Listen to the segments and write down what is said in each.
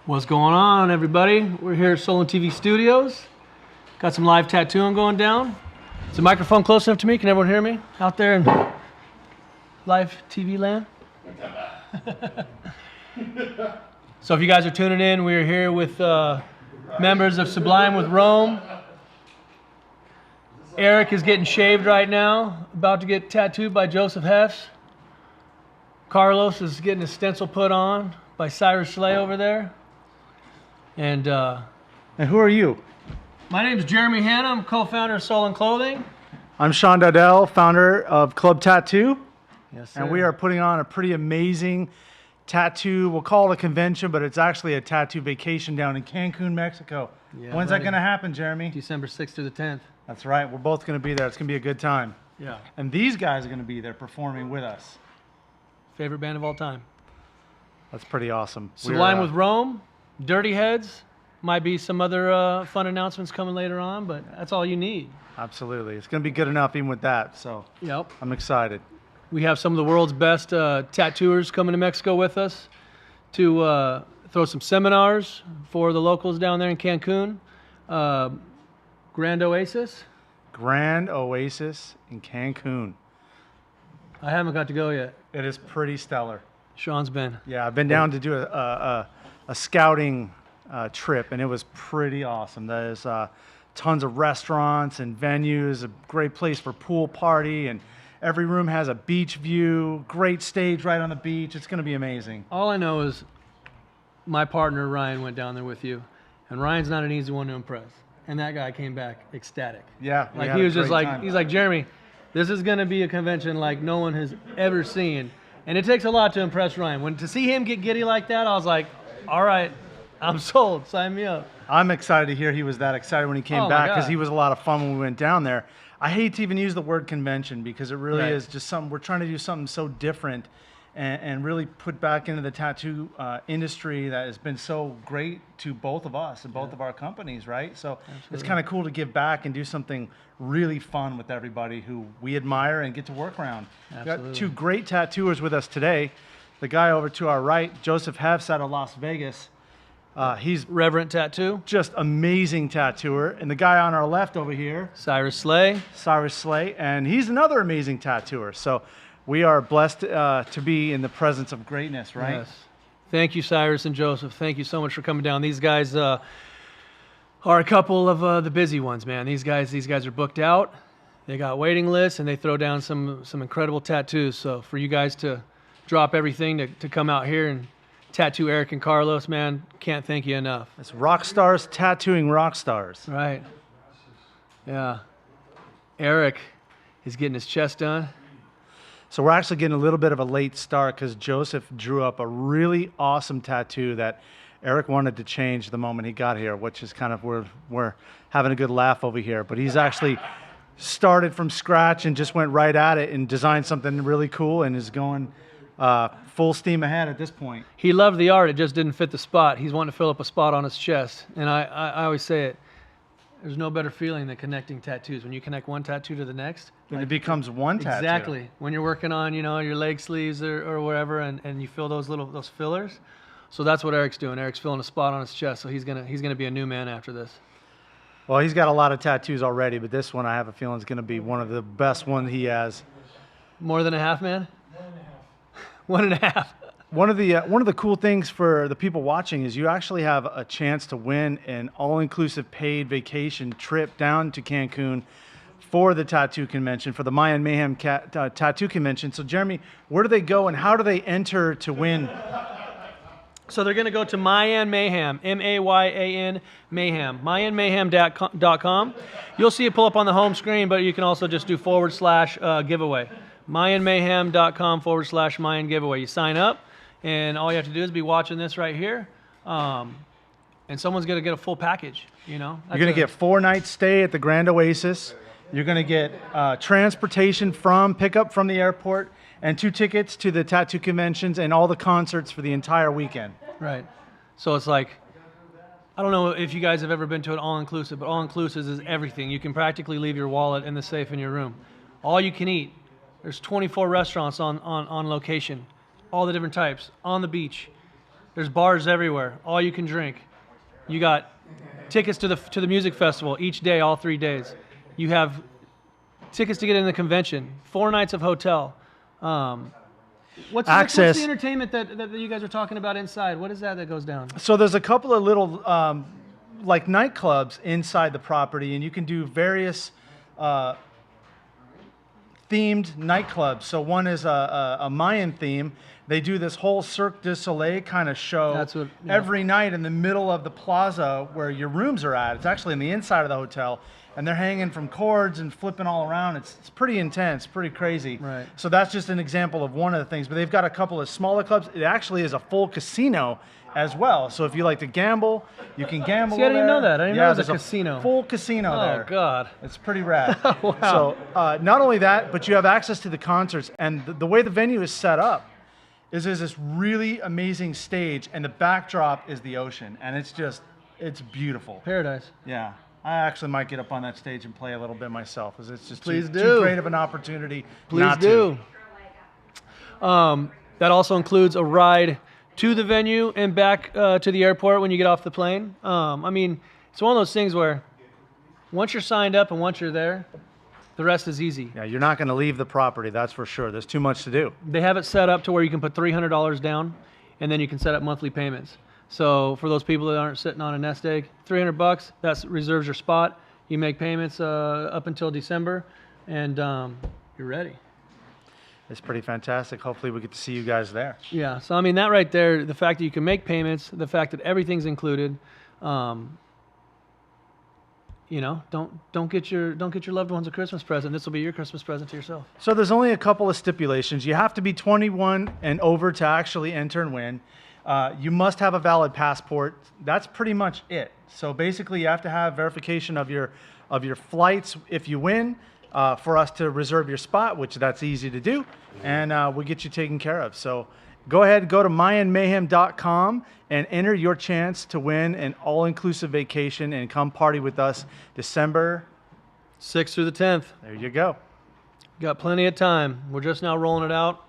What's going on, everybody? We're here at SullenTV Studios. Got some live tattooing going down. Is the microphone close enough to me? Can everyone hear me out there in live TV land? So if you guys are tuning in, we're here with members of Sublime with Rome. Eric is getting shaved right now, about to get tattooed by Joseph Haefs. Carlos is getting a stencil put on by Sirris over there. And who are you? My name is Jeremy Hanna. I'm co-founder of Sullen Clothing. I'm Sean Dowdell, founder of Club Tattoo. Yes, sir. And we are putting on a pretty amazing tattoo. We'll call it a convention, but it's actually a tattoo vacation down in Cancun, Mexico. Yeah, When's that going to happen, Jeremy? December 6th through the 10th. That's right. We're both going to be there. It's going to be a good time. Yeah. And these guys are going to be there performing with us. Favorite band of all time. That's pretty awesome. Sublime with Rome, Dirty Heads. Might be some other fun announcements coming later on, but that's all you need. Absolutely. It's going to be good enough even with that. So yep. I'm excited. We have some of the world's best tattooers coming to Mexico with us to throw some seminars for the locals down there in Cancun. Grand Oasis. Grand Oasis in Cancun. I haven't got to go yet. It is pretty stellar. Sean's been. Yeah, I've been down to do a scouting trip, and it was pretty awesome. There's tons of restaurants and venues, a great place for pool party, and every room has a beach view, great stage right on the beach. It's going to be amazing. All I know is my partner Ryan went down there with you, and Ryan's not an easy one to impress. And that guy came back ecstatic. Yeah, like he was just like, he's like, Jeremy, this is going to be a convention like no one has ever seen. And it takes a lot to impress Ryan. To see him get giddy like that, I was like, all right, I'm sold. Sign me up. I'm excited to hear he was that excited when he came back, because he was a lot of fun when we went down there. I hate to even use the word convention, because it really is just something, we're trying to do something so different and really put back into the tattoo industry that has been so great to both of us and both of our companies, right? So it's kind of cool to give back and do something really fun with everybody who we admire and get to work around. We've got two great tattooers with us today. The guy over to our right, Joseph Haefs out of Las Vegas. He's Reverent Tattoo. Just amazing tattooer. And the guy on our left over here, Sirris Slay, and he's another amazing tattooer. So we are blessed to be in the presence of greatness, right? Yes. Thank you, Sirris and Joseph. Thank you so much for coming down. These guys are a couple of the busy ones, man. These guys are booked out. They got waiting lists, and they throw down some incredible tattoos. So for you guys to drop everything to come out here and tattoo Eric and Carlos, man, can't thank you enough. It's rock stars tattooing rock stars. Right. Yeah. Eric is getting his chest done. So we're actually getting a little bit of a late start, because Joseph drew up a really awesome tattoo that Eric wanted to change the moment he got here, which is kind of where we're having a good laugh over here. But he's actually started from scratch and just went right at it and designed something really cool, and is going full steam ahead at this point. He loved the art. It just didn't fit the spot. He's wanting to fill up a spot on his chest. And I always say it, there's no better feeling than connecting tattoos. When you connect one tattoo to the next, it becomes one tattoo. Exactly. When you're working on, your leg sleeves or wherever, and you fill those fillers. So that's what Eric's doing. Eric's filling a spot on his chest. So he's gonna be a new man after this. Well, he's got a lot of tattoos already, but this one I have a feeling is gonna be one of the best ones he has. More than a half, man? 1.5. One of the cool things for the people watching is you actually have a chance to win an all-inclusive paid vacation trip down to Cancun for the tattoo convention, for the Mayan Mayhem tattoo convention. So Jeremy, where do they go and how do they enter to win? So they're going to go to Mayan Mayhem, M-A-Y-A-N Mayhem, MayanMayhem.com. You'll see it pull up on the home screen, but you can also just do / giveaway. MayanMayhem.com / Mayan giveaway. You sign up, and all you have to do is be watching this right here, and someone's going to get a full package. You're going to get 4 nights stay at the Grand Oasis. You're going to get transportation pickup from the airport, and 2 tickets to the tattoo conventions and all the concerts for the entire weekend. Right. So it's like, I don't know if you guys have ever been to an all-inclusive, but all-inclusive is everything. You can practically leave your wallet in the safe in your room. All you can eat. There's 24 restaurants on location, all the different types, on the beach. There's bars everywhere. All you can drink. You got tickets to the music festival each day, all 3 days. You have tickets to get in the convention. 4 nights of hotel. What's the entertainment that you guys are talking about inside? What is that goes down? So there's a couple of little like nightclubs inside the property, and you can do various themed nightclubs. So one is a Mayan theme. They do this whole Cirque du Soleil kind of show every night in the middle of the plaza where your rooms are at. It's actually in the inside of the hotel, and they're hanging from cords and flipping all around. It's pretty intense, pretty crazy. Right. So that's just an example of one of the things. But they've got a couple of smaller clubs. It actually is a full casino as well. So if you like to gamble, you can gamble. See, I didn't even know that. I didn't know it was a casino. Full casino there. Oh God, it's pretty rad. Wow. So not only that, but you have access to the concerts, and the way the venue is set up is there's this really amazing stage, and the backdrop is the ocean, and it's beautiful. Paradise. Yeah. I actually might get up on that stage and play a little bit myself, because it's just too great of an opportunity. Please do. That also includes a ride to the venue and back to the airport when you get off the plane. I mean, it's one of those things where once you're signed up and once you're there, the rest is easy. Yeah, you're not going to leave the property, that's for sure. There's too much to do. They have it set up to where you can put $300 down, and then you can set up monthly payments. So for those people that aren't sitting on a nest egg, $300, that reserves your spot. You make payments up until December, and you're ready. It's pretty fantastic. Hopefully we get to see you guys there. Yeah, so I mean, that right there, the fact that you can make payments, the fact that everything's included, you know, don't get your loved ones a Christmas present. This will be your Christmas present to yourself. So there's only a couple of stipulations. You have to be 21 and over to actually enter and win. You must have a valid passport. That's pretty much it. So basically, you have to have verification of your flights if you win, for us to reserve your spot, which that's easy to do, and we'll get you taken care of. So go ahead, go to mayanmayhem.com and enter your chance to win an all-inclusive vacation and come party with us December 6th through the 10th. There you go. Got plenty of time. We're just now rolling it out.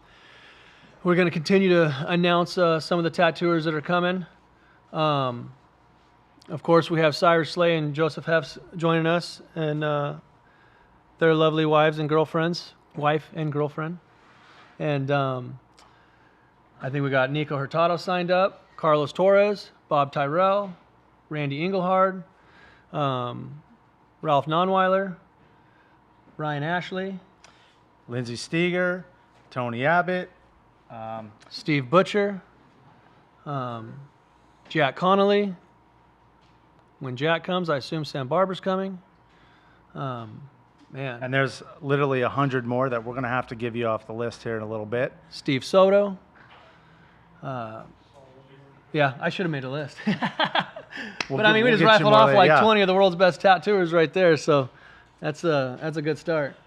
We're going to continue to announce some of the tattooers that are coming. Of course, we have Cyrus Slay and Joseph Haefs joining us, and their lovely wives and girlfriends, wife and girlfriend. And I think we got Nico Hurtado signed up, Carlos Torres, Bob Tyrell, Randy Engelhard, Ralph Nonweiler, Ryan Ashley, Lindsey Steger, Tony Abbott, Steve Butcher, Jack Connolly. When Jack comes, I assume Sam Barber's coming. Man. And there's literally 100 more that we're going to have to give you off the list here in a little bit. Steve Soto. Yeah, I should have made a list. But I mean, we just rifled off like 20 of the world's best tattooers right there, so that's a good start.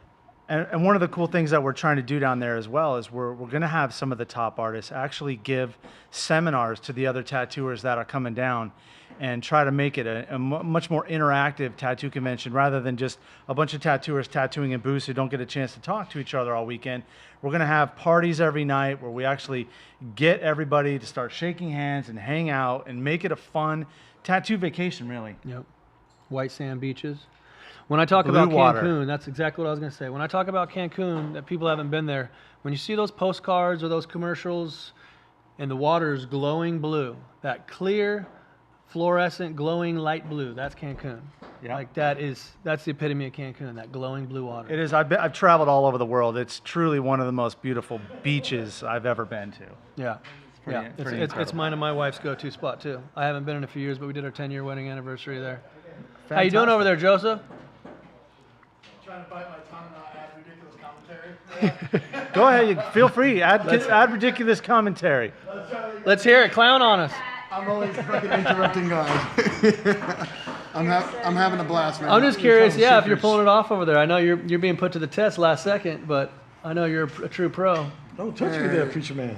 And one of the cool things that we're trying to do down there as well is we're going to have some of the top artists actually give seminars to the other tattooers that are coming down, and try to make it a much more interactive tattoo convention rather than just a bunch of tattooers tattooing in booths who don't get a chance to talk to each other all weekend. We're going to have parties every night where we actually get everybody to start shaking hands and hang out and make it a fun tattoo vacation, really. Yep. White sand beaches. When I talk about Cancun, that's exactly what I was going to say. When I talk about Cancun, that people haven't been there, when you see those postcards or those commercials and the water is glowing blue, that clear, fluorescent, glowing light blue, that's Cancun. Yeah. Like that's the epitome of Cancun, that glowing blue water. It is. I've traveled all over the world. It's truly one of the most beautiful beaches I've ever been to. Yeah. It's mine and my wife's go-to spot too. I haven't been in a few years, but we did our 10-year wedding anniversary there. Fantastic. How you doing over there, Joseph? Trying to bite my tongue and not add ridiculous commentary. Go ahead. Feel free. Add ridiculous commentary. Let's hear it. Clown on us. I'm always fucking interrupting guys. I'm having a blast, man. I'm just curious, if you're pulling it off over there. I know you're being put to the test last second, but I know you're a true pro. Don't touch me there, preacher man.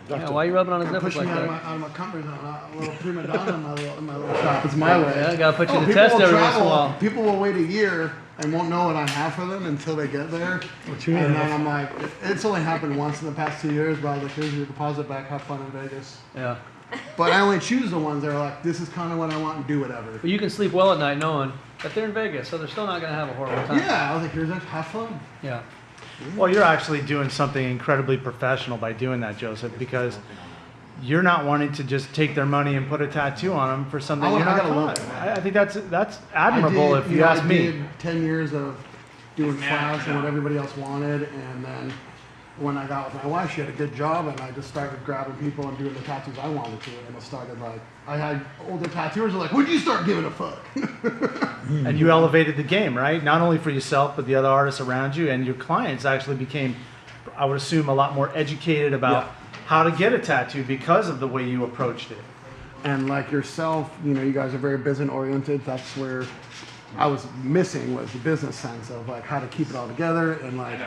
Yeah, why are you rubbing on his nipples Push like me out that? of my comfort zone. A little prima donna in my little shop. It's my way. Yeah, gotta put you to people test will every once in a travel. while. People will wait a year and won't know what I have for them until they get there. And then I'm like, it's only happened once in the past 2 years, but I was like, here's your deposit back, have fun in Vegas. Yeah. But I only choose the ones that are like, this is kind of what I want and do whatever. But you can sleep well at night knowing that they're in Vegas, so they're still not gonna have a horrible time. Yeah, I was like, here's that, have fun. Yeah. Well, you're actually doing something incredibly professional by doing that, Joseph, because you're not wanting to just take their money and put a tattoo on them for something I you're not gotta taught. look. I think that's admirable if you ask I me. did 10 years of doing flash and what everybody else wanted, and then when I got with my wife, she had a good job, and I just started grabbing people and doing the tattoos I wanted to, and it started like, I had older tattooers who were like, when'd you start giving a fuck? And you elevated the game, right? Not only for yourself, but the other artists around you, and your clients actually became, I would assume, a lot more educated about how to get a tattoo because of the way you approached it. And like yourself, you know, you guys are very business oriented. That's where I was missing, was the business sense of like how to keep it all together and like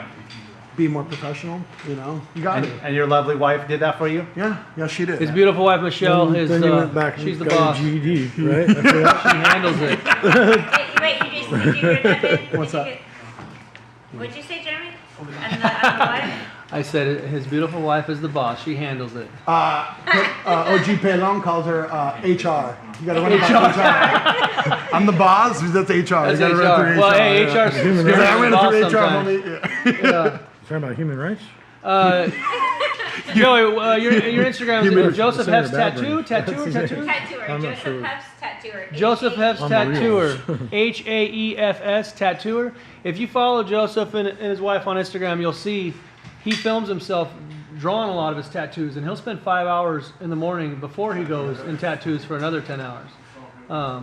be more professional, you know. You got it. And your lovely wife did that for you? Yeah, she did. His beautiful wife Michelle, Then you went back she's and the got boss. a GED, right? After that? She handles it. Wait, you heard that bit? What's that? What'd you say, Jeremy? And the what? I said his beautiful wife is the boss. She handles it. OG Pelon calls her HR. You gotta run it by HR. I'm the boss, that's HR. That's you gotta HR. run through Well, HR. hey, yeah. HR's Human scary rights. I as ran boss it through HR, sometimes. homie. Yeah. Yeah. Talking about human rights? Joey, your Instagram is Joseph Saying Hef's it bad, Tattoo? Brandon. Tattooer? Tattooer. I'm not Joseph sure. Hef's tattooer. Joseph Hef's On the reels. Tattooer. Haefs Tattooer. If you follow Joseph and his wife on Instagram, you'll see he films himself drawing a lot of his tattoos, and he'll spend 5 hours in the morning before he goes and tattoos for another 10 hours.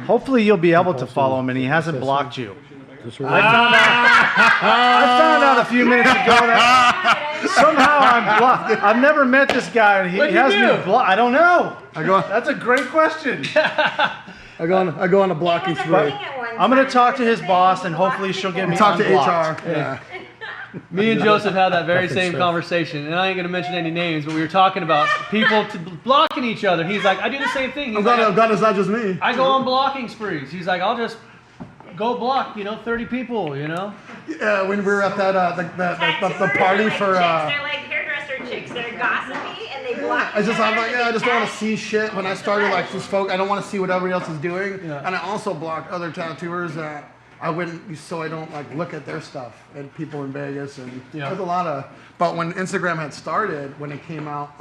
Hopefully you'll be able to follow him and he hasn't blocked you. Just I found out a few minutes ago that somehow I'm blocked. I've never met this guy and he What'd you has do? me blocked. I don't know. I go That's a great question. I go on a blocking spree. I'm going to talk to his boss and hopefully she'll get me Talk to unblocked. HR. Yeah. Me and Joseph had that very Fucking same stuff. conversation, and I ain't gonna mention any names, but we were talking about people blocking each other. He's like, I do the same thing. He's I'm like, glad it's not just me. I go on blocking sprees. He's like, I'll just go block, 30 people, Yeah, when we were at that the party for They're like hairdresser chicks. They're gossipy and they block. I just each I'm other like, to yeah, I be just don't want to bad. see shit. When I started like just folk, I don't want to see what everybody else is doing. Yeah. And I also blocked other tattooers that I wouldn't, so I don't like look at their stuff and people in Vegas and Yeah. there's a lot of. But when Instagram had started, when it came out,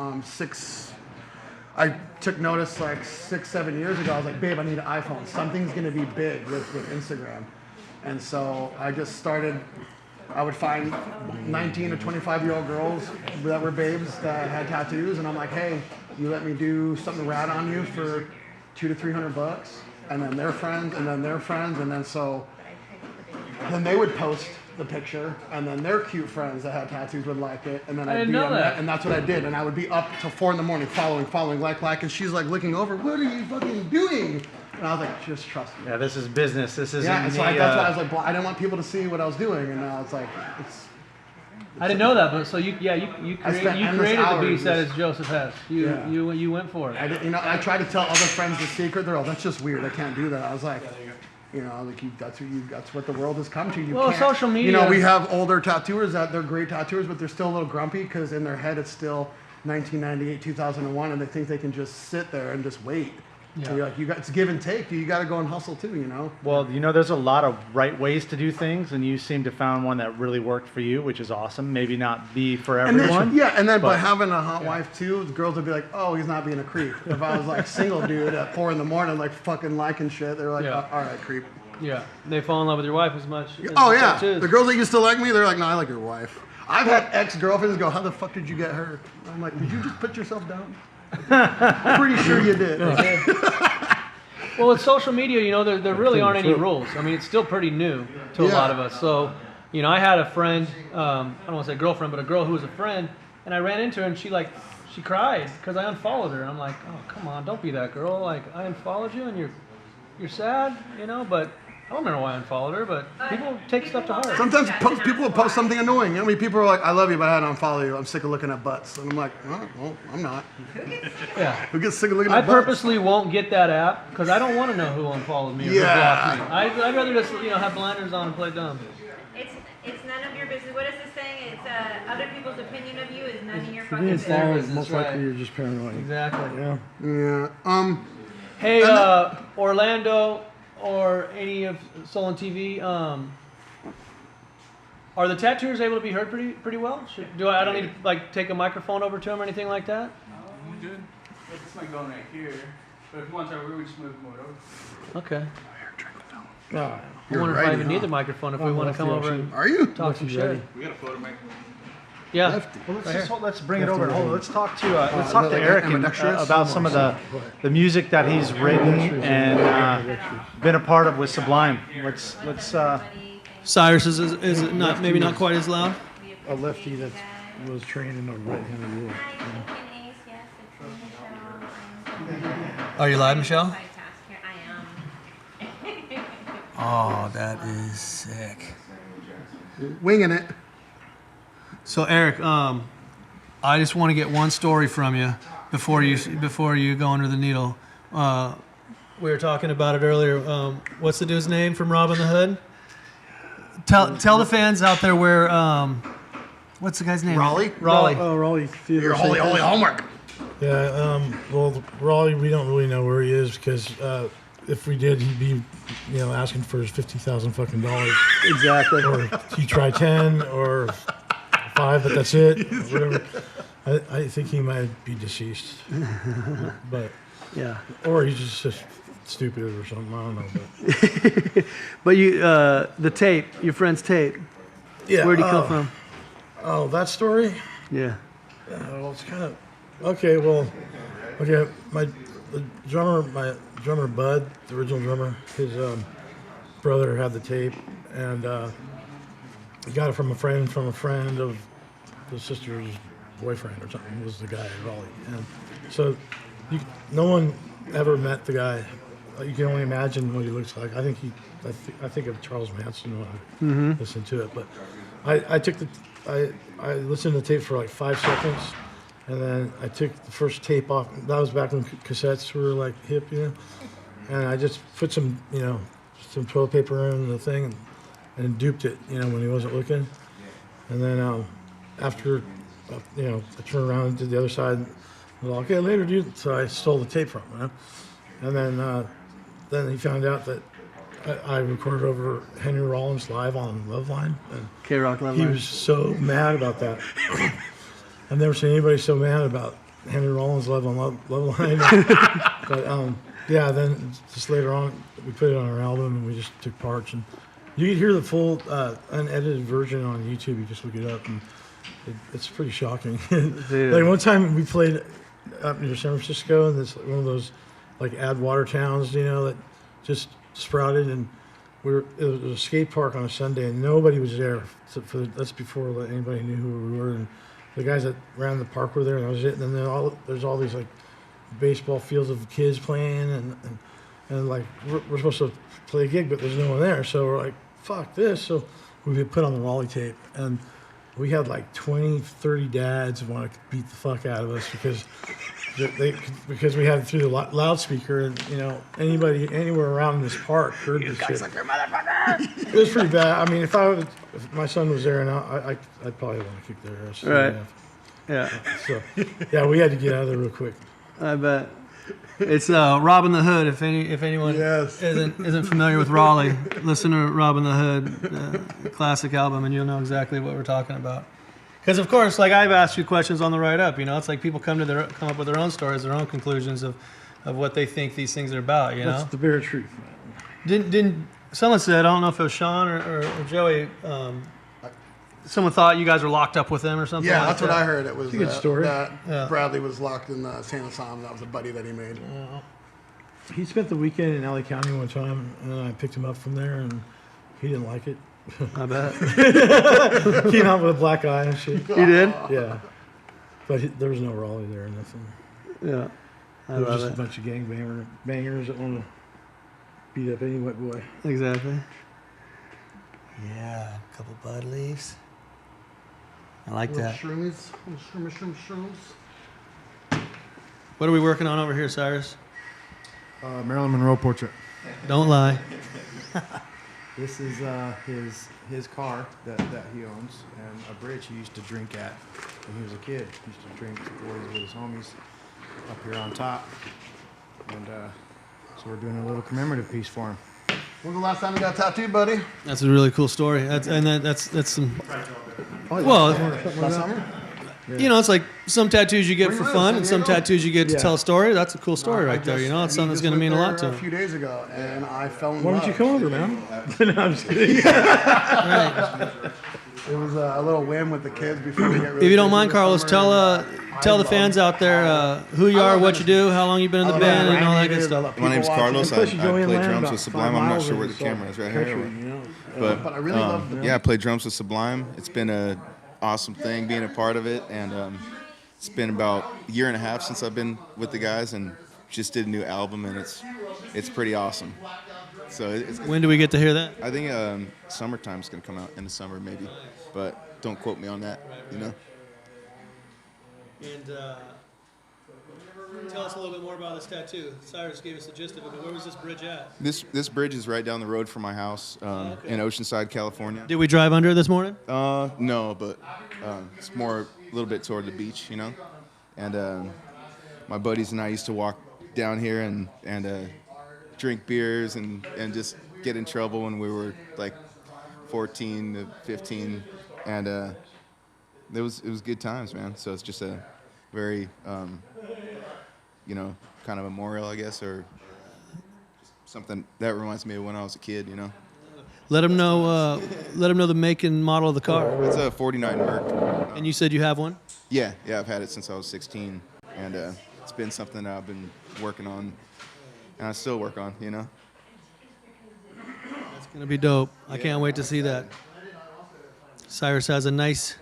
I took notice like 6-7 years ago. I was like, babe, I need an iPhone. Something's gonna be big with Instagram. And so I just started. I would find 19 to 25-year-old girls that were babes that had tattoos, and I'm like, hey, you let me do something rad on you for $200 to $300, and then their friends, and then their friends, and then so then they would post the picture, and then their cute friends that had tattoos would like it, and then I I'd didn't be know on that. and that's what I did, and I would be up till 4 a.m. following, like, and she's like looking over, what are you fucking doing? And I was like, just trust me. Yeah, this is business. This isn't Yeah, and so me, that's why I was like, well, I didn't want people to see what I was doing, and now it's like, it's. I didn't know that, but so you I spent endless created the hours beast that just- is Joseph Hess. Yeah. You went for it. I did, I tried to tell other friends the secret. They're all, that's just weird. I can't do that. I was like, that's what the world has come to. You Well, can't, social media- we have older tattooers that they're great tattooers, but they're still a little grumpy because in their head it's still 1998, 2001, and they think they can just sit there and just wait. Yeah. So you're like, it's give and take. You got to go and hustle too, Well, there's a lot of right ways to do things, and you seem to found one that really worked for you, which is awesome. Maybe not be for And everyone. then, and then by but- having a hot wife too, the girls would be like, "Oh, he's not being a creep." If I was like single dude at 4 a.m, like fucking liking shit, they're like, Yeah. "All right, creep." Yeah, they fall in love with your wife as much. As Oh the yeah, tattoos. the girls that used to like me, they're like, "No, I like your wife." I've had ex-girlfriends go, "How the fuck did you get her?" I'm like, "Did you just put yourself down?" I'm pretty sure you did. Well, with social media, there really aren't any rules. I mean, it's still pretty new to a Yeah. lot of us. So, I had a friend, I don't want to say girlfriend, but a girl who was a friend, and I ran into her, and she cried because I unfollowed her. I'm like, oh, come on, don't be that girl. Like, I unfollowed you, and you're sad, but I don't remember why I unfollowed her, but people take stuff to heart. Sometimes people will post something annoying. I mean, people are like, "I love you, but I had to unfollow you. I'm sick of looking at butts." And I'm like, "Well, I'm not." Yeah. Who gets sick of looking I at butts? purposely won't get that app because I don't want to know who unfollowed me or Yeah. who blocked me. I'd rather just have blinders on and play dumb. It's none of your business. What is this saying? It's other people's opinion of you is none of your To fucking be business. inspired, That's most right. likely you're just paranoid. Exactly. Yeah. Yeah. Hey, Orlando or any of SullenTV, are the tattooers able to be heard pretty well? I don't need to like take a microphone over to them or anything like that? We good. This might go right here. But if you want to, we would just move more over. Okay. Oh, I wonder if I even need the microphone if we want to come over and Are you? talk some shit. We got a photo mic. Yeah. Well, let's bring it over. Let's talk to like Eric ambidextrous? about some of the music that he's written and been a part of with Sublime. Let's Cyrus is it not maybe not quite as loud? a lefty that was trained in a right-handed rule. Are you live, Michelle? I am. Oh, that is sick. Winging it. So Eric, I just want to get one story from you before you go under the needle. We were talking about it earlier. What's the dude's name from Robin the Hood? Tell the fans out there where what's the guy's name? Raleigh? Raleigh. Oh, Raleigh Theater. Your holy homework. Yeah, well, Raleigh, we don't really know where he is because if we did, he'd be, asking for his $50,000 fucking dollars. exactly. Or he try 10 or 5, but that's it. Whatever. I think he might be deceased, but Yeah. or he's just stupid or something. I don't know. But But you, the tape, your friend's tape. yeah, Where'd he come from? Oh, that story. Yeah. Well, it's kind of okay. Well, okay. My drummer Bud, the original drummer, his brother had the tape, and he got it from a friend of the sister's boyfriend or something. Was the guy at Raleigh, and so no one ever met the guy. You can only imagine what he looks like. I think of Charles Manson when I listen to it, but I listened to the tape for like 5 seconds, and then I took the first tape off. That was back when cassettes were like hip, and I just put some toilet paper in the thing and duped it, when he wasn't looking. And then after, I turned around and did the other side. And I was like, okay, later, dude. So I stole the tape from him, and then he found out that I recorded over Henry Rollins live on Loveline, and K-Rock Love he Line. was so mad about that. I've never seen anybody so mad about Henry Rollins live on Loveline. But yeah, then just later on, we put it on our album, and we just took parts, and you can hear the full unedited version on YouTube. You just look it up, and it's pretty shocking. Like one time we played up near San Francisco, and it's one of those like add water towns, that just sprouted, and it was a skate park on a Sunday, and nobody was there. That's before anybody knew who we were, and the guys that ran the park were there, and that was it. And then there's all these like baseball fields of kids playing, and like we're supposed to play a gig, but there's no one there, so we're like, fuck this. So we put on the Raleigh tape, and we had like 20, 30 dads want to beat the fuck out of us because we had it through the loudspeaker, and anybody anywhere around this park heard this shit. It was pretty bad. I mean, if my son was there, and I'd probably want to kick their ass. Right. Yeah. So yeah, we had to get out of there real quick. I bet. It's Robin the Hood. If anyone Yes. isn't familiar with Raleigh, listen to Robin the Hood, classic album, and you'll know exactly what we're talking about. Because of course, like I've asked you questions on the write up, it's like people come up with their own stories, their own conclusions of what they think these things are about. That's the bare truth, man. Didn't someone said, I don't know if it was Sean or Joey, someone thought you guys were locked up with them or something. Yeah, like that's that. what I heard. It was a good story. that Yeah. Bradley was locked in San Asam. That was a buddy that he made. He spent the weekend in LA County one time, and I picked him up from there, and he didn't like it. I bet. Came out with a black eye and shit. You did? Yeah. But there was no Raleigh there or nothing. Yeah. I There was love just it. a bunch of bangers that wanted to beat up any white boy. Exactly. Yeah, a couple bud leaves. I like Little that. shroomies, little shrooms. What are we working on over here, Cyrus? Marilyn Monroe portrait. Don't lie. This is his car that he owns, and a bridge he used to drink at when he was a kid. He used to drink with his homies up here on top. And so we're doing a little commemorative piece for him. When's the last time you got tattooed, buddy? That's a really cool story. That's some. Well, Last summer? you know, it's like some tattoos you get Where for you live, fun, San and some Diego? tattoos you get to Yeah. tell a story. That's a cool story right there. You know, it's something that's going to mean a lot to A him. few days ago, and I fell in Why love. don't you come over, man? No, I'm just kidding. It was a little whim with the kids before we get really If you don't busy mind, this Carlos, summer, tell the fans out there who you are, what you do, how long you've been in the band, and all that good stuff. My name's Carlos. I Plus, you go play inland drums about with 5 Sublime. I'm not miles sure where into the camera is right country, here. you know? But I really love Yeah, I play drums with Sublime. It's been an awesome thing being a part of it, and it's been about a year and a half since I've been with the guys, and just did a new album, and it's pretty awesome. So it's When do we get to hear that? I think summertime's gonna come out in the summer maybe, but don't quote me on that. You know. And tell us a little bit more about this tattoo. Cyrus gave us the gist of it, but where was this bridge at? This bridge is right down the road from my house in Oceanside, California. Did we drive under it this morning? No, but it's more a little bit toward the beach, you know. And my buddies and I used to walk down here and drink beers and just get in trouble when we were like 14 to 15, and it was good times, man. So it's just a very you know, kind of memorial, I guess, or something that reminds me of when I was a kid, you know. Let them know the make and model of the car. It's a 49 Merc. And you said you have one? Yeah, I've had it since I was 16, and it's been something that I've been working on, and I still work on, you know. It's gonna be dope. I can't wait to see that. Cyrus has a nice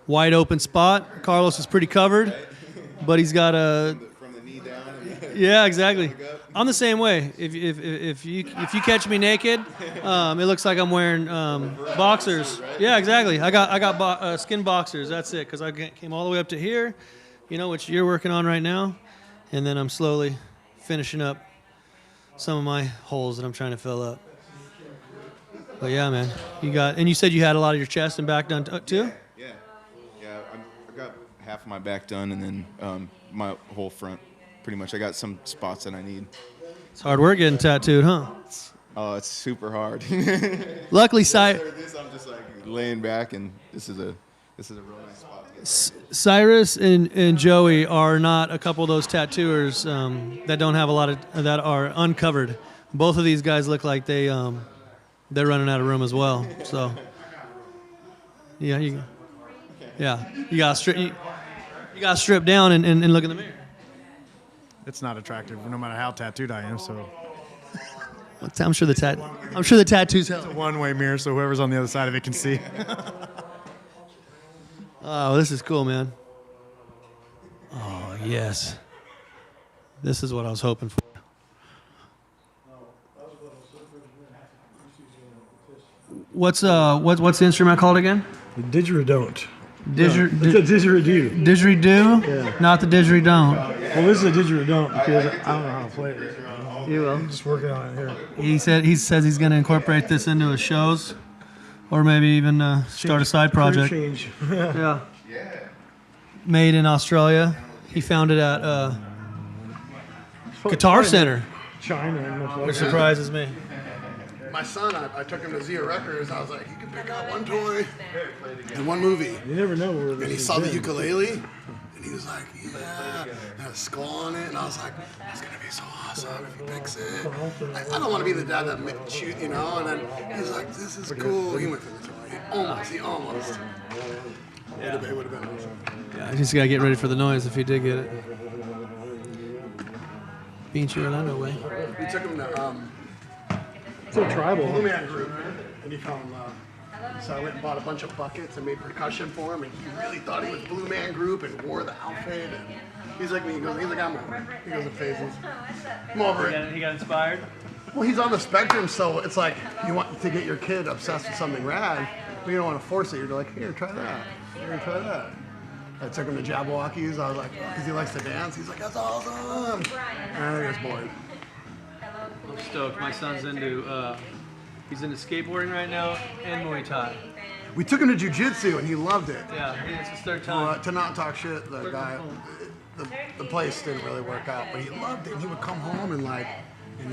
wide open spot. Carlos is pretty covered, but he's got a. From the knee down. Yeah, exactly. I'm the same way. If you catch me naked, it looks like I'm wearing boxers. Yeah, exactly. I got skin boxers. That's it. Because I came all the way up to here, you know, which you're working on right now, and then I'm slowly finishing up some of my holes that I'm trying to fill up. But yeah, man, you said you had a lot of your chest and back done too. Yeah. I got half of my back done, and then my whole front. Pretty much, I got some spots that I need. It's hard work getting tattooed, huh? Oh, it's super hard. Luckily, This, I'm just like laying back, and this is a real nice spot to get. Cyrus and Joey are not a couple of those tattooers that don't have a lot of that are uncovered. Both of these guys look like they're running out of room as well. So yeah, you got to strip down and look in the mirror. It's not attractive, no matter how tattooed I am. So I'm sure the tattoos help. it's a one-way mirror, so whoever's on the other side of it can see. Oh, this is cool, man. Oh yes, this is what I was hoping for. What's the instrument called again? The didgeridoo. It's a Didgeridoo. didgeridoo, Yeah. not the didgeridoo. Well, this is a didgeridoo because I don't know how to play it. You will. I'm just working on it here. He says he's going to incorporate this into his shows, or maybe even start a side project. Career change. Yeah. Made in Australia. He found it at Guitar Center, China. which surprises me. My son, I took him to Zia Records. I was like, you can pick out one toy and one movie. You never know where And he this saw the is. ukulele, and he was like, yeah. And had a skull on it, and I was like, that's gonna be so awesome if he picks it. I don't want to be the dad that shoot, you know. And then he's like, this is cool. He went for the toy. He almost. Would have been awesome. Yeah, I just got to get ready for the noise if he did get it. Beach Orlando way. We took him to So tribal. Blue Man Group, and he fell in love. So I went and bought a bunch of buckets and made percussion for him, and he really thought he was Blue Man Group and wore the outfit. And he's like me. He's like, I'm over it. He goes in phases. I'm over it. He got inspired. Well, he's on the spectrum, so it's like you want to get your kid obsessed with something rad, but you don't want to force it. You're like, here, try that. Here, try that. I took him to Jabberwockies. I was like, because he likes to dance. He's like, that's awesome. And he was bored. I'm stoked. My son's into he's into skateboarding right now and Muay Thai. We took him to jiu-jitsu and he loved it. Yeah, it's his third time. To not talk shit, the guy, the place didn't really work out, but he loved it. And he would come home and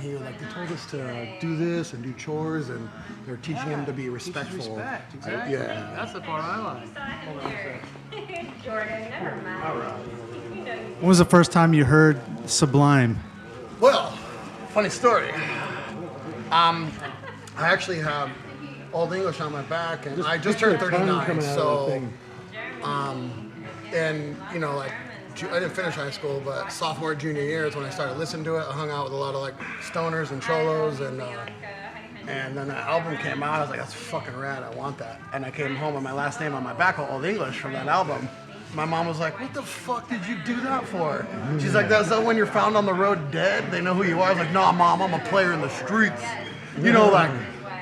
he was like, they told us to do this and do chores, and they're teaching him to be respectful. Respect, exactly. Yeah. That's the part I like. Hold on a second. Jordan, never mind. All right. When was the first time you heard Sublime? Well, funny story. I actually have Old English on my back, and I just turned 39, so, and you know, like, I didn't finish high school, but sophomore, junior year is when I started listening to it. I hung out with a lot of like stoners and cholos, and then that album came out. I was like, that's fucking rad. I want that. And I came home with my last name on my back, Old English, from that album. My mom was like, what the fuck did you do that for? She's like, that's that when you're found on the road dead, they know who you are. I was like, nah, Mom, I'm a player in the streets. You know, like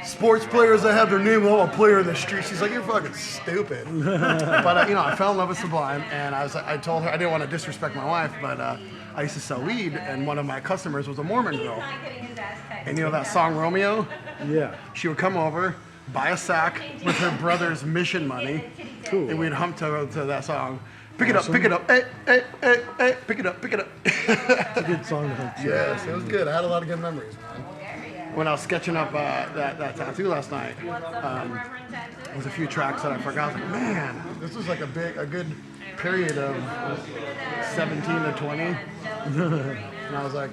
sports players that have their name, well, I'm a player in the streets. She's like, you're fucking stupid. But, you know, I fell in love with Sublime, and I told her, I didn't want to disrespect my wife, but I used to sell weed, and one of my customers was a Mormon girl. And you know that song, Romeo? Yeah. She would come over, buy a sack with her brother's mission money, and we'd hum to that song. Pick it up, hey, hey, hey, hey, pick it up. It's a good song to hunt to. Yes, it was good. I had a lot of good memories, man. When I was sketching up that tattoo last night, there was a few tracks that I forgot. I was like, man, this was like a good period of 17 to 20. And I was like,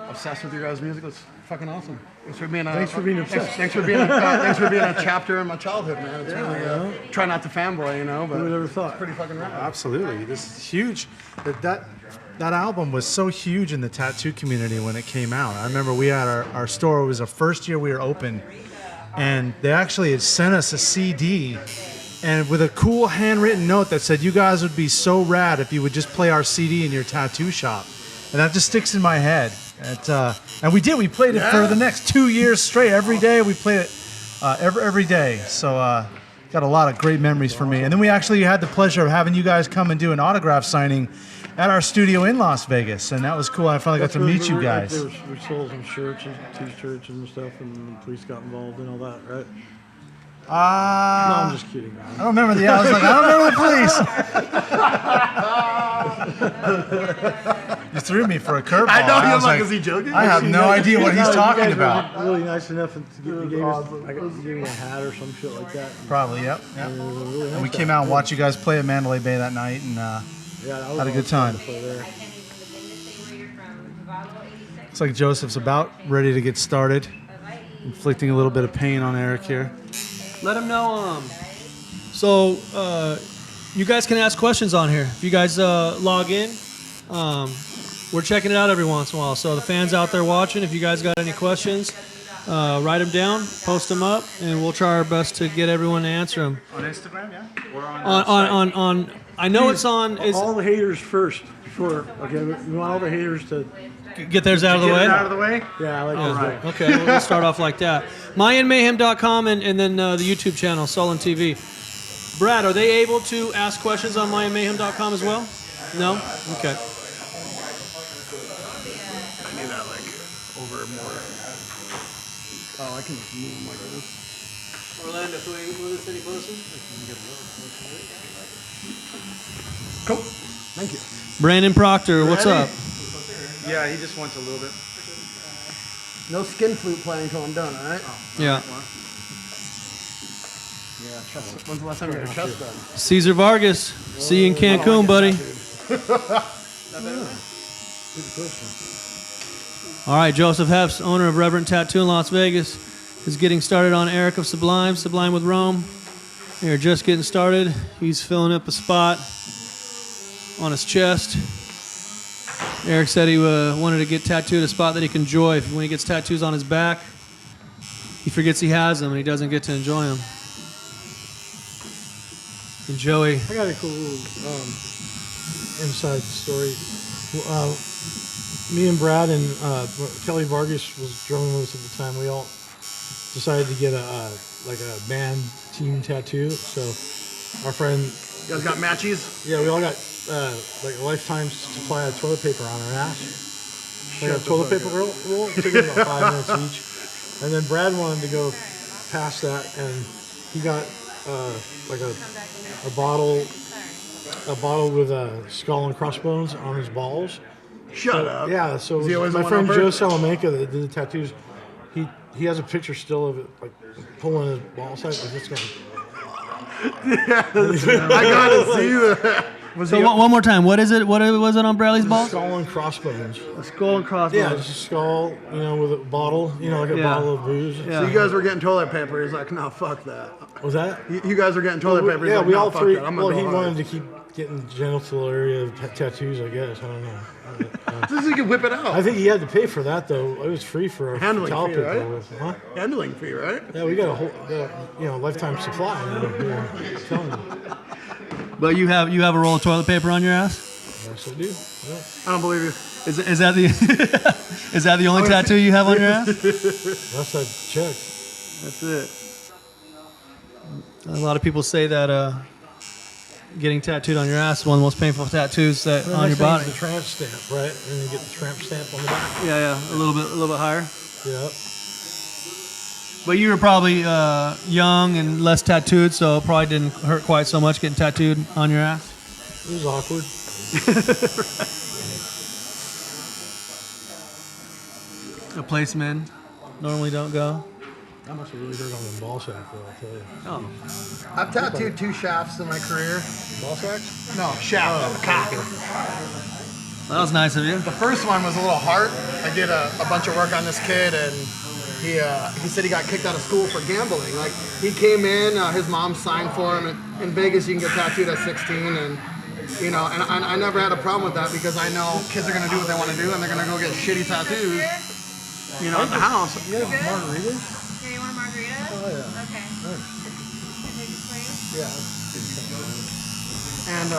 obsessed with your guys' music. It's fucking awesome. Thanks for being obsessed. Thanks for being a chapter in my childhood, man. It's really try not to fanboy, you know, but Who would ever thought? it's pretty fucking rad. Absolutely. This is huge. That album was so huge in the tattoo community when it came out. I remember we had our store. It was our first year we were open, and they actually had sent us a CD and with a cool handwritten note that said, you guys would be so rad if you would just play our CD in your tattoo shop. And that just sticks in my head. And we did. We played it for the next 2 years straight. Every day we played it every day. So got a lot of great memories for me. And then we actually had the pleasure of having you guys come and do an autograph signing at our studio in Las Vegas. And that was cool. I finally got to meet you guys. We sold some shirts and t-shirts and stuff, and the police got involved and all that, right? No, I'm just kidding. I don't remember I was like, I don't remember the police. You threw me for a curveball. I know, you're was like, is he joking? I have no idea what he's talking about. Really nice enough to give me a hat or some shit like that. Probably, yep. And it was really nice And we to came out and watched you guys play at Mandalay Bay that night, and that was had a good time. awesome to play there. Looks like Joseph's about ready to get started. Inflicting a little bit of pain on Eric here. Let him know. So you guys can ask questions on here. If you guys log in, we're checking it out every once in a while. So the fans out there watching, if you guys got any questions, write them down, post them up, and we'll try our best to get everyone to answer them. On Instagram, yeah? Or On I know it's on. All the haters first. Before, okay, we want all the haters to get theirs out of the way. Out of the way? Yeah, I like that. Okay, we'll start off like that. MayanMayhem.com and then the YouTube channel, SullenTV. Brad, are they able to ask questions on MayanMayhem.com as well? No? Okay. I need that like over more. Oh, I can just move them like this. Orlando, can we move this any closer? Cool. Thank you. Brandon Proctor, what's up? Yeah, he just wants a little bit. No skin flute playing until I'm done, all right? Yeah. Yeah, chest. When's the last time you had your chest done? Cesar Vargas, see you in Cancun, buddy. All right, Joseph Haefs, owner of Reverend Tattoo in Las Vegas, is getting started on Eric of Sublime, Sublime with Rome. They're just getting started. He's filling up a spot on his chest. Eric said he wanted to get tattooed a spot that he can enjoy. When he gets tattoos on his back, he forgets he has them and he doesn't get to enjoy them. And Joey. I got a cool little inside story. me and Brad and Kelly Vargas was drumming with us at the time. We all decided to get a band team tattoo. So our friend, You guys got matchies? yeah, we all got like a lifetime supply of toilet paper on our ass. Like a toilet paper roll. Took it about 5 minutes each. And then Brad wanted to go past that, and he got like a bottle with a skull and crossbones on his balls. Shut up. Yeah, so Is he always my the friend one Joe number? Salamanca that did the tattoos, he has a picture still of it, like pulling his ball sack. Like this guy. I gotta see that. So one more time, what is it? What was it on Bradley's balls? Skull and crossbones. A skull and crossbones. Yeah, just a skull, with a bottle, like a bottle of booze. Yeah. So you guys were getting toilet paper. He's like, no, fuck that. Was that? You guys were getting toilet paper. He's Yeah, like, we no, all fuck three. that. I'm Well, gonna he go wanted hard. to keep getting genital area tattoos, I guess. I don't know. So you can whip it out. I think he had to pay for that though. It was free for our Handling towel fee, paper. right? Huh? Handling fee, right? Yeah, we got a whole, lifetime supply. Here. I'm telling you. But you have a roll of toilet paper on your ass? Yes, I do. Yeah. I don't believe you. Is that the is that the only tattoo you have on your ass? That's that check. That's it. A lot of people say that getting tattooed on your ass is one of the most painful tattoos that on your body. The tramp stamp, right? And you get the tramp stamp on the back. Yeah, a little bit higher. Yeah. But you were probably young and less tattooed, so it probably didn't hurt quite so much getting tattooed on your ass. It was awkward. A place men normally don't go. That must have really hurt on the ball sack, though, I'll tell you. Oh. I've tattooed 2 shafts in my career. Ball sacks? No, shaft. Cock. That was nice of you. The first one was a little heart. I did a bunch of work on this kid, and he said he got kicked out of school for gambling. Like, he came in, his mom signed for him. In Vegas, you can get tattooed at 16, and I never had a problem with that because I know kids are gonna do what they want to do, and they're gonna go get shitty tattoos, at the house. You got margaritas? Here, you want a margarita? Oh, yeah. Okay. Can I take this for you? Yeah. And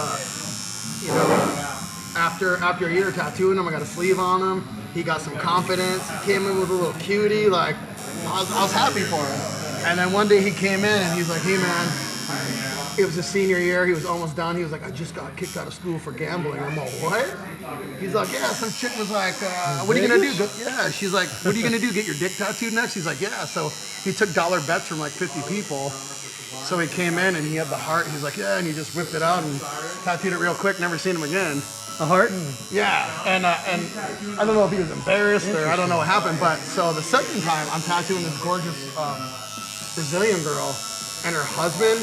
after a year tattooing him, I got a sleeve on him. He got some confidence. He came in with a little cutie. Like, I was happy for him. And then one day he came in and he's like, "Hey man, it was his senior year. He was almost done. He was like, I just got kicked out of school for gambling." I'm like, "What?" He's like, "Yeah, some chick was like, what are you gonna do?" Yeah, she's like, "What are you gonna do? Get your dick tattooed next?" He's like, "Yeah." So he took dollar bets from like 50 people. So he came in and he had the heart. He's like, "Yeah," and he just whipped it out and tattooed it real quick. Never seen him again. A heart? Yeah, and I don't know if he was embarrassed or I don't know what happened, but so the second time I'm tattooing this gorgeous Brazilian girl, and her husband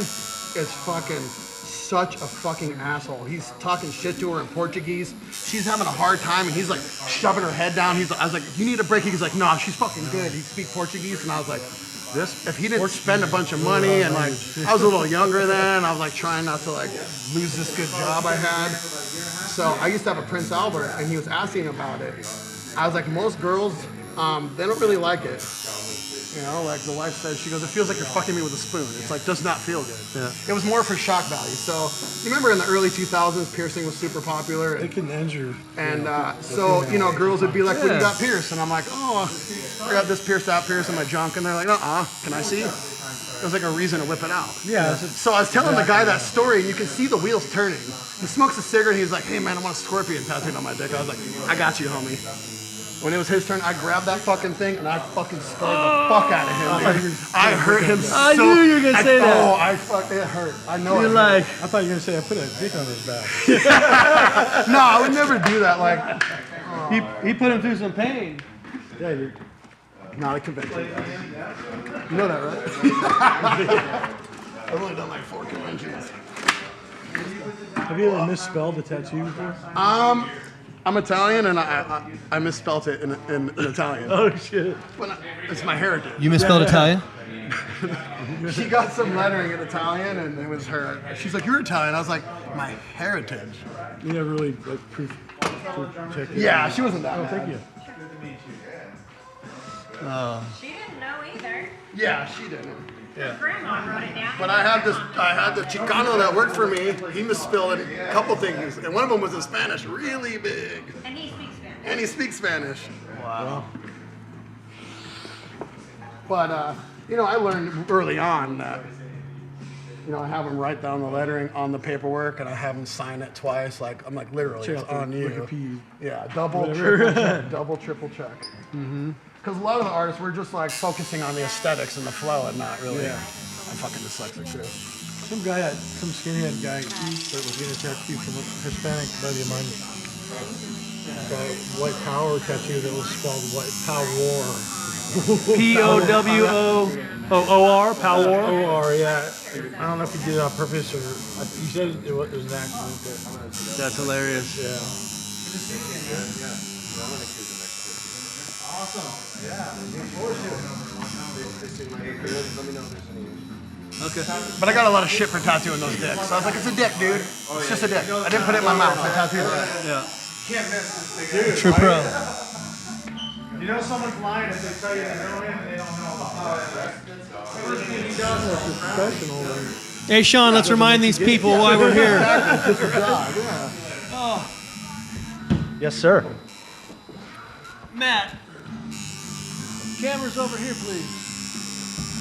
is fucking such a fucking asshole. He's talking shit to her in Portuguese. She's having a hard time, and he's like shoving her head down. I was like, "You need a break." He's like, "No, she's fucking good." He speaks Portuguese, and I was like, if he didn't spend a bunch of money, and like I was a little younger then, I was like trying not to like lose this good job I had. So I used to have a Prince Albert, and he was asking about it. I was like, most girls, they don't really like it. Like the wife said, she goes, "It feels like you're fucking me with a spoon." It's like, does not feel good. Yeah. It was more for shock value. So you remember in the early 2000s, piercing was super popular. It can end your... And girls would be like, "What do you got pierced?" And I'm like, "Oh, I got this pierced out pierced in my junk." And they're like, "Can I see?" It was like a reason to whip it out. Yeah. So I was telling the guy that story, and you can see the wheels turning. He smokes a cigarette, and he's like, "Hey man, I want a scorpion tattooed on my dick." I was like, "I got you, homie." When it was his turn, I grabbed that fucking thing and I fucking scarred the fuck out of him. Dude. I hurt him so. I knew you were gonna say that. Oh, it hurt. I know. You're it like, I thought you were going to say I put a dick on his back. no, I would never do that. Like, he put him through some pain. yeah, you're not a convention. You know that, right? I've only done like 4 conventions. Have you ever misspelled a tattoo before? I'm Italian, and I misspelt it in Italian. Oh, shit. But it's my heritage. You misspelled Italian? She got some lettering in Italian, and it was her. She's like, "You're Italian." I was like, "My heritage." You never really proof checked it? Yeah, she wasn't that. Oh, thank you. She didn't know either. Yeah, she didn't. Her grandma wrote it down. But I had the Chicano that worked for me. He misspelled a couple things, and one of them was in Spanish, really big. And he speaks Spanish. And he speaks Spanish. Wow. But, you know, I learned early on that, you know, I have him write down the lettering on the paperwork and I have him sign it twice. Like, I'm like, literally, it's on you. Yeah, double, triple check, double, triple check. Because a lot of the artists, we're just like focusing on the aesthetics and the flow and not really. Yeah. I'm fucking dyslexic too. Some skinhead guy that was getting a tattoo from a Hispanic buddy of mine. Got a white power tattoo that was spelled white power. P-O-W-O-O-R, Power. O-R, yeah. I don't know if he did it on purpose or he said it was an accident. But That's hilarious. yeah. Okay. But I got a lot of shit for tattooing those dicks. So I was like, it's a dick, dude. It's just a dick. I didn't put it in my mouth. I tattooed it. Yeah. Can't miss this thing. True pro. You know someone's lying if they tell you they know him and they don't know about it. First thing he does is professional. Hey, Sean, let's remind these people why we're here. Yes, sir. Matt, cameras over here, please.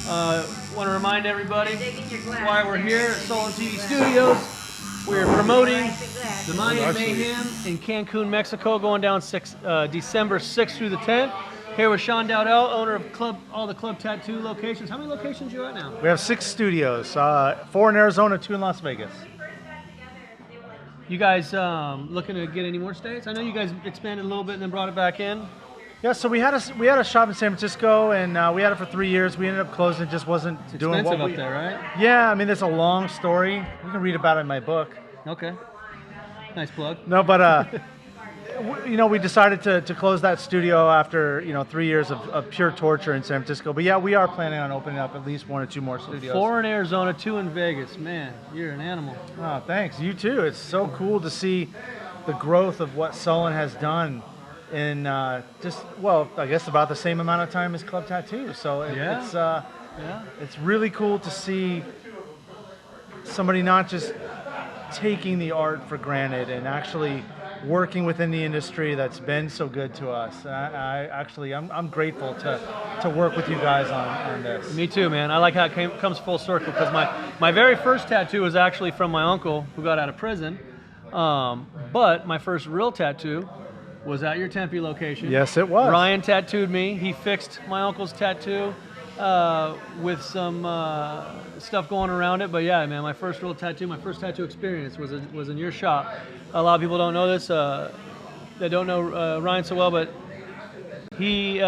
Want to remind everybody why we're here at SullenTV Studios. We're promoting the Mayan Mayhem in Cancun, Mexico, going down December 6th through the 10th. Here with Sean Dowdell, owner of all the Club Tattoo locations. How many locations you at now? We have 6 studios, 4 in Arizona, 2 in Las Vegas. You guys looking to get any more states? I know you guys expanded a little bit and then brought it back in. Yeah, so we had a shop in San Francisco, and we had it for 3 years. We ended up closing. It just wasn't doing Expensive what up there, right? Yeah, I mean, there's a long story. You can read about it in my book. Okay. Nice plug. No, but you know, we decided to close that studio after 3 years of pure torture in San Francisco. But yeah, we are planning on opening up at least 1 or 2 more studios. 4 in Arizona, 2 in Vegas. Man, you're an animal. Oh, thanks. You too. It's so cool to see the growth of what Sullen has done in I guess about the same amount of time as Club Tattoo. So it's really cool to see somebody not just taking the art for granted and actually working within the industry that's been so good to us. I'm grateful to work with you guys on this. Me too, man. I like how it comes full circle because my very first tattoo was actually from my uncle who got out of prison. But my first real tattoo was at your Tempe location. Yes, it was. Ryan tattooed me. He fixed my uncle's tattoo with some stuff going around it. But yeah, man, my first real tattoo, my first tattoo experience was in your shop. A lot of people don't know this. They don't know Ryan so well, but he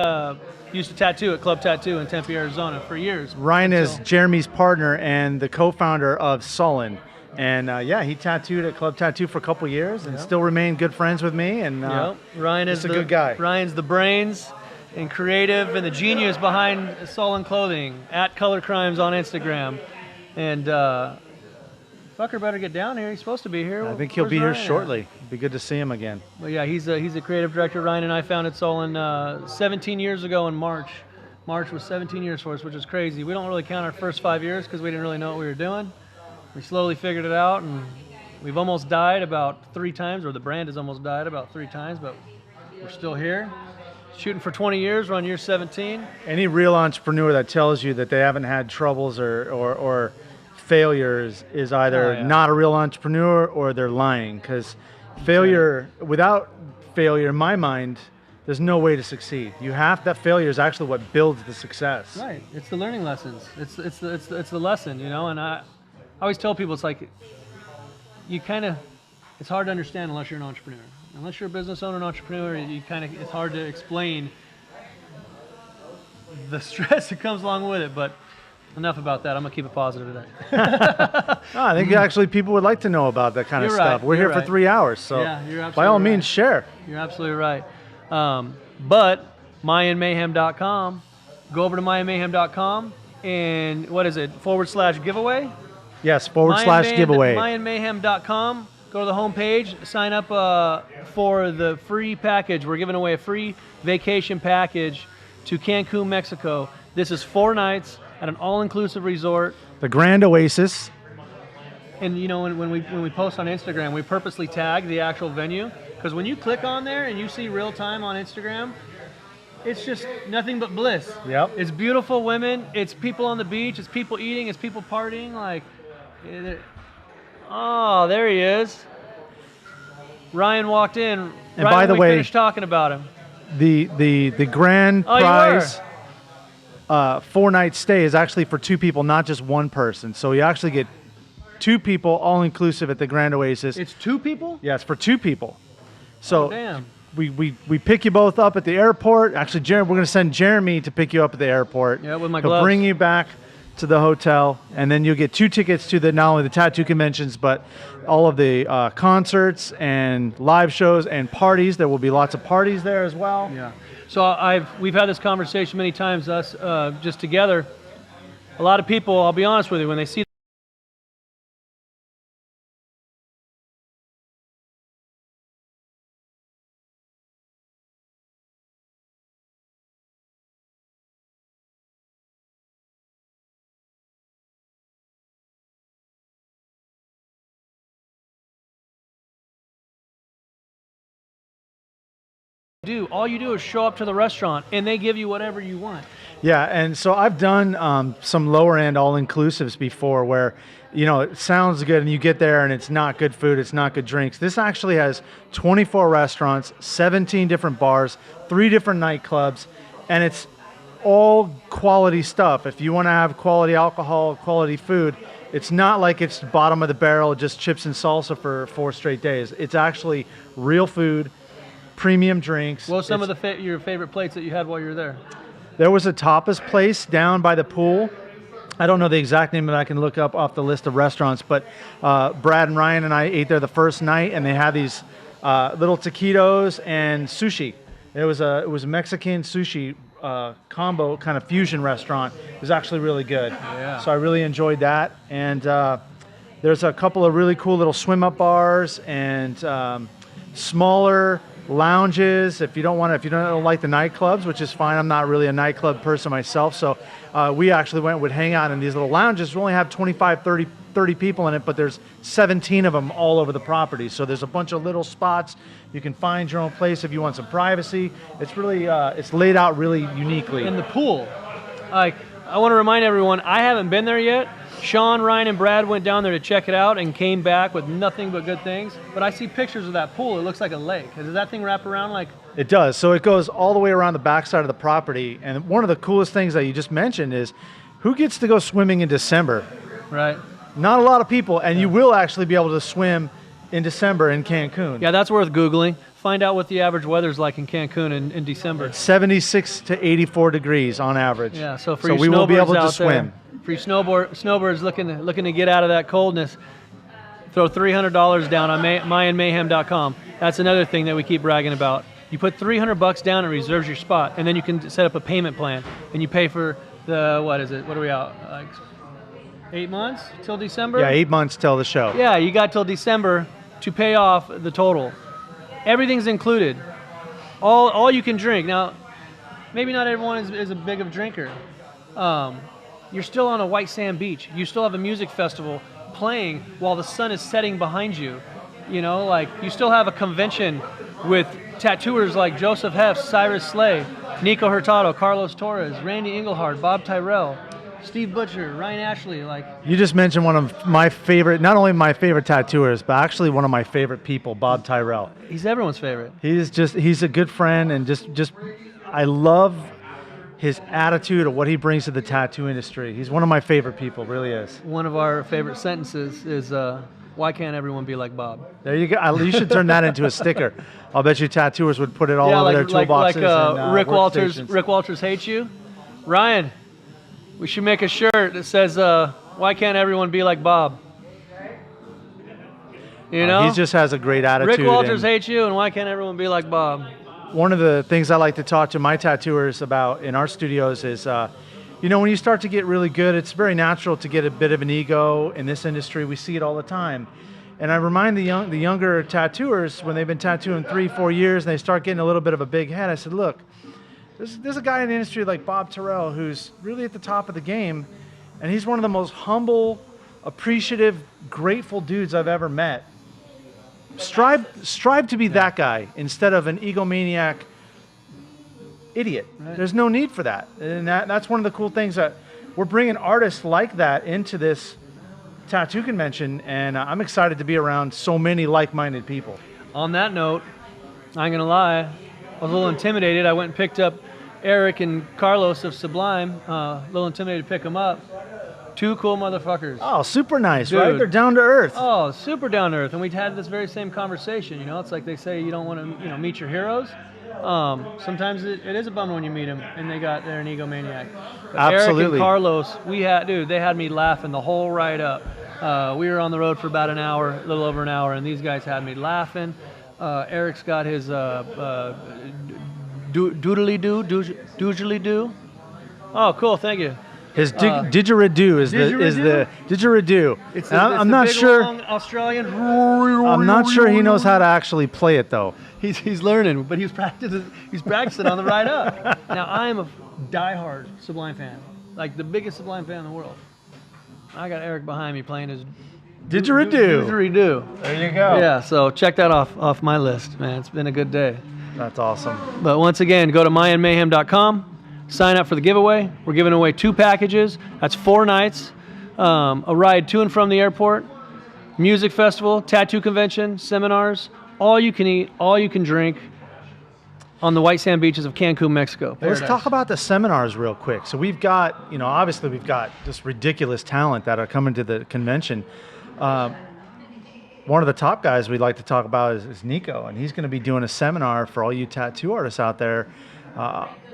used to tattoo at Club Tattoo in Tempe, Arizona for years. Ryan is Jeremy's partner and the co-founder of Sullen. And he tattooed at Club Tattoo for a couple years and still remained good friends with me. And Ryan is a good guy. Ryan's the brains and creative and the genius behind Sullen Clothing at Color Crimes on Instagram. And fucker better get down here. He's supposed to be here. I think he'll be Where's here Ryan shortly. at? It'd be good to see him again. But yeah, he's a creative director. Ryan and I founded Sullen 17 years ago in March. March was 17 years for us, which is crazy. We don't really count our first 5 years because we didn't really know what we were doing. We slowly figured it out, and we've almost died about 3 times, or the brand has almost died about 3 times, but we're still here. Shooting for 20 years, we're on year 17. Any real entrepreneur that tells you that they haven't had troubles or failures is either not a real entrepreneur or they're lying. Because without failure, in my mind, there's no way to succeed. That failure is actually what builds the success. Right. It's the learning lessons. It's the lesson, and I always tell people it's like it's hard to understand unless you're an entrepreneur. Unless you're a business owner and entrepreneur, it's hard to explain the stress that comes along with it. But enough about that. I'm gonna keep it positive today. I think actually people would like to know about that kind of stuff. We're here for 3 hours, so by all means, share. You're absolutely right. But MayanMayhem.com. Go over to MayanMayhem.com and what is it? /giveaway. Yes, /giveaway. MayanMayhem.com. Go to the homepage, sign up for the free package. We're giving away a free vacation package to Cancun, Mexico. This is 4 nights at an all-inclusive resort. The Grand Oasis. And you know, when we post on Instagram, we purposely tag the actual venue, because when you click on there and you see real time on Instagram, it's just nothing but bliss. Yep. It's beautiful women. It's people on the beach. It's people eating. It's people partying. Like, oh, there he is. Ryan walked in. And right by when the we way, finished talking about him. The grand Oh, you prize 4-night stay is actually for 2 people, not just 1 person. So you actually get 2 people all inclusive at the Grand Oasis. It's 2 people? Yeah, it's for 2 people. So Damn. we pick you both up at the airport. Actually, we're going to send Jeremy to pick you up at the airport. Yeah, with my He'll gloves. bring you back to the hotel, and then you'll get 2 tickets to not only the tattoo conventions, but all of the concerts and live shows and parties. There will be lots of parties there as well. Yeah. So we've had this conversation many times, us just together. A lot of people, I'll be honest with you, when they see all you do is show up to the restaurant and they give you whatever you want. Yeah, and so I've done some lower end all inclusives before where, you know, it sounds good and you get there and it's not good food, it's not good drinks. This actually has 24 restaurants, 17 different bars, 3 different nightclubs, and it's all quality stuff. If you want to have quality alcohol, quality food, it's not like it's bottom of the barrel, just chips and salsa for 4 straight days. It's actually real food, premium drinks. What were some of your favorite plates that you had while you were there? There was a tapas place down by the pool. I don't know the exact name that I can look up off the list of restaurants, but Brad and Ryan and I ate there the first night, and they had these little taquitos and sushi. It was a Mexican sushi combo kind of fusion restaurant. It was actually really good. Yeah. So I really enjoyed that. And there's a couple of really cool little swim-up bars and smaller lounges. If you don't like the nightclubs, which is fine. I'm not really a nightclub person myself, so we actually would hang out in these little lounges. We only have 25, 30 people in it, but there's 17 of them all over the property. So there's a bunch of little spots. You can find your own place if you want some privacy. It's really it's laid out really uniquely. In the pool, like, I want to remind everyone, I haven't been there yet. Sean, Ryan, and Brad went down there to check it out and came back with nothing but good things. But I see pictures of that pool. It looks like a lake. Does that thing wrap around like? It does. So it goes all the way around the backside of the property. And one of the coolest things that you just mentioned is, who gets to go swimming in December? Right. Not a lot of people, and you will actually be able to swim in December in Cancun. Yeah, that's worth Googling. Find out what the average weather's like in Cancun in December. 76 to 84 degrees on average. Yeah, so for so you we will be able to out swim. There, for you snowbirds looking to get out of that coldness, throw $300 down on MayanMayhem.com. That's another thing that we keep bragging about. You put $300 down, it reserves your spot, and then you can set up a payment plan, and you pay for the, what is it? What are we out? Like 8 months till December? Yeah, 8 months till the show. Yeah, you got till December to pay off the total. Everything's included. All you can drink. Now, maybe not everyone is a big of drinker. You're still on a white sand beach. You still have a music festival playing while the sun is setting behind you. You know, like, you still have a convention with tattooers like Joseph Haefs, Sirris Slay, Nico Hurtado, Carlos Torres, Randy Engelhard, Bob Tyrell, Steve Butcher, Ryan Ashley. Like, you just mentioned one of my favorite, not only my favorite tattooers, but actually one of my favorite people, Bob Tyrell. He's everyone's favorite. He's a good friend, and just I love his attitude of what he brings to the tattoo industry. He's one of my favorite people, really is. One of our favorite sentences is, why can't everyone be like Bob? There you go. You should turn that into a sticker. I'll bet you tattooers would put it all over their toolboxes. And Rick workstations. Walters hates you. Ryan, we should make a shirt that says, why can't everyone be like Bob? You know? He just has a great attitude. Rick Walters hates you, and why can't everyone be like Bob? One of the things I like to talk to my tattooers about in our studios is, you know, when you start to get really good, it's very natural to get a bit of an ego in this industry. We see it all the time. And I remind the younger tattooers, when they've been tattooing 3-4 years and they start getting a little bit of a big head, I said, look, there's a guy in the industry like Bob Tyrell who's really at the top of the game, and he's one of the most humble, appreciative, grateful dudes I've ever met. Strive to be that guy instead of an egomaniac idiot. Right. There's no need for that. And that's one of the cool things that we're bringing artists like that into this tattoo convention, and I'm excited to be around so many like-minded people. On that note, I ain't gonna lie, I was a little intimidated. I went and picked up Eric and Carlos of Sublime. A little intimidated to pick them up. Two cool motherfuckers. Oh, super nice, Dude. right? They're down to earth. Oh, super down to earth. And we had this very same conversation. You know, it's like they say you don't want to, meet your heroes. Sometimes it is a bummer when you meet them and they're an egomaniac. But Absolutely. Eric and Carlos, they had me laughing the whole ride up. We were on the road for about an hour, a little over an hour, and these guys had me laughing. Eric's got his doodly-doo. Oh, cool, thank you. His didgeridoo is the didgeridoo. I'm not big, sure. long Australian. I'm not sure he knows how to actually play it though. He's learning, but he's practicing on the ride up. Now I am a diehard Sublime fan, like the biggest Sublime fan in the world. I got Eric behind me playing his Didgeridoo. Didgeridoo. There you go. Yeah, so check that off my list, man. It's been a good day. That's awesome. But once again, go to mayanmayhem.com. Sign up for the giveaway. We're giving away 2 packages. That's 4 nights. A ride to and from the airport, music festival, tattoo convention, seminars, all you can eat, all you can drink on the white sand beaches of Cancun, Mexico. Let's talk about the seminars real quick. So we've got, obviously we've got this ridiculous talent that are coming to the convention. One of the top guys we'd like to talk about is Nico, and he's going to be doing a seminar for all you tattoo artists out there.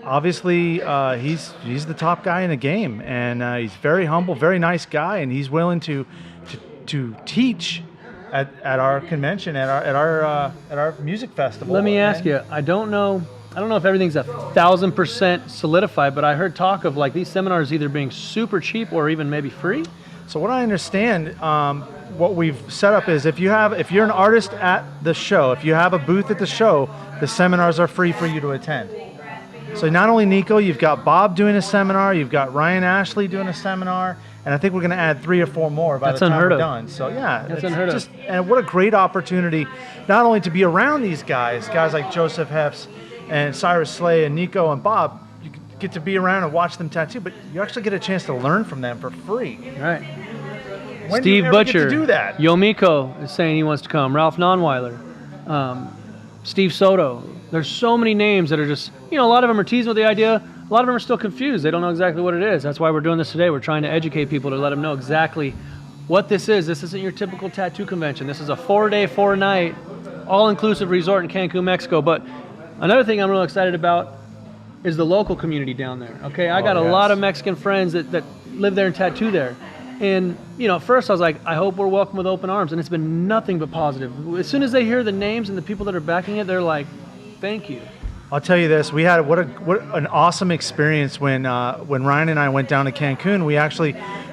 Obviously, he's the top guy in the game, and he's very humble, very nice guy, and he's willing to teach at our convention, at our music festival. Let me ask you. I don't know if everything's 1,000% solidified, but I heard talk of like these seminars either being super cheap or even maybe free. So what I understand, what we've set up is if you're an artist at the show, if you have a booth at the show, the seminars are free for you to attend. So not only Nico, you've got Bob doing a seminar, you've got Ryan Ashley doing a seminar, and I think we're going to add 3 or 4 more by the time we're done. So yeah, that's unheard of. And what a great opportunity, not only to be around these guys like Joseph Haefs and Cyrus Slay and Nico and Bob, you get to be around and watch them tattoo, but you actually get a chance to learn from them for free. Right. When Steve do you ever Butcher, get to do that? Yomiko is saying he wants to come. Ralph Nonweiler, Steve Soto. There's so many names that are just, a lot of them are teasing with the idea. A lot of them are still confused. They don't know exactly what it is. That's why we're doing this today. We're trying to educate people to let them know exactly what this is. This isn't your typical tattoo convention. This is a 4-day, 4-night, all-inclusive resort in Cancun, Mexico. But another thing I'm really excited about is the local community down there. Okay, I got a lot of Mexican friends that live there and tattoo there. And, at first I was like, I hope we're welcomed with open arms. And it's been nothing but positive. As soon as they hear the names and the people that are backing it, they're like, thank you. I'll tell you this: we had what an awesome experience when Ryan and I went down to Cancun.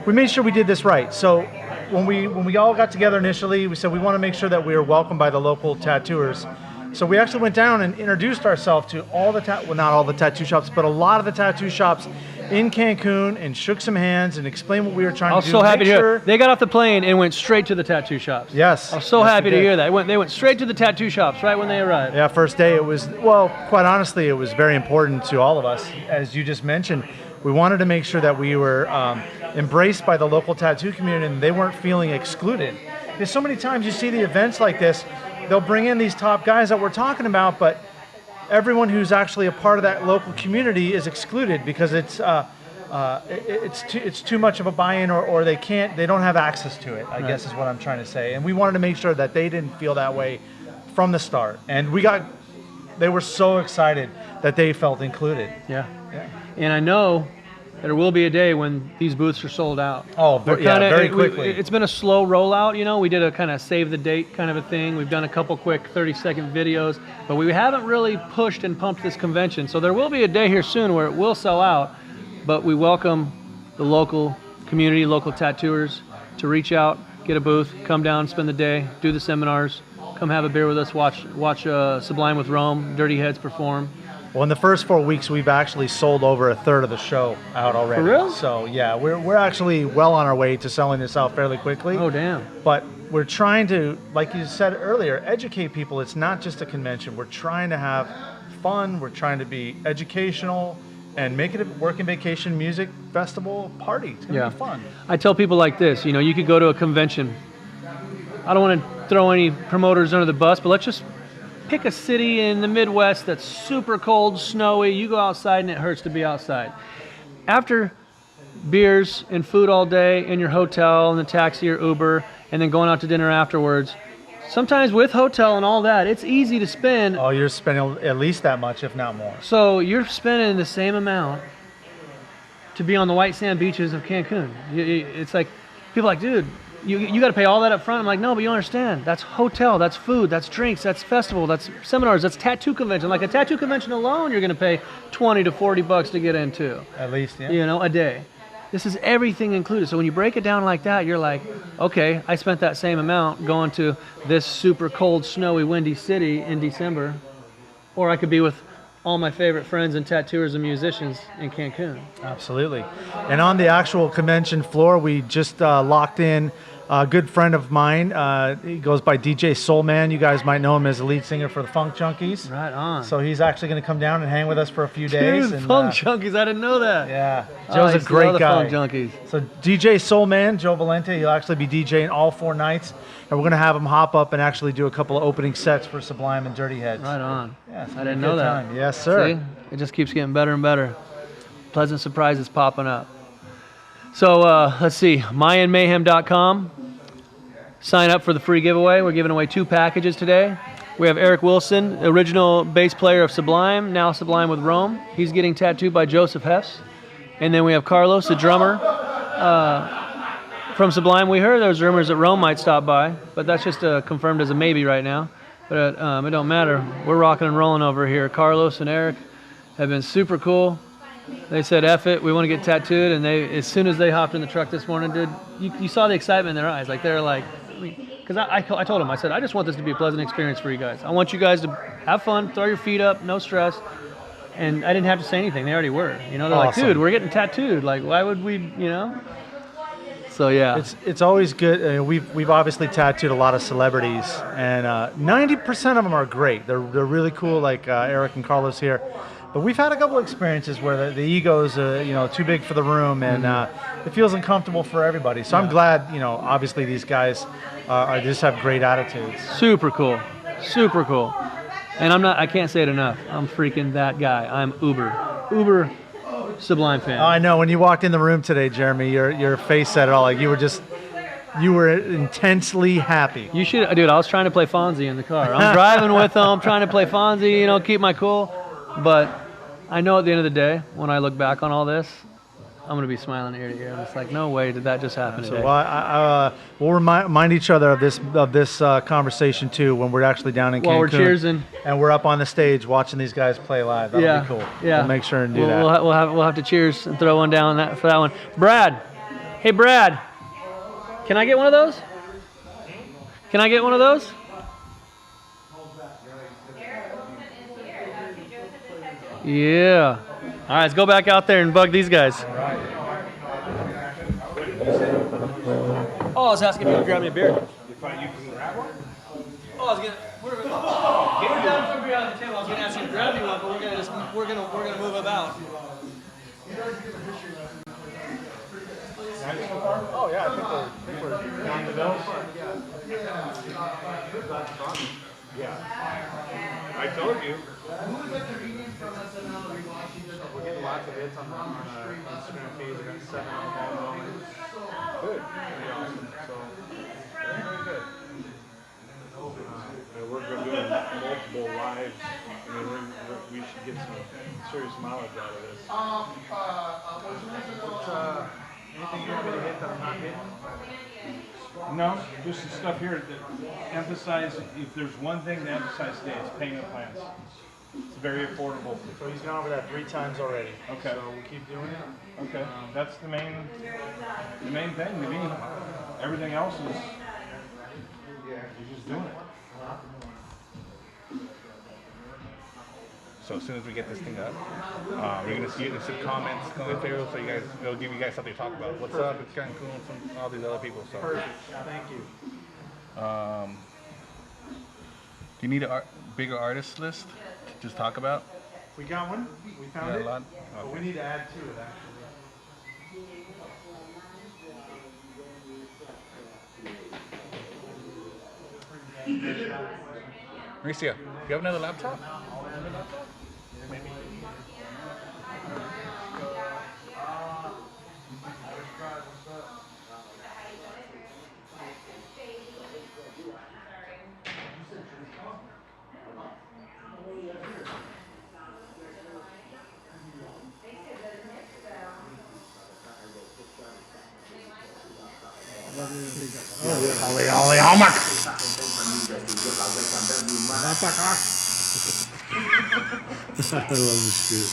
We made sure we did this right. So when we all got together initially, we said we want to make sure that we were welcomed by the local tattooers. So we actually went down and introduced ourselves to all the not all the tattoo shops, but a lot of the tattoo shops in Cancun, and shook some hands and explained what we were trying to do. I was so happy to hear. They got off the plane and went straight to the tattoo shops. Yes. I was so happy to hear that. They went straight to the tattoo shops right when they arrived. Yeah, first day it was, quite honestly, it was very important to all of us. As you just mentioned, we wanted to make sure that we were embraced by the local tattoo community and they weren't feeling excluded. There's so many times you see the events like this, they'll bring in these top guys that we're talking about, but everyone who's actually a part of that local community is excluded because it's too much of a buy-in, or they don't have access to it, I guess is what I'm trying to say. And we wanted to make sure that they didn't feel that way from the start. And they were so excited that they felt included. Yeah. And I know there will be a day when these booths are sold out. Oh, very quickly. It's been a slow rollout, We did a kind of save the date kind of a thing. We've done a couple quick 30-second videos, but we haven't really pushed and pumped this convention. So there will be a day here soon where it will sell out, but we welcome the local community, local tattooers to reach out, get a booth, come down, spend the day, do the seminars, come have a beer with us, watch Sublime with Rome, Dirty Heads perform. Well, in the first 4 weeks, we've actually sold over a third of the show out already. For real? So yeah, we're actually well on our way to selling this out fairly quickly. Oh, damn. But we're trying to, like you said earlier, educate people. It's not just a convention. We're trying to have fun. We're trying to be educational and make it a work and vacation music festival party. It's gonna be fun. I tell people like this, you know, you could go to a convention. I don't want to throw any promoters under the bus, but let's just pick a city in the Midwest that's super cold, snowy. You go outside and it hurts to be outside. After beers and food all day in your hotel and the taxi or Uber, and then going out to dinner afterwards, sometimes with hotel and all that, it's easy to spend. Oh, you're spending at least that much, if not more. So you're spending the same amount to be on the white sand beaches of Cancun. It's like, people are like, dude, you got to pay all that up front. I'm like, no, but you understand. That's hotel, that's food, that's drinks, that's festival, that's seminars, that's tattoo convention. Like a tattoo convention alone, you're going to pay 20 to 40 bucks to get into. At least, yeah. You know, a day. This is everything included. So when you break it down like that, you're like, okay, I spent that same amount going to this super cold, snowy, windy city in December, or I could be with all my favorite friends and tattooers and musicians in Cancun. Absolutely. And on the actual convention floor, we just locked in a good friend of mine. He goes by DJ Soulman. You guys might know him as the lead singer for the Funk Junkies. Right on. So he's actually going to come down and hang with us for a few days. Dude, Funk Junkies, I didn't know that. Yeah, Joe's a great guy. Funk Junkies. So DJ Soulman, Joe Valente, he'll actually be DJing all 4 nights. And we're going to have him hop up and actually do a couple of opening sets for Sublime and Dirty Heads. Right on. Yeah, I didn't know that. Time. Yes, sir. See? It just keeps getting better and better. Pleasant surprises popping up. So let's see, MayanMayhem.com. Sign up for the free giveaway. We're giving away 2 packages today. We have Eric Wilson, original bass player of Sublime, now Sublime with Rome. He's getting tattooed by Joseph Haefs. And then we have Carlos, the drummer from Sublime. We heard there was rumors that Rome might stop by, but that's just confirmed as a maybe right now. But it don't matter. We're rocking and rolling over here. Carlos and Eric have been super cool. They said, F it, we want to get tattooed. And they, as soon as they hopped in the truck this morning, dude, you saw the excitement in their eyes. Like, they're like, because I told them, I said, I just want this to be a pleasant experience for you guys. I want you guys to have fun, throw your feet up, no stress. And I didn't have to say anything. They already were. You know, they're awesome. like, dude, we're getting tattooed. Like, why would we, you know? So, yeah. It's always good. We've obviously tattooed a lot of celebrities, and 90% of them are great. They're really cool, like Eric and Carlos here. But we've had a couple experiences where the ego's too big for the room, and it feels uncomfortable for everybody. So I'm glad, obviously these guys just have great attitudes. Super cool. Super cool. And I can't say it enough. I'm freaking that guy. I'm uber Sublime fan. Oh, I know. When you walked in the room today, Jeremy, your face said it all. Like you were intensely happy. You should, dude. I was trying to play Fonzie in the car. I'm driving with them, trying to play Fonzie, keep my cool. But I know at the end of the day, when I look back on all this, I'm going to be smiling ear to ear. And it's like, no way did that just happen today. Well, we'll remind each other of this conversation too when we're actually down in Cancun. While we're cheersing. And we're up on the stage watching these guys play live. That'll be cool. Yeah. We'll make sure and do that. We'll have to cheers and throw one down for that one. Brad. Hey, Brad. Can I get one of those? Can I get one of those? Yeah. All right, let's go back out there and bug these guys. Oh, I was asking if you could grab me a beer. You can grab one? Oh, I was gonna. We're down from behind the table. I was gonna ask you to grab me one, but we're gonna move about. Oh yeah, I think we're down to those. Yeah. I told you. We're getting lots of hits on Instagram page. We're 7 on the ball. Good. Pretty awesome. So, very good. We're doing multiple lives. I mean, we should get some serious mileage out of this. Anything you want me to hit that I'm not hitting? No, just the stuff here that emphasize, if there's one thing to emphasize today, it's payment plans. It's very affordable. So he's gone over that 3 times already. Okay. So we'll keep doing it. Okay. That's the main thing to me. Everything else is you're just doing it. So as soon as we get this thing up, you're gonna see it in some comments going through, so it'll give you guys something to talk about. What's up? It's kind of cool. From all these other people. So. Perfect. Thank you. Do you need a bigger artist list to just talk about? We got one. We found Got it. a lot? But we Okay. need to add to it actually. Mauricio, do you have another laptop? Maybe. Ollie, Hallmark. I love this shit.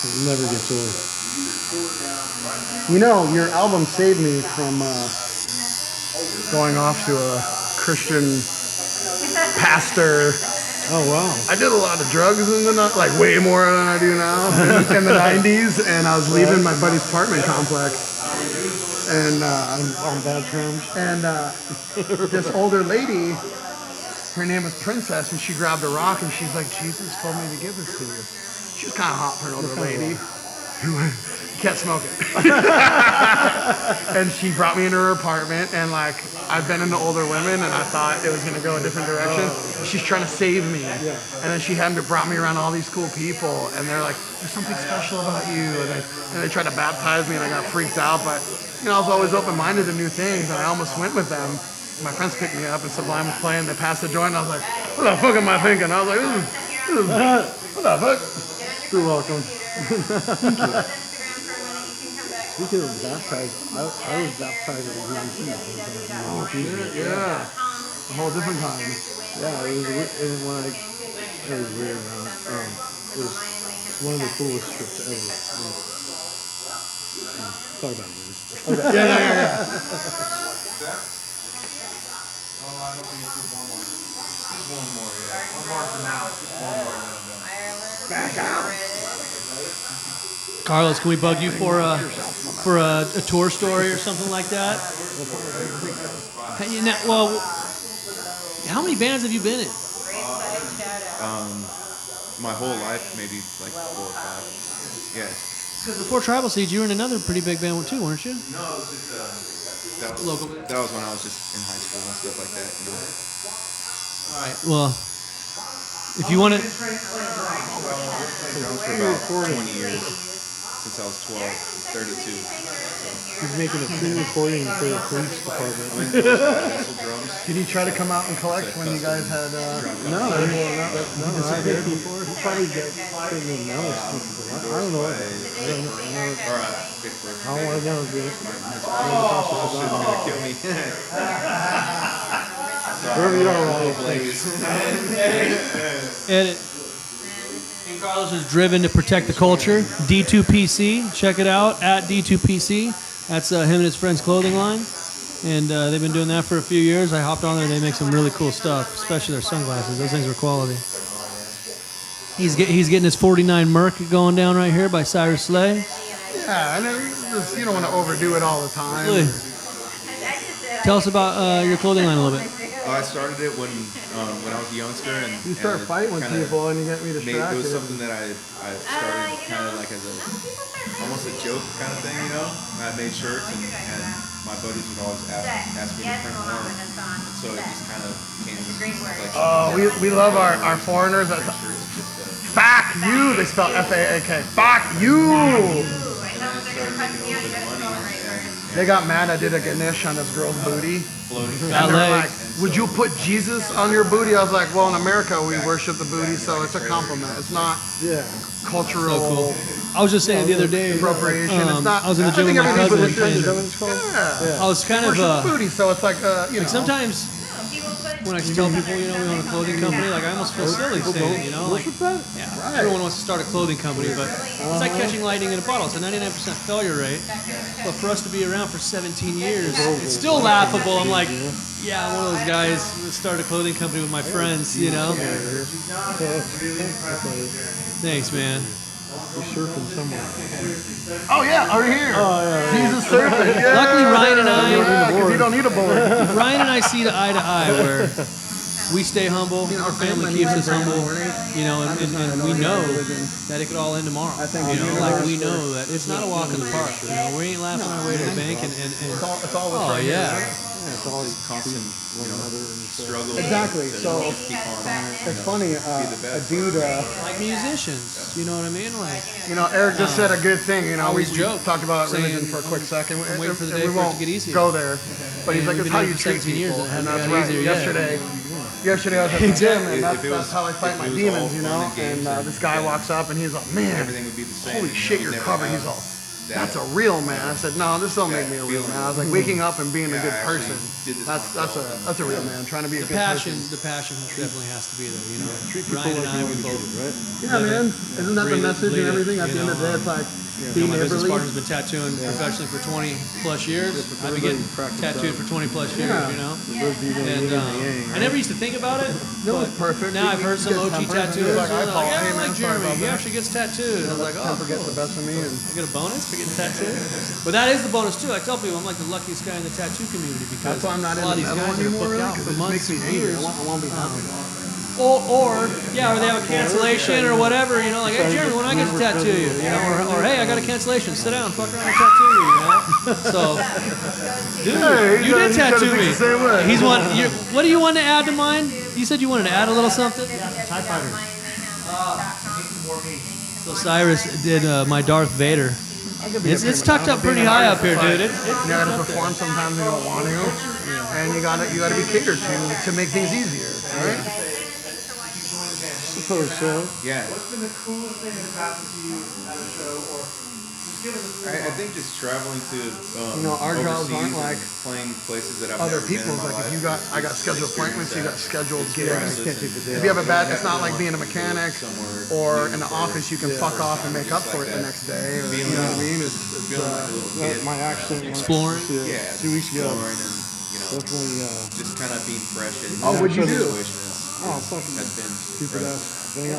It never gets old. You know, your album saved me from going off to a Christian pastor. Oh wow. I did a lot of drugs in the like way more than I do now in the 90s, and I was leaving my buddy's apartment complex. And On bad terms. and this older lady, her name was Princess, and she grabbed a rock and she's like, Jesus told me to give this to you. She was kind of hot for an older lady. Can't smoke it. And she brought me into her apartment, and like I've been into older women, and I thought it was gonna go a different direction. She's trying to save me, and then she brought me around all these cool people, and they're like, "There's something special about you," and they tried to baptize me, and I got freaked out. But you know, I was always open-minded to new things, and I almost went with them. My friends picked me up, and Sublime was playing. They passed the joint, and I was like, "What the fuck am I thinking?" I was like, "What the fuck?" You're welcome. Speaking of baptized, I was baptized at UNC. Oh, yeah, a whole different time. Yeah, it was when it was weird. It was one of the coolest trips ever. Talk about it. Okay. Yeah. Back out. Carlos, can we bug you for a tour story or something like that? Hey, you know, well, how many bands have you been in? My whole life, maybe like 4 or 5. Yeah. Because before Tribal Seeds, you were in another pretty big band too, weren't you? No, it was just that was Local. That was when I was just in high school and stuff like that. You know? All right. Well, if you want to, For about 20 years since I was 12, 32. He's making a free recording for the police department. Whistle drums. Did he try to come out and collect when you guys had? No, I did before. He probably didn't know. I don't know. Or Bigfoot. I don't want to know, dude. Gonna kill me. Wherever you are, Raleigh. Blaze. and Carlos is driven to protect the culture. D2PC, check it out at D2PC. That's him and his friend's clothing line, and they've been doing that for a few years. I hopped on there; they make some really cool stuff, especially their sunglasses. Those things are quality. He's getting his 49 Merc going down right here by Cyrus Slay. Yeah, and you don't want to overdo it all the time. Really? Tell us about your clothing line a little bit. I started it when I was a youngster, and You start and fighting with kinda people, and you get me It distracted. was something that I started kind of like as almost a joke kind of thing, you know. And I made shirts, and my buddies would always ask me to print more, so it just kind of came like. Oh, we love our foreigners. Fuck you. They spell F-A-A-K. Fuck you. They got mad I did a Ganesh on this girl's booty. And they're like, would you put Jesus on your booty? I was like, well, in America, we worship the booty, so it's a compliment. It's not cultural So cool. I was just saying the other day. appropriation. It's not. I was in the gym with my cousin. And I was kind of worship the booty, so it's like, you know. sometimes when I tell people, you know, we own a clothing company, like I almost feel silly saying it, you know, like everyone wants to start a clothing company, but it's like catching lightning in a bottle. It's a 99% failure rate, but for us to be around for 17 years, it's still laughable. I'm like, yeah, I'm one of those guys who start a clothing company with my friends, you know. Thanks, man. He's surfing somewhere. Oh yeah, over here. Oh, yeah. Jesus surfing. Yeah. Luckily, Ryan and I, because you don't need a board. Ryan and I see to eye where we stay humble, our family keeps us humble, you know, and we know that it could all end tomorrow. You know, like we know that it's not a walk in the park. You know, we ain't laughing our way to the bank and It's all oh yeah. It's all constant, struggle. Exactly. So keep on. it's funny. A dude. Like musicians, you know what I mean? Like, You know, Eric just said a good thing. You know, we always joke, talked about saying, religion for a quick second. I'm waiting for the and day we for it to won't get easier. go there. But he's And like, we've it's been how doing you it for treat 17 years people. and it And hasn't that's got right. easier yet. Yesterday I was at the gym, and If it was- that's how I fight if my it was demons, all you fun know. and games, And this guy walks up, and he's like, man, Everything would be the same. holy you shit, know, you're you'd never covered. have He's all, that that's a real man. I said, no, this don't make me a real man. I was like, waking up and being a good I actually person. did this That's myself. a real man. Trying to be a The good passion person. definitely has to be there, you know. treat people Ryan and like I, you we want to be both. treated, right? Yeah, man. Isn't that the Breathe it, message bleed and it, everything? At you the end of the day, know, it's like You know, be my business neighborly. partner's been tattooing professionally for 20 plus years. I've been getting tattooed for 20 plus years, you know. And I never used to think about it. It was but perfect. Now I've He heard some gets OG tempered, and tattooers. he's Like, like, I call, yeah, hey, I man, like sorry Jeremy. about He that. actually gets tattooed. I was like, oh, Temper gets cool. the best of me, and I get a bonus for getting tattooed. But that is the bonus too. I tell people I'm like the luckiest guy in the tattoo community because that's why I'm not a in lot of the these metal guys are anymore, booked really, out for because it months makes me and angry. years. I want to be happy. Or they have a cancellation or whatever, you know, like, hey Jeremy, when I get to tattoo you, you know, or hey, I got a cancellation, sit down, fuck around and tattoo you, you know. So, dude, Hey, you did he's gotta tattoo think me. the same way. He's one. What do you want to add to mine? You said you wanted to add a little something. TIE Fighter. So Cyrus did my Darth Vader. It's tucked up pretty high up here, dude. You gotta perform sometimes you don't want to, and you gotta be catered to make things easier, right? Suppose so. Yeah. What's been the coolest thing that's happened to you at a show, or just give us a I think just traveling to You know, our jobs overseas aren't and like playing places that I've other never been in people's. my Like if life. I got scheduled appointments, you got scheduled gigs. If If you have a bad, it's not like being a mechanic or in the office. You can fuck off and make up for it the next day. Or, you know what I mean? feeling like a little kid. My accident Exploring? Yeah, 2 weeks ago. exploring and, you know, Definitely, just kind of being fresh in Oh, what'd you do? situations oh, fucking has been stupid impressive. ass thing. I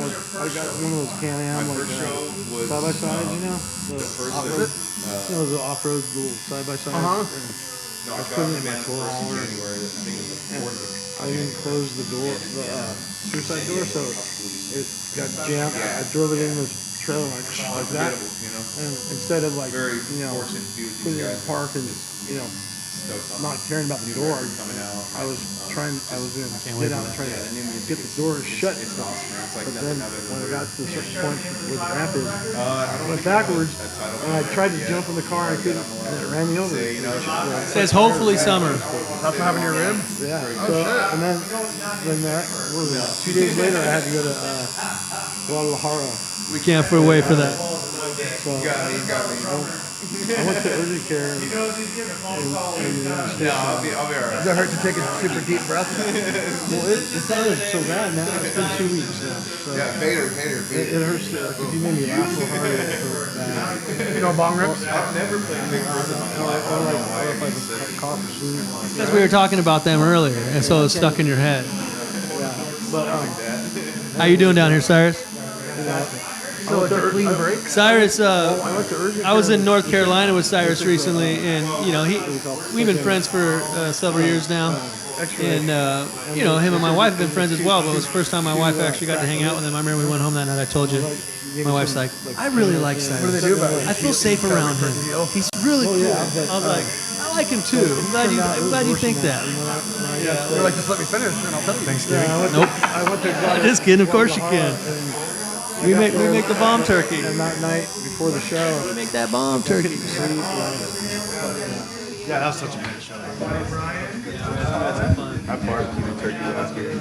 got one of those Can-Am, My like, first show was side by side, you know? The first off-road, visit, you know, the off-road little side by side. Uh-huh. no, I put got it in him my in drawer. first in January. I think it was the 4th. I didn't close the door, the suicide door, so it got jammed. I drove it in this trailer like that, You know, and instead of like, very you know, fortunate to be with putting these it in guys. the park and, you know, Stoked on not caring about the door. coming out. I was trying, I was in, wait get out for and try Yeah, to the new music get the is- door shut. It's awesome, man. It's like But then nothing I've when I ever. got to a certain point where the ramp is, I don't went think backwards, that title and I tried to jump in the car, I couldn't, and it ran me over. say, you know, It says hopefully summer. That's what happened to your rib. Yeah. So, and then that, what was it, 2 days later, I had to go to Guadalajara. We can't wait for that. So you got me. I went to urgent care and Yeah, I'll be alright. Does it hurt to take a super deep breath? well, it sounded so bad now. It's been 2 weeks now. So Yeah, Vader. it hurts. If you made me laugh so hard, it hurt bad. You know, bong rips. I've never played Big Bird in my Or life. if I cough or sneeze. Because we were talking about them earlier, and so it's stuck in your head. But How you doing down here, Cyrus? So it's a clean break. Cyrus, I went to urgent I was care. in North Carolina with Cyrus recently, and you know we've been friends for several years now, and you know him and my wife have been friends as well. But it was the first time my wife actually got to hang out with him. I remember we went home that night. I told you, my wife's like, I really like Cyrus. What do they do about it? I feel safe around him. He's really cool. I was like, I like him too. I'm glad you think that. You're like, just let me finish, and I'll tell you. Nope. I went to Just kidding. Of course you can. We make the bomb turkey. And that night before the show, We make that bomb turkey. Yeah, that was such a good show. I barbecued a turkey last year.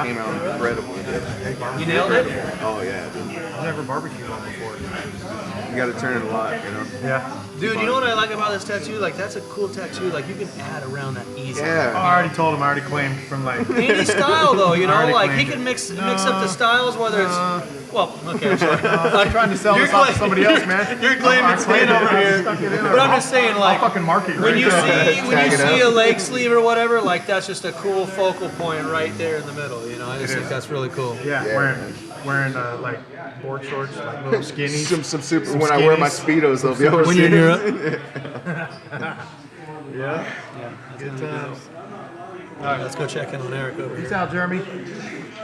Came out incredible. You nailed it. Oh yeah, dude. I've never barbecued one before. You got to turn it a lot, you know. Yeah. Dude, you know what I like about this tattoo? Like, that's a cool tattoo. Like, you can add around that easily. I already told him. I already claimed from like. Any style, though, you know? Already Like, he claimed can it. mix up the styles, whether it's... Well, okay, I'm sorry. I'm trying to sell this off to somebody else, man. You're claiming skin over here. But I'm just saying, like, I'll fucking market you. when you Tag it see up. a leg sleeve or whatever, like, that's just a cool focal point right there in the middle, you know? I just think that's really cool. Yeah, wearing like board shorts, like little skinnies. Some super. When I wear my speedos, they'll be able to When see you're in it. Europe. Yeah. Good times. All right, let's go check in on Eric over Peace here. out, Jeremy.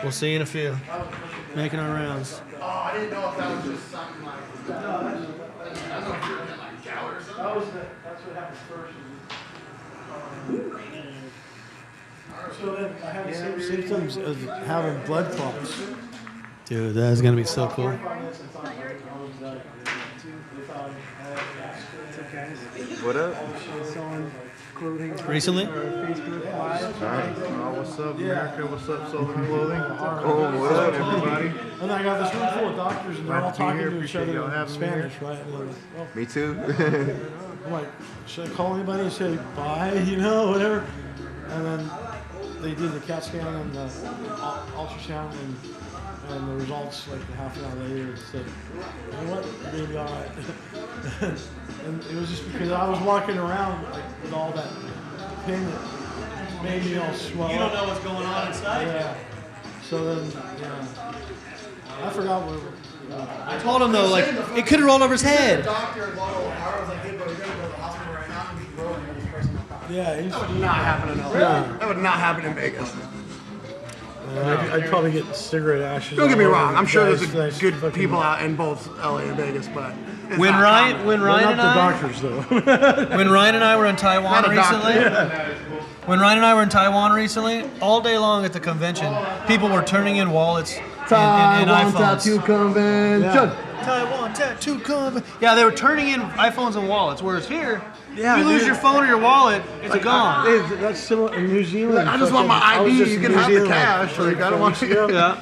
We'll see you in a few. Making our rounds. Oh, I didn't know if that was just something like. I don't know if you're in like gout or something. That's what happens first. So then I have the same symptoms of having blood clots. Dude, that is going to be so cool. What up? Recently? What's up, America? What's up, Southern Clothing? Oh, what up, everybody? And I got this room full of doctors, and they're all Glad to be talking here. to each Appreciate other y'all in having me Spanish, right? And I'm like, well, Me too. I'm like, should I call anybody and say bye, you know, whatever? And then they did the CAT scan and the ultrasound, and the results like a half an hour later said, you know what, you're gonna be all right. And it was just because I was walking around like with all that pain that made me all swell. You don't know what's going on inside? Yeah. So then, I forgot what. I told him, though, like, it could have rolled over his head. Doctor in Local Ohio was like, hey, bro, you're gonna go to the hospital right now and be rolling this person. Yeah, That would not happen in LA. That would not happen in Vegas. I'd probably get cigarette ashes. Don't get me all over wrong. the I'm sure guys, there's nice good fucking- people out in both LA and Vegas, but it's When not Ryan, common. when Well, Ryan and not the I, doctors though. when Ryan and I were in Taiwan Not a doctor. recently, when Ryan and I were in Taiwan recently, all day long at the convention, people were turning in wallets and Taiwan iPhones. Tattoo Convention. Taiwan tattoo convention. Yeah, they were turning in iPhones and wallets. Whereas here, Yeah, if you lose dude. your phone or your wallet, it's gone. Hey, that's similar in New Zealand. I just want my fucking- I was ID. just You in can New have the Zealand, cash. Like, I don't want weeks ago. Yeah.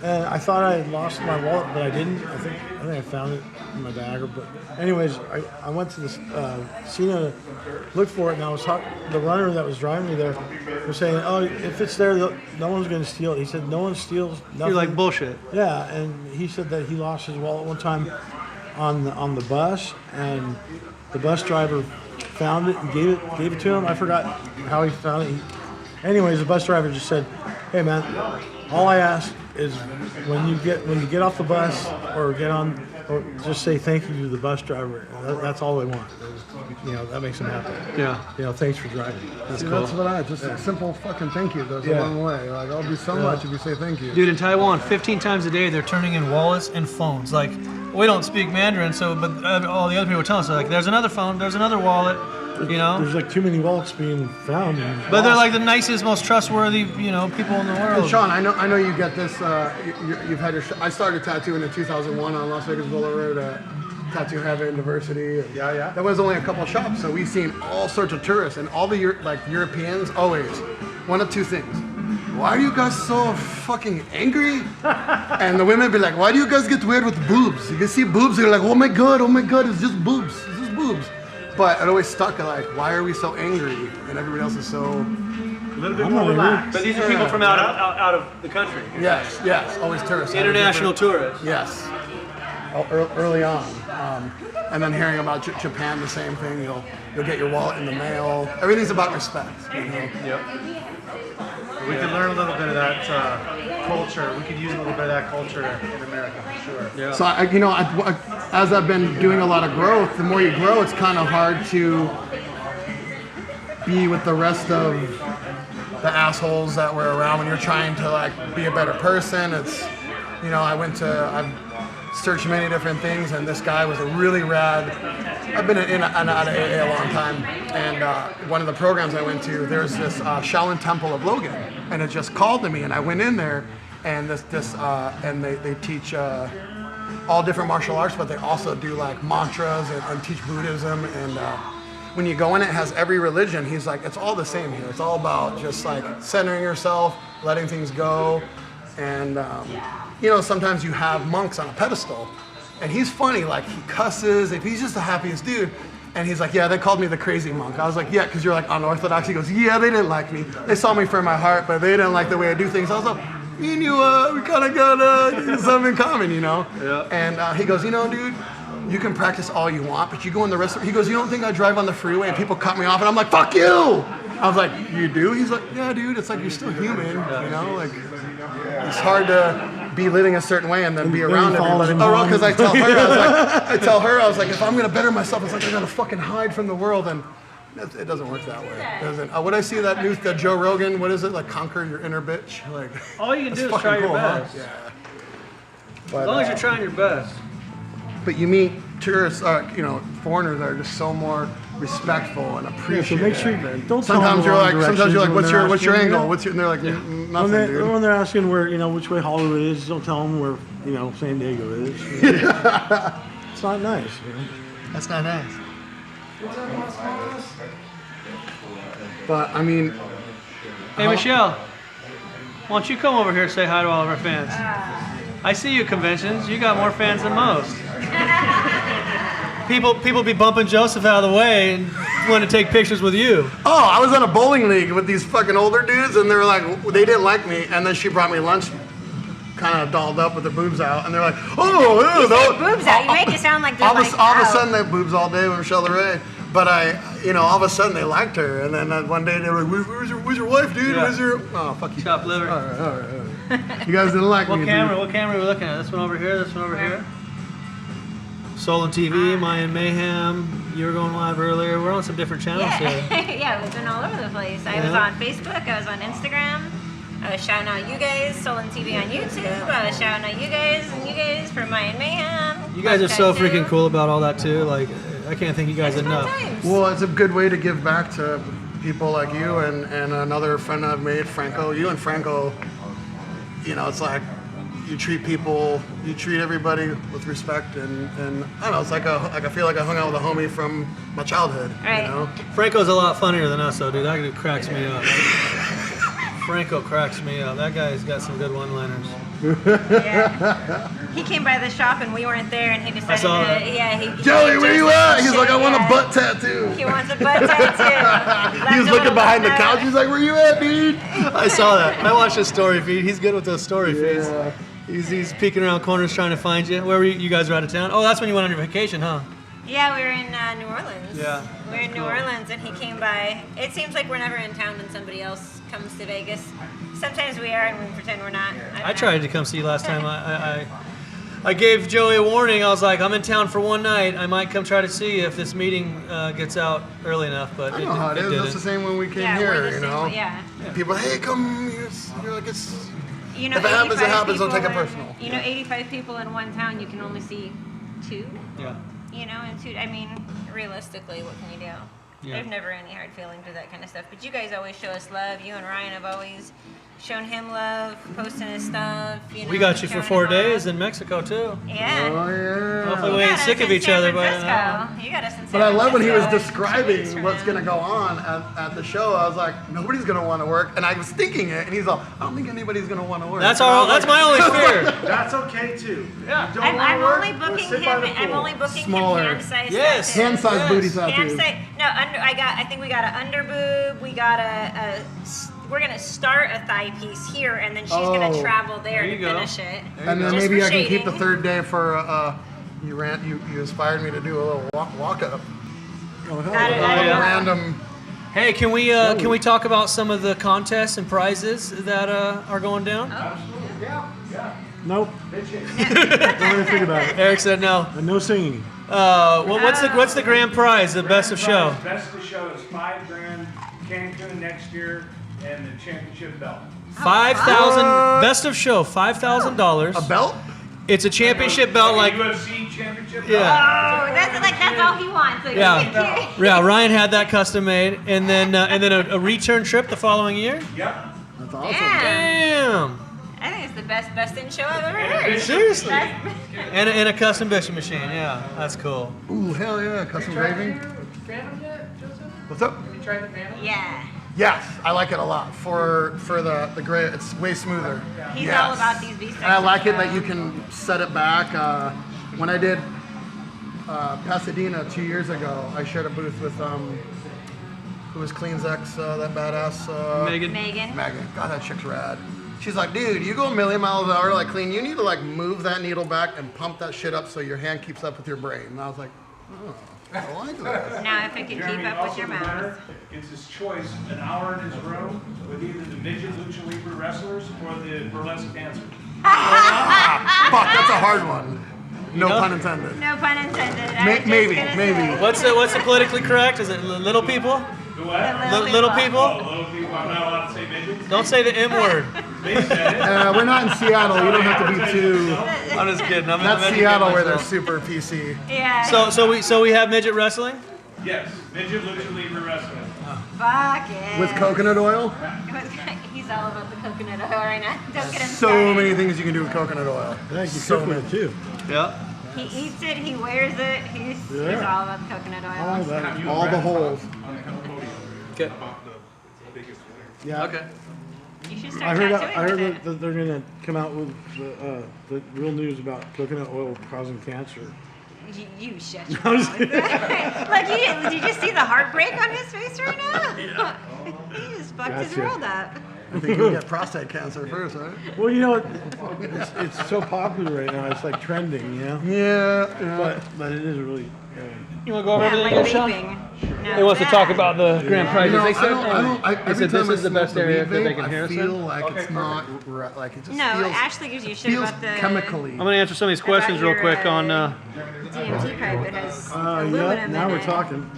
And I thought I had lost my wallet, but I didn't. I think I found it in my bag. But anyways, I went to this Cena, looked for it, and I was talking. The runner that was driving me there was saying, "Oh, if it's there, no one's going to steal it." He said, "No one steals nothing." You're like, bullshit. Yeah, and he said that he lost his wallet one time on the bus, and the bus driver found it and gave it to him. I forgot how he found it. Anyways, the bus driver just said, "Hey man, all I ask is when you get off the bus or get on, or just say thank you to the bus driver. That's all they want. You know, that makes them happy. Yeah. You know, thanks for driving." That's See, cool. that's what I just a simple fucking thank you goes a Yeah. long way. Like I'll do so much if you say thank you. Dude, in Taiwan, 15 times a day, they're turning in wallets and phones. Like, we don't speak Mandarin, so, but all the other people tell us, like, there's another phone, there's another wallet, you know? There's like too many wallets being found. And But they're lost. like the nicest, most trustworthy, you know, people in the world. And Sean, I know you get this. You've had your. I started tattooing in 2001 on Las Vegas Boulevard at Tattoo Heaven Diversity. And Yeah. That was only a couple of shops, so we've seen all sorts of tourists and all the Europeans always one of two things. Why are you guys so fucking angry? And the women be like, why do you guys get weird with boobs? You can see boobs, you're like, oh my god, it's just boobs, it's just boobs. But it always stuck at like, why are we so angry? And everybody else is so. A little bit more relaxed. But these are people from out of the country. Yes, always tourists. International tourists. Yes, early on. And then hearing about Japan, the same thing. You'll get your wallet in the mail. Everything's about respect. You know? Yep. We could learn a little bit of that culture. We could use a little bit of that culture in America for sure. Yeah. So as I've been doing a lot of growth, the more you grow, it's kind of hard to be with the rest of the assholes that were around when you're trying to like be a better person. It's, you know, I've searched many different things, and this guy was a really rad. I've been in and out of AA a long time, and one of the programs I went to, there's this Shaolin Temple of Logan, and it just called to me, and I went in there, and and they teach all different martial arts, but they also do like mantras and teach Buddhism, and when you go in, it has every religion. He's like, it's all the same here. It's all about just like centering yourself, letting things go, and you know, sometimes you have monks on a pedestal, and he's funny, like he cusses, if he's just the happiest dude, And he's like, yeah, they called me the crazy monk. I was like, yeah, because you're like unorthodox. He goes, yeah, they didn't like me. They saw me for my heart, but they didn't like the way I do things. I was like, me and you, we kind of got something in common, you know? Yeah. And he goes, you know, dude, you can practice all you want, but you go in the rest. He goes, you don't think I drive on the freeway and people cut me off? And I'm like, fuck you! I was like, you do? He's like, yeah, dude, it's like you're still human, you know? Like, it's hard to be living a certain way and then be around everybody. Oh, because I tell her, I was like, if I'm gonna better myself, it's like I gotta fucking hide from the world, and it doesn't work that way. It doesn't. What I see that Joe Rogan, what is it, like conquer your inner bitch? Like, all you can do is fucking try your cool, huh? best. Yeah. As long as you're trying your best. But you meet tourists, you know, foreigners that are just so more respectful and appreciative. So make sure you don't Sometimes tell them sometimes you're like, what's your directions angle? when What's your? And they're like, nothing, dude. when they're asking where, you know, which way Hollywood is, don't tell them where, you know, San Diego is. It's not nice. You know? That's not nice. But I mean, Hey, Michelle, why don't you come over here and say hi to all of our fans? I see you at conventions. You got more fans than most. People be bumping Joseph out of the way and want to take pictures with you. oh, I was in a bowling league with these fucking older dudes, and they were like, they didn't like me, and then she brought me lunch, kind of dolled up with her boobs out, and they're like, oh, You said boobs out. You make it sound like they're all of a out. sudden they had boobs all day with Michelle LeRae. But all of a sudden they liked her, and then one day they were like, where's your wife, dude? Yeah. Where's your? Oh, fuck you. Chopped liver. All right. You guys didn't like What me, camera? dude. What camera are we looking at? This one over here. This one over here. SullenTV, Mayan Mayhem. You were going live earlier. We're on some different channels here. Yeah, we've been all over the place. I was on Facebook. I was on Instagram. I was shouting out you guys, SullenTV on YouTube. I was shouting out you guys for Mayan Mayhem. You guys are so freaking cool about all that too. Like, I can't thank you guys enough. Well, it's a good way to give back to people like you and another friend I've made, Franco. You and Franco, you know, it's like you treat everybody with respect, and I don't know, it's like I feel like I hung out with a homie from my childhood. Right. You know? Franco's a lot funnier than us, though, dude. That dude cracks me up. Franco cracks me up. That guy's got some good one-liners. Yeah. He came by the shop and we weren't there, and he decided saw that. Joey, where you at? He's like, I want a butt tattoo. He wants a butt tattoo. He was looking behind the couch. He's like, where you at, dude? I saw that. I watched his story feed. He's good with those story feeds. He's peeking around corners trying to find you. Where were you? You guys were out of town? Oh, that's when you went on your vacation, huh? Yeah, we were in New Orleans. Yeah. We were in New Orleans, and he came by. It seems like we're never in town when somebody else comes to Vegas. Sometimes we are, and we pretend we're not. I tried to come see you last time. I gave Joey a warning. I was like, I'm in town for one night. I might come try to see you if this meeting gets out early enough. But I know how it is. It's the same when we came we're here, the you same know? way, yeah. People, hey, come. You're like, it's. You know, If it happens, it 85 happens. Don't take it people personal. You know, 85 people in one town, you can only see 2. Yeah. You know, and 2. I mean, realistically, what can you do? Yeah. There's never any hard feelings or that kind of stuff. But you guys always show us love. You and Ryan have always shown him love, posting his stuff. You know, We got you for showing 4 him days off. in Mexico too. Yeah. Oh, yeah. Hopefully we You ain't got sick us of in each San other by Francisco. now. You got us in San But I love when he was Francisco 2 describing weeks from what's now. going to go on at the show. I was like, nobody's going to want to work. And I was thinking it, and he's like, I don't think anybody's going to want to work. That's And I all. was That's like, my only fear. That's okay too. Yeah. Don't I'm wanna work, only we'll booking sit by him. the I'm pool. only booking Smaller. him hand-sized Yes. tattoos. Hand-sized booty tattoo. Hand-sized. No, I think we got an under boob. We got we're gonna start a thigh piece here, and then she's gonna travel there There to you go. finish it. And then Just maybe for I can keep the shading. third day for, you inspired me to do a little walk up. Random. Hey, can we talk about some of the contests and prizes that are going down? Nope. Don't even think about it. Eric said no. And no singing. What's the grand prize? The best of show. Best of show is $5,000 Cancun next year and the championship belt. 5,000 best of show. $5,000. A belt? It's a championship belt, like UFC championship belt. yeah, Oh, that's all he wants. Like, yeah, yeah. Ryan had that custom made, and then a return trip the following year. Yep. That's awesome. Damn. I think it's the best in show I've ever heard. Seriously. Best- And a custom bishing machine. Yeah, that's cool. Ooh, hell yeah. Custom graving. Phantom yet, Joseph? What's up? You tried the Phantom? Yeah. Yes, I like it a lot. For the gray, it's way smoother. He's Yes. all about these beasts. And I like it that you can set it back. When I did Pasadena 2 years ago. I shared a booth with who was Clean's ex, that badass Megan. Megan. God, that chick's rad. She's like, dude, you go a million miles an hour like Clean. You need to like move that needle back and pump that shit up so your hand keeps up with your brain. And I was like, oh, I like this. Now if it can keep up with your mouth. It's his choice, an hour in his room with either the midget lucha libre wrestlers or the burlesque dancers. Fuck, that's a hard one. No pun intended. No pun intended. Maybe. What's the politically correct? Is it little people? The what? Little people? Oh, little people. I'm not allowed to say midgets. Don't say the M word. They said it. We're not in Seattle. You don't have to be too. I'm just kidding. That's Seattle where they're super PC. Yeah. So we have midget wrestling? Yes, midget lucha libre wrestling. Fuck it. With coconut oil? He's all about the coconut oil right now. Don't get him So started. many things you can do with coconut oil. Thank you, So coconut many. too. Yeah. He eats it, he wears it, he's all about the coconut oil. All the holes. Okay. Yeah. Okay. You should I start heard tattooing with that they're gonna come out with the real news about coconut oil causing cancer. it. You shut your mouth. Like, did you just see the heartbreak on his face right now? He just fucked his Gotcha. world up. I think you get prostate cancer first, right? Well, you know, it's so popular right now. It's like trending, you know. Yeah. But it is really. You want to go over Yeah, everything like again, Sean? vaping. No, He wants to that. talk about the grand prizes. No, They said, they every said time this is the smoke best the area weed that they vape, can hear I us feel in. like it's not like it just No, feels, Ashley gives you shit feels about the chemically. I'm going to answer some of these questions real your, quick on. DMT pipe that has Yeah. aluminum Now in we're it. talking.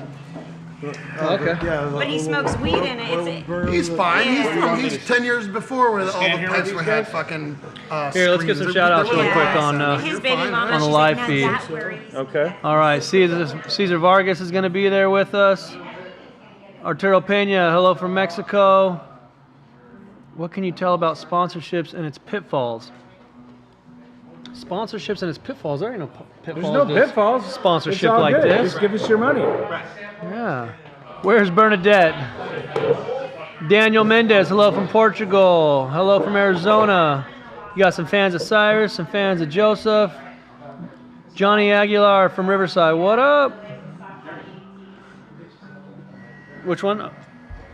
Okay. Yeah. But he smokes weed in it. He's fine. Yeah. He's 10 years before where all the Stand here with pipes these were had guys? fucking Here, let's get some shout outs real quick on. His baby mama, on the she's live like, feed. "Not that worries." Okay. All right, Cesar Vargas is going to be there with us. Arturo Pena, hello from Mexico. What can you tell about sponsorships and its pitfalls? Sponsorships and its pitfalls. There ain't no pitfalls. There's no to pitfalls. Sponsorship It's all like good. this. Just give us your money. Yeah. Where's Bernadette? Daniel Mendez, hello from Portugal. Hello from Arizona. You got some fans of Cyrus, some fans of Joseph. Johnny Aguilar from Riverside, what up? Which one?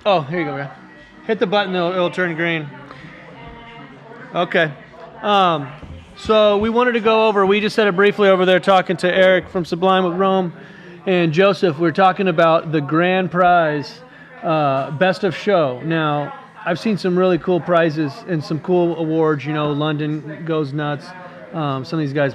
Oh, here you go, man. Hit the button, it'll turn green. Okay. So we wanted to go over, we just said it briefly over there talking to Eric from Sublime with Rome and Joseph. We're talking about the grand prize, best of show. Now, I've seen some really cool prizes and some cool awards. You know, London goes nuts. Some of these guys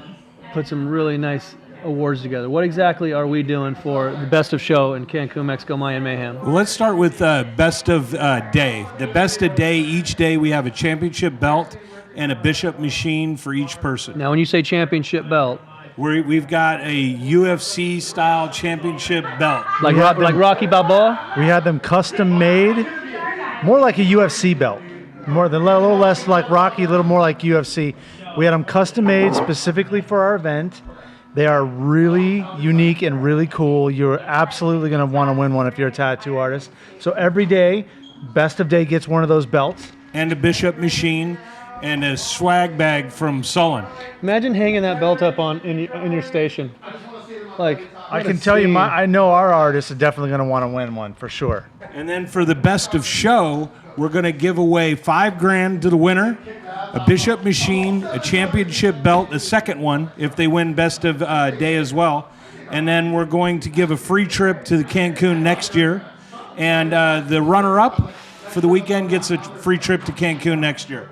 put some really nice awards together. What exactly are we doing for the best of show in Cancun, Mexico, Mayan Mayhem? Well, let's start with best of day. The best of day, each day we have a championship belt and a bishop machine for each person. Now, when you say championship belt, We've got a UFC style championship belt. like Rocky Balboa? We had them custom made, more like a UFC belt, more than a little less like Rocky, a little more like UFC. We had them custom made specifically for our event. They are really unique and really cool. You're absolutely going to want to win one if you're a tattoo artist. So every day, best of day gets one of those belts. And a bishop machine and a swag bag from Sullen. Imagine hanging that belt up in your station. Like, I can tell you, I know our artists are definitely going to want to win one for sure. And then for the best of show, we're going to give away $5,000 to the winner, a bishop machine, a championship belt, a second one if they win best of day as well. And then we're going to give a free trip to the Cancun next year. And the runner-up for the weekend gets a free trip to Cancun next year.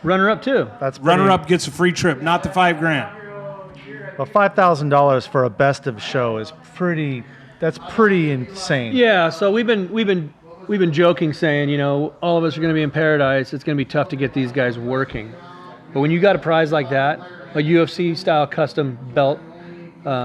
Runner-up too. That's pretty, Runner-up gets a free trip, not the $5,000. Well, $5,000 for a best of show is pretty. That's pretty insane. Yeah. So we've been joking, saying, you know, all of us are going to be in paradise. It's going to be tough to get these guys working. But when you got a prize like that, a UFC style custom belt,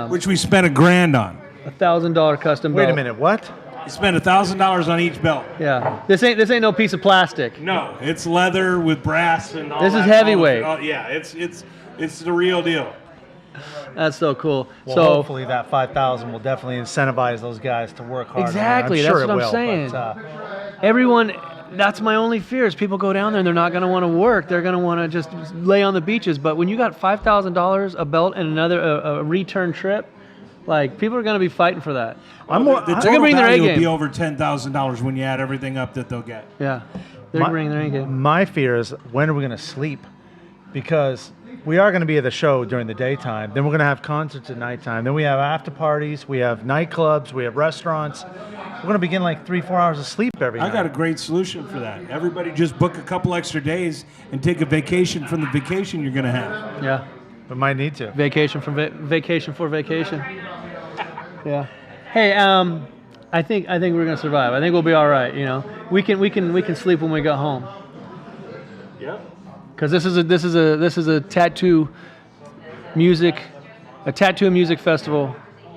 Which we spent $1,000 on. $1,000 custom belt. Wait a minute, what? We spent $1,000 on each belt. Yeah. This ain't no piece of plastic. No, it's leather with brass and all This is that. heavyweight. Yeah, it's the real deal. That's so cool. Well, so hopefully that 5,000 will definitely incentivize those guys to work harder. exactly. I'm That's sure what it I'm will, saying. but, Everyone. That's my only fear is people go down there and they're not going to want to work. They're going to want to just lay on the beaches. But when you got $5,000, a belt, and another a return trip, Like people are going to be fighting for that. The total bring their A value will game. be over $10,000 when you add everything up that they'll get. Yeah, they're bringing their A game. My fear is when are we going to sleep? Because we are going to be at the show during the daytime. Then we're going to have concerts at nighttime. Then we have after parties. We have nightclubs. We have restaurants. We're going to be getting like 3-4 hours of sleep every night. I got a great solution for that. Everybody just book a couple extra days and take a vacation from the vacation you're going to have. Yeah. We might need to. Vacation from vacation for vacation. Yeah. Hey, I think we're gonna survive. I think we'll be all right. You know, we can sleep when we go home. Yeah. Because this is a tattoo music festival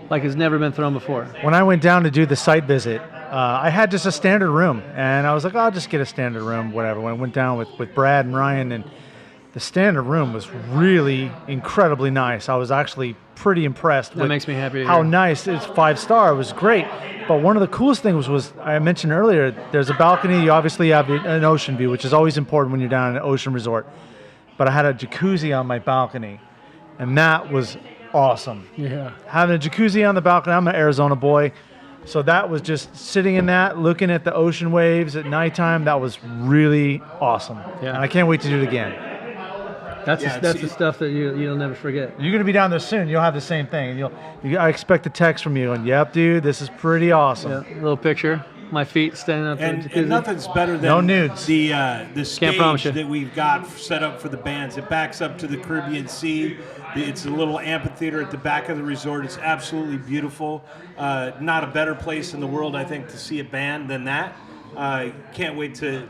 like has never been thrown before. When I went down to do the site visit, I had just a standard room, and I was like, I'll just get a standard room, whatever. When I went down with Brad and Ryan, and the standard room was really incredibly nice. I was actually pretty impressed. That makes me happy to how hear. nice. It's 5-star. It was great. But one of the coolest things was I mentioned earlier, there's a balcony. You obviously have an ocean view, which is always important when you're down in an ocean resort. But I had a jacuzzi on my balcony, and that was awesome. Yeah. Having a jacuzzi on the balcony. I'm an Arizona boy. So that was just sitting in that, looking at the ocean waves at nighttime. That was really awesome. Yeah. And I can't wait to do it again. That's the stuff that you'll never forget. You're going to be down there soon. You'll have the same thing. And I expect a text from you. And yep, dude, this is pretty awesome. Yeah, a little picture. My feet standing up. And nothing's better than no nudes. The promise you. stage that we've got set up for the bands. It backs up to the Caribbean Sea. It's a little amphitheater at the back of the resort. It's absolutely beautiful. Not a better place in the world, I think, to see a band than that. Can't wait to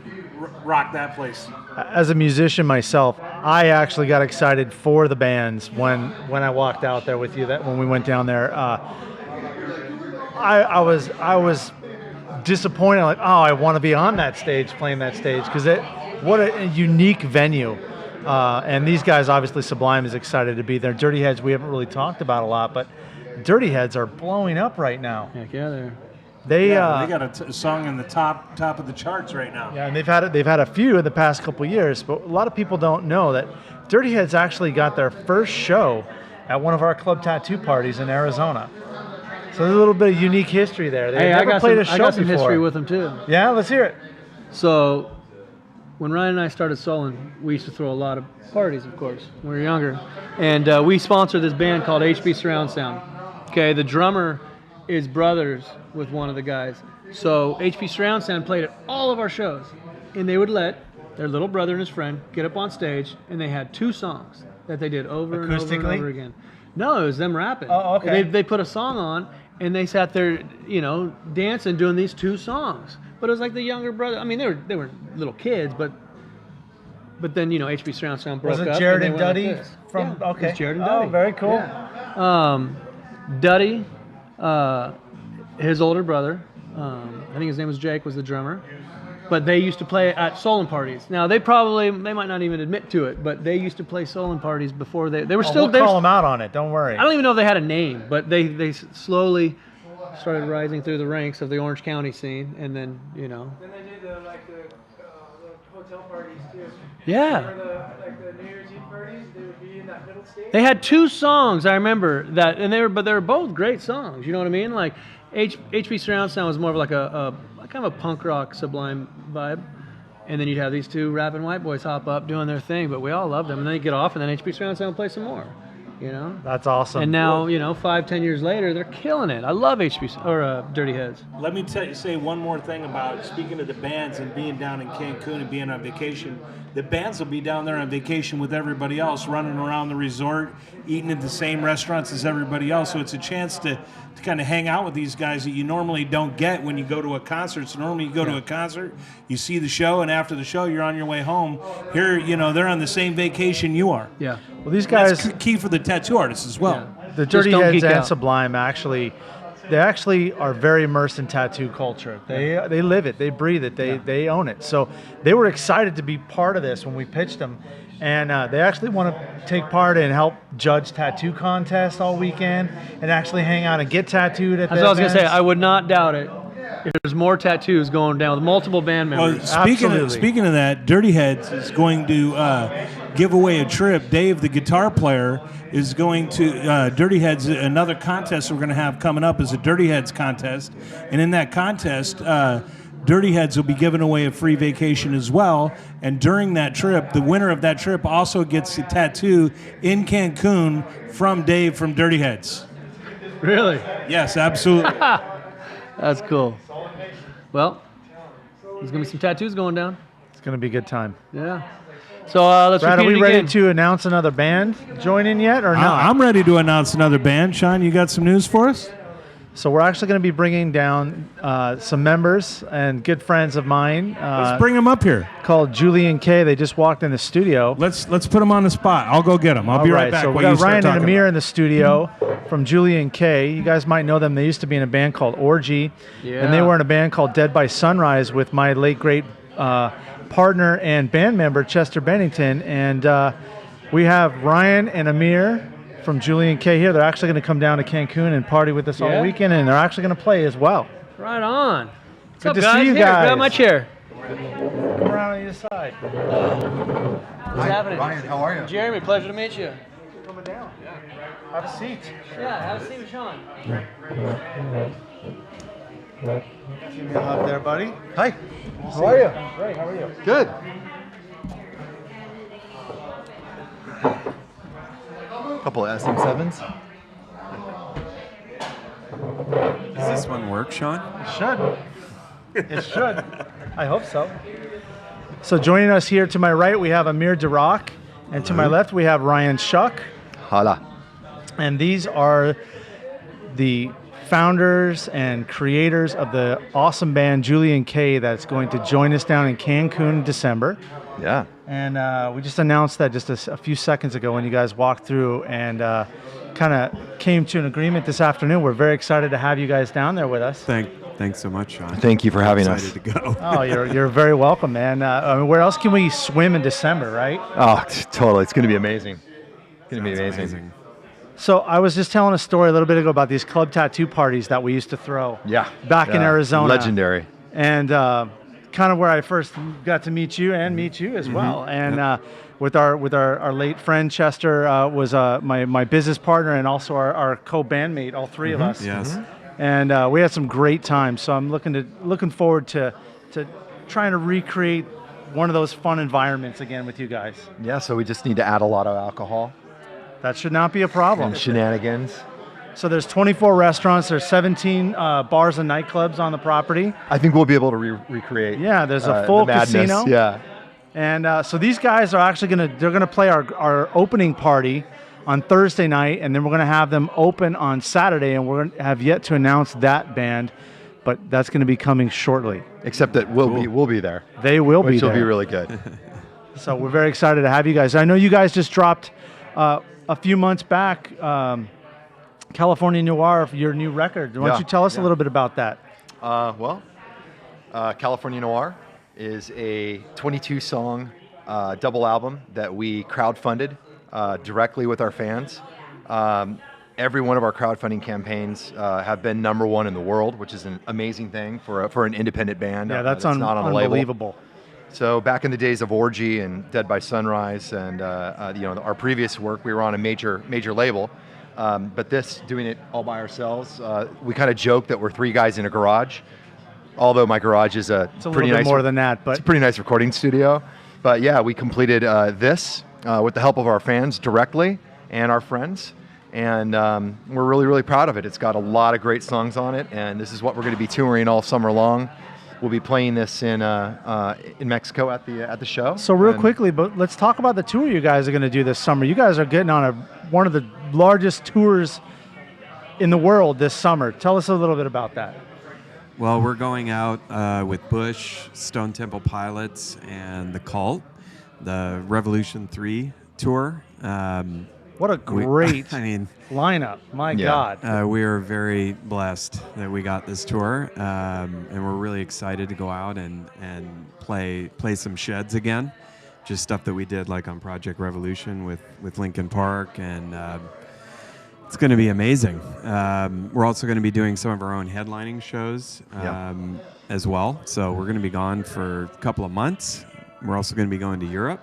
rock that place. As a musician myself, I actually got excited for the bands when I walked out there with you. That when we went down there, I was disappointed. Like, oh, I want to be on that stage, playing that stage, because what a unique venue. And these guys, obviously, Sublime is excited to be there. Dirty Heads, we haven't really talked about a lot, but Dirty Heads are blowing up right now. Heck yeah, they're. They got a song in the top of the charts right now. Yeah, and they've had a few in the past couple of years, but a lot of people don't know that Dirty Heads actually got their first show at one of our club tattoo parties in Arizona. So there's a little bit of unique history there. They never played a show I got some before. history with them too. Yeah, let's hear it. So, when Ryan and I started Sullen, we used to throw a lot of parties, of course, when we were younger. And we sponsored this band called HB Surround Sound. Okay, the drummer is brothers with one of the guys. So HB Surround Sound played at all of our shows. And they would let their little brother and his friend get up on stage, and they had 2 songs that they did over and over and over again. No, it was them rapping. Oh, okay. They put a song on, and they sat there, dancing, doing these 2 songs. But it was like the younger brother. I mean, they were little kids, but then HB Surround Sound broke up. Was it Jared and they went Duddy? like this. Okay. It was Jared and Duddy. Oh, very cool. Yeah. Duddy, his older brother, I think his name was Jake, was the drummer. But they used to play at Solon parties. Now they might not even admit to it, but they used to play Solon parties before they were still. We'll call them out on it. Don't worry. I don't even know if they had a name, but they slowly started rising through the ranks of the Orange County scene, and then Then they did the hotel parties too. Yeah. For the New Year's Eve parties, they would be in that middle stage. They had 2 songs, I remember that, and they were both great songs. You know what I mean? Like HB Surround Sound was more of like a kind of a punk rock Sublime vibe, and then you'd have these 2 rapping white boys hop up doing their thing, but we all loved them. And then you get off, and then HB Surround Sound would play some more. That's awesome. And now 5-10 years later, they're killing it. I love Dirty Heads. Let me say one more thing about speaking of the bands and being down in Cancun and being on vacation. The bands will be down there on vacation with everybody else, running around the resort, eating at the same restaurants as everybody else. So it's a chance to kind of hang out with these guys that you normally don't get when you go to a concert. So normally you go to a concert, you see the show, and after the show, you're on your way home. Here, they're on the same vacation you are. Yeah. Well, these guys. That's key for the tattoo artists as well. Yeah. The Dirty Heads and Sublime they actually are very immersed in tattoo culture. They live it, they breathe it, they own it. So they were excited to be part of this when we pitched them, and they actually want to take part and help judge tattoo contests all weekend and actually hang out and get tattooed at. That's what I was gonna say. I would not doubt it there's more tattoos going down with multiple band members. Well, speaking of that, Dirty Heads is going to give away a trip. Dave, the guitar player, is going to Dirty Heads. Another contest we're going to have coming up is a Dirty Heads contest, and in that contest, Dirty Heads will be giving away a free vacation as well. And during that trip, the winner of that trip also gets a tattoo in Cancun from Dave from Dirty Heads. Really? Yes, absolutely. That's cool. Well, there's going to be some tattoos going down. It's going to be a good time. Yeah. So let's Brad, repeat are we it ready again. to announce another band joining yet or not? I'm ready to announce another band. Sean, you got some news for us? So we're actually going to be bringing down some members and good friends of mine. Let's bring them up here. Called Julie and Kay. They just walked in the studio. Let's put them on the spot. I'll go get them. I'll be right back. So we while got you start Ryan and talking Amir about in the studio from Julie and Kay. You guys might know them. They used to be in a band called Orgy. Yeah. And they were in a band called Dead by Sunrise with my late great partner and band member Chester Bennington. And we have Ryan and Amir from Julie and Kay here. They're actually going to come down to Cancun and party with us all weekend, and they're actually going to play as well. Right on. What's Good up, to guys? see you Here, guys. grab my chair. Come around on either side. What's happening? Ryan, how are you? Jeremy, pleasure to meet you. Coming down. Have a seat. Yeah, have a seat with Sean. Give me a hug there, buddy. Hi. How are you? Great. How are you? Good. Couple of SM7s. Does this one work, Sean? It should. It should. I hope so. So joining us here to my right, we have Amir Durock, and to my left, we have Ryan Shuck. Hola. And these are the founders and creators of the awesome band Julie and Kay that's going to join us down in Cancun in December. Yeah. And we just announced that just a few seconds ago when you guys walked through and kind of came to an agreement this afternoon. We're very excited to have you guys down there with us. Thanks so much, Sean. Thank you for having us. Excited to go. Oh, you're very welcome, man. I mean, where else can we swim in December, right? Oh, totally. It's going to be amazing. It's going to be amazing. So I was just telling a story a little bit ago about these club tattoo parties that we used to throw. Yeah. Back in Arizona. Legendary. And kind of where I first got to meet you and meet you as well. And with our late friend Chester was my business partner and also our co-bandmate, all three of us. Yes. And we had some great times. So I'm looking forward to trying to recreate one of those fun environments again with you guys. Yeah, so we just need to add a lot of alcohol. That should not be a problem. And shenanigans. So there's 24 restaurants. There's 17 bars and nightclubs on the property. I think we'll be able to recreate. Yeah, there's a full the madness. casino. Yeah. And so these guys are actually gonna play our opening party on Thursday night, and then we're gonna have them open on Saturday, and we're gonna have yet to announce that band, but that's gonna be coming shortly. Except that we'll be there. They will be Which there. will be really good. So we're very excited to have you guys. I know you guys just dropped a few months back California Noir, your new record. Why don't you tell us a little bit about that? California Noir is a 22-song double album that we crowdfunded directly with our fans. Every one of our crowdfunding campaigns have been #1 in the world, which is an amazing thing for an independent band. Yeah, that's not on a label. unbelievable. So back in the days of Orgy and Dead by Sunrise and our previous work, we were on a major label. But doing it all by ourselves, we kind of joke that we're three guys in a garage. Although my garage is It's a pretty little bit nice, more than that, but it's a pretty nice recording studio. But yeah, we completed this with the help of our fans directly and our friends. And we're really, really proud of it. It's got a lot of great songs on it, and this is what we're going to be touring all summer long. We'll be playing this in Mexico at the show. So real quickly, but let's talk about the tour you guys are going to do this summer. You guys are getting on one of the largest tours in the world this summer. Tell us a little bit about that. Well, we're going out with Bush, Stone Temple Pilots, and The Cult, the Revolution 3 tour. What a great lineup. My God. We are very blessed that we got this tour, and we're really excited to go out and play some sheds again. Just stuff that we did like on Project Revolution with Linkin Park and It's going to be amazing. We're also going to be doing some of our own headlining shows as well. So we're going to be gone for a couple of months. We're also going to be going to Europe.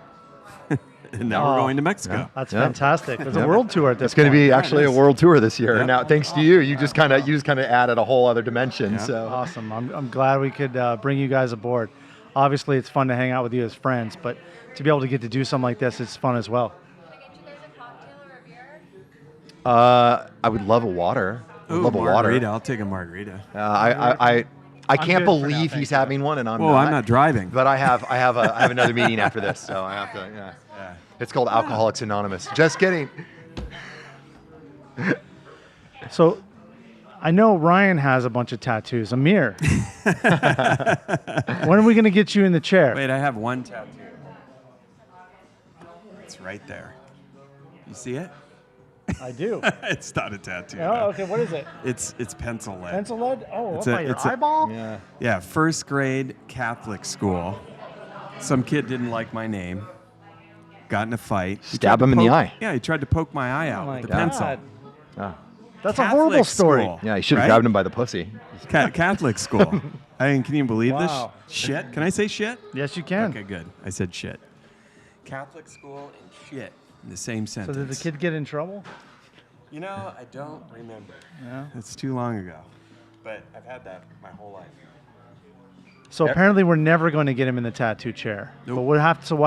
And now we're going to Mexico. Yeah, that's fantastic. There's a world tour at this It's going to be actually Yeah, a world tour this year. Yep. And now, thanks to you, you just kind of added a whole other dimension. So Awesome. I'm glad we could bring you guys aboard. Obviously, it's fun to hang out with you as friends, but to be able to get to do something like this, it's fun as well. I would love a water. I would Ooh, love a margarita. water. I'll take a margarita. I can't good for now, believe thank he's you. having one and I'm Well, not. I'm not driving. But I have another meeting after this, so I have to. Yeah. It's called Alcoholics Anonymous. Just kidding. So, I know Ryan has a bunch of tattoos. Amir, when are we going to get you in the chair? Wait, I have one tattoo. It's right there. You see it? I do. It's not a tattoo. Oh, no. okay. What is it? It's pencil lead. Pencil lead? Oh, It's what, a- by your it's a- eyeball? Yeah, first grade Catholic school. Some kid didn't like my name. Got in a fight. He Stab tried to him in the poke- eye. Yeah, he tried to poke my eye out Oh my with a God. pencil. That's a Catholic horrible story. school, Yeah, you should have right? grabbed him by the pussy. Catholic school. I mean, can you believe Wow. this? Shit. Can I say shit? Yes, you can. Okay, good. I said shit. Catholic school and shit in the same So sentence. did the kid get in trouble? You know, I don't remember. Yeah. It's too long ago. But I've had that my whole life. So apparently we're never going to get him in the tattoo chair. Nope. But we'll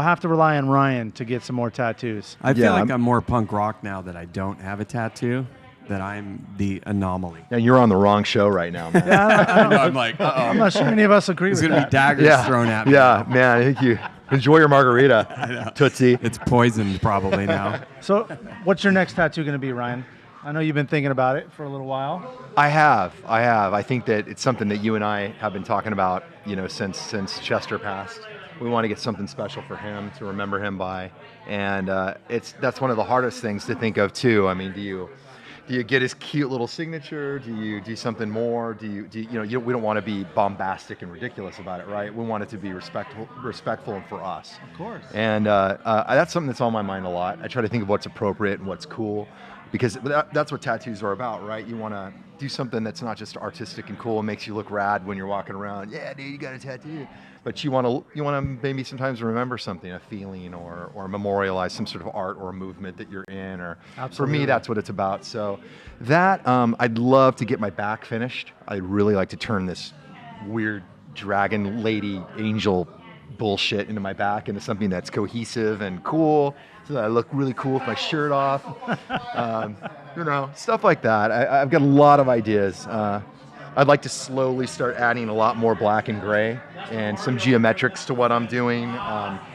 have to rely on Ryan to get some more tattoos. I feel Yeah, like I'm more punk rock now that I don't have a tattoo, that I'm the anomaly. And you're on the wrong show right now, man. I know. I'm like, I'm not sure any of us agree There's with going to that. be daggers thrown at me. Yeah, man. I think you enjoy your margarita, Tootsie. It's poisoned probably now. So what's your next tattoo going to be, Ryan? I know you've been thinking about it for a little while. I have. I think that it's something that you and I have been talking about, since Chester passed. We want to get something special for him to remember him by, and that's one of the hardest things to think of too. I mean, do you get his cute little signature? Do you do something more? We don't want to be bombastic and ridiculous about it, right? We want it to be respectful and for us. Of course. And that's something that's on my mind a lot. I try to think of what's appropriate and what's cool, because that's what tattoos are about, right? You want to do something that's not just artistic and cool and makes you look rad when you're walking around. Yeah, dude, you got a tattoo. But you want to maybe sometimes remember something, a feeling, or memorialize some sort of art or a movement that you're in. Or Absolutely. For me, that's what it's about. So that I'd love to get my back finished. I'd really like to turn this weird dragon lady angel bullshit into my back into something that's cohesive and cool, so that I look really cool with my shirt off. Stuff like that. I've got a lot of ideas. I'd like to slowly start adding a lot more black and gray and some geometrics to what I'm doing.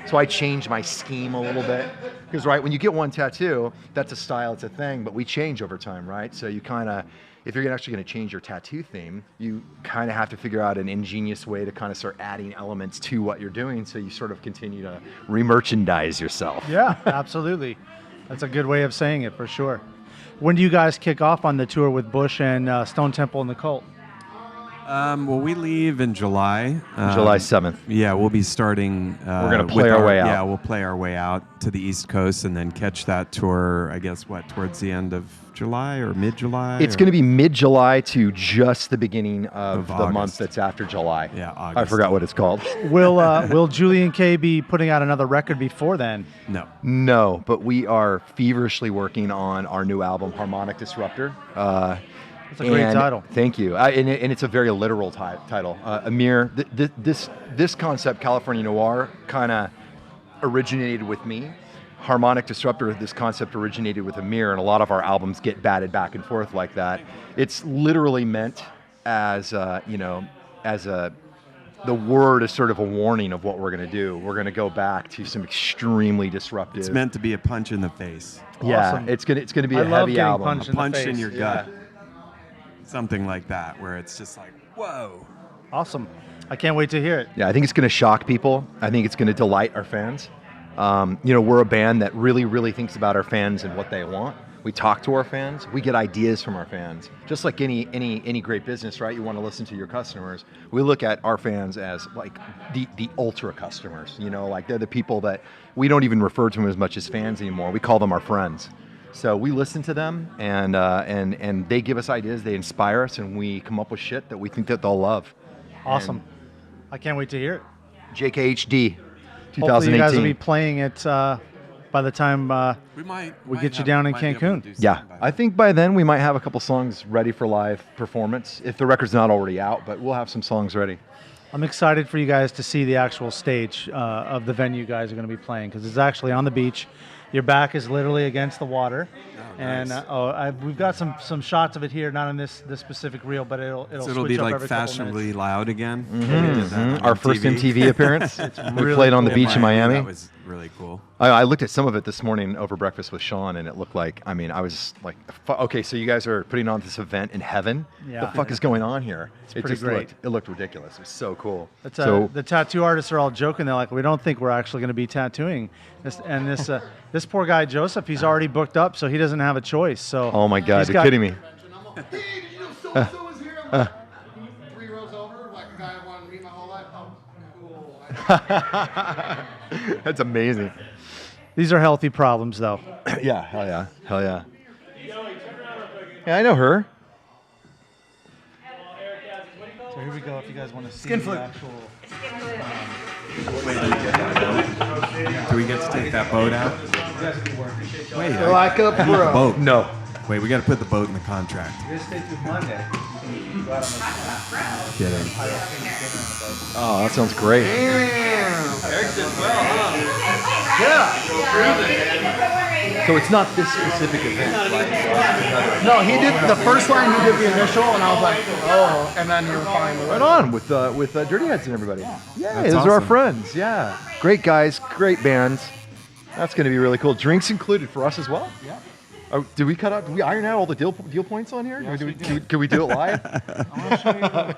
So I change my scheme a little bit. Because, right, when you get one tattoo, that's a style, it's a thing, but we change over time, right? So you kind of, if you're actually going to change your tattoo theme, you kind of have to figure out an ingenious way to kind of start adding elements to what you're doing, so you sort of continue to re-merchandise yourself. Yeah, absolutely. That's a good way of saying it for sure. When do you guys kick off on the tour with Bush and Stone Temple and the Cult? Well, we leave in July. July 7th. Yeah, we'll be starting. We're going to play our way out. Yeah, we'll play our way out to the East Coast and then catch that tour, I guess, towards the end of July or mid-July? It's going to be mid-July to just the beginning of the August. month that's after July. Yeah, I August. forgot what it's called. Will Julian K be putting out another record before then? No. No, but we are feverishly working on our new album, Harmonic Disruptor. That's a great title. Thank you. And it's a very literal title. Amir, this concept, California Noir, kind of originated with me. Harmonic Disruptor, this concept originated with Amir, and a lot of our albums get batted back and forth like that. It's literally meant as, the word is sort of a warning of what we're going to do. We're going to go back to some extremely disruptive. It's meant to be a punch in the face. Yeah, Awesome. it's gonna be I a love heavy getting album. punched A in the punch in face. your gut. Something like that, where it's just like, whoa. Awesome. I can't wait to hear it. Yeah, I think it's going to shock people. I think it's going to delight our fans. We're a band that really, really thinks about our fans and what they want. We talk to our fans. We get ideas from our fans. Just like any great business, right? You want to listen to your customers. We look at our fans as like the ultra customers. Like they're the people that we don't even refer to them as much as fans anymore. We call them our friends. So we listen to them, and they give us ideas, they inspire us, and we come up with shit that we think that they'll love. Awesome. I can't wait to hear it. JKHD 2018. Hopefully you guys will be playing it by the time we get you down in Cancun. Yeah, I think by then we might have a couple songs ready for live performance, if the record's not already out, but we'll have some songs ready. I'm excited for you guys to see the actual stage of the venue you guys are going to be playing, because it's actually on the beach. Your back is literally against the water. Nice. And we've got some shots of it here, not in this specific reel, but it'll it'll switch be up like every couple fashionably minutes. loud again. Our first MTV appearance. We really played on the cool. beach in Miami. That was really cool. I looked at some of it this morning over breakfast with Sean, and it looked like, I mean, I was like, okay, so you guys are putting on this event in heaven? Yeah. The fuck is going on here? It's It pretty just great. It looked ridiculous. It was so cool. That's, So the tattoo artists are all joking. They're like, we don't think we're actually going to be tattooing. This poor guy, Joseph, he's already booked up, so he doesn't have a choice. So oh my God, he's you're got- kidding me. Hey, did you know so-and-so was here? I'm like, 3 rows over, like a guy I wanted to meet my whole life. Oh, cool. That's amazing. These are healthy problems, though. Yeah, hell yeah. Hell yeah. Yeah, I know her. So here we go. If you guys want to see Skin the flip. actual. Do we get to take that boat out? Wait, Like a pro. boat. No. Wait, we got to put the boat in the contract. You guys stay through Monday. Kidding. Oh, that sounds great. So it's not this specific event, right? No, he did the first line. He did the initial, and I was like, oh, and then you were fine with it. Right on with Dirty Heads and everybody. Yeah, That's those are our awesome. friends. Yeah, great guys, great bands. That's going to be really cool. Drinks included for us as well. Yeah. Oh, did we cut out? Did we iron out all the deal points on here? Yes, we did. Can we do it live? I want to show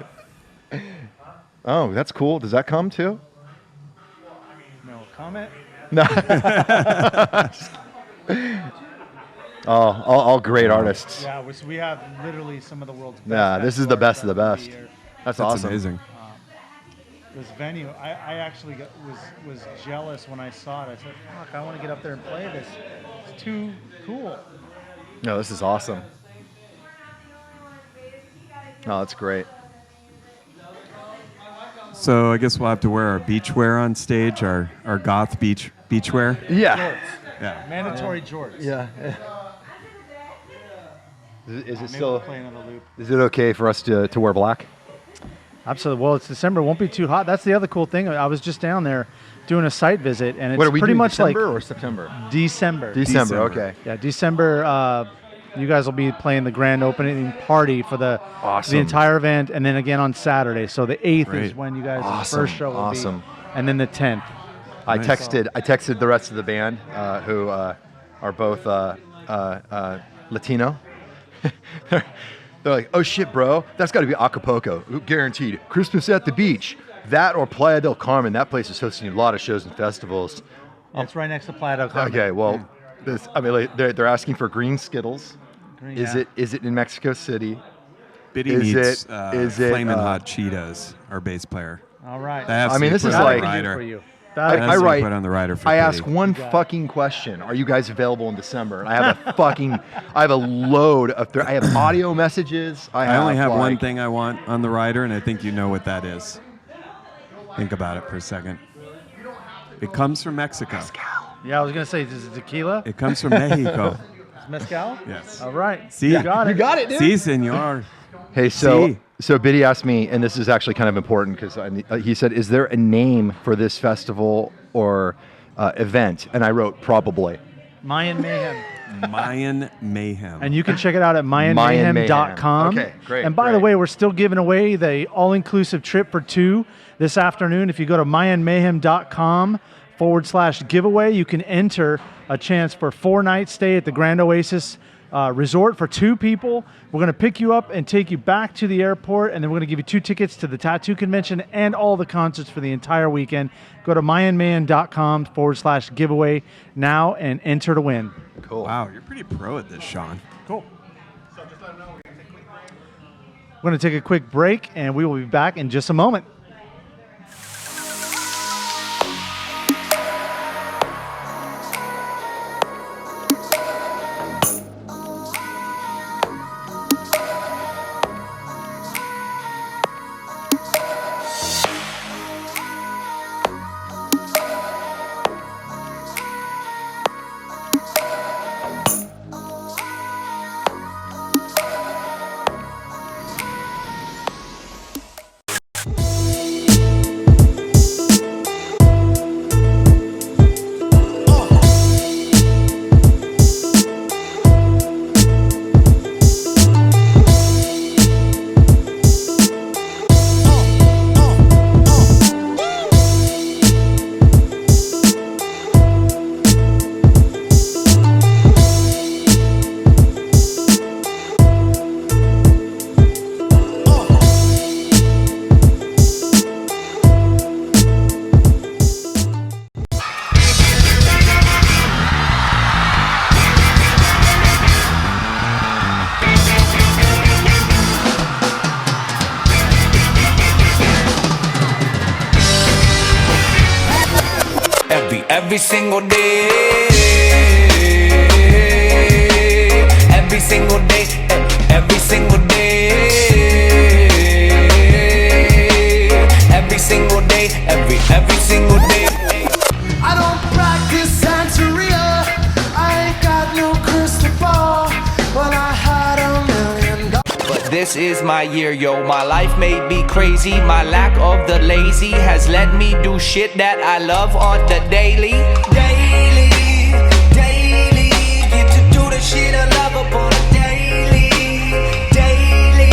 you. Oh, that's cool. Does that come too? No comment. No. all great artists. Yeah, we have literally some of the world's best. Yeah, this is the best of the best. That's That's awesome. amazing. This venue, I actually was jealous when I saw it. I said, fuck, I want to get up there and play this. It's too cool. No, this is awesome. No, that's great. So I guess we'll have to wear our beachwear on stage, our goth beachwear. Yeah. Jorts. Yeah. Mandatory jorts. Yeah. Is it Maybe still? we'll play another loop. Is it okay for us to wear black? Absolutely. Well, it's December. It won't be too hot. That's the other cool thing. I was just down there doing a site visit, and it's What are we pretty doing, much December like or September? December. December. Okay. Yeah, December. You guys will be playing the grand opening party for the Awesome. entire event, and then again on Saturday. So the 8th is Great. when you guys' Awesome. first show will Awesome. be, and then the 10th. I Nice. texted the rest of the band who are both Latino. They're like, oh shit, bro, that's got to be Acapulco, guaranteed. Christmas at the beach, that or Playa del Carmen. That place is hosting a lot of shows and festivals. It's right next to Playa del Carmen. Okay, well, they're asking for green Skittles. Green, Is yeah. it in Mexico City? Biddy Is needs it- is it, Flamin' Hot Cheetos, our bass player. All right. That has I to mean, be this put is on the like- rider. For you. That That, has I to be write. put on the rider for I Biddy. ask one fucking question: are you guys available in December? And I have I have a load of. I have audio messages. I only have one like- thing I want on the rider, and I think you know what that is. Think about it for a second. It comes from Mexico. yeah, I was gonna say, is it tequila? It comes from Mexico. Is mezcal? Yes. All right. See, You got it. You got it, dude. Si, senor. Hey, so See? so Biddy asked me, and this is actually kind of important because he said, "Is there a name for this festival or event?" And I wrote, "Probably." Mayan Mayhem. Mayan Mayhem. And you can check it out at mayanmayhem.com. Okay, great, And by the great. way, we're still giving away the all-inclusive trip for 2 this afternoon. If you go to mayanmayhem.com/giveaway, you can enter a chance for 4-night stay at the Grand Oasis Resort for 2 people. We're going to pick you up and take you back to the airport, and then we're going to give you 2 tickets to the tattoo convention and all the concerts for the entire weekend. Go to mayanmayhem.com/giveaway now and enter to win. Cool. Wow, you're pretty pro at this, Sean. Cool. We're going to take a quick break, and we will be back in just a moment. every single day. Every single day, every single day. Every single day, every single day. I don't practice Santeria. I ain't got no crystal ball, but I had $1 million. But this is my year, yo. My life may be crazy. My lack of the lazy has let me do shit that I love on the daily. Daily, daily. Get to do the shit I love upon a daily. Daily,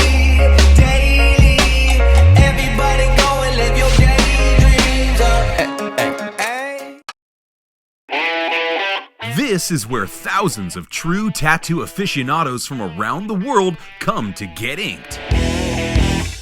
daily. Everybody go and live your daydreams. This is where thousands of true tattoo aficionados from around the world come to get inked.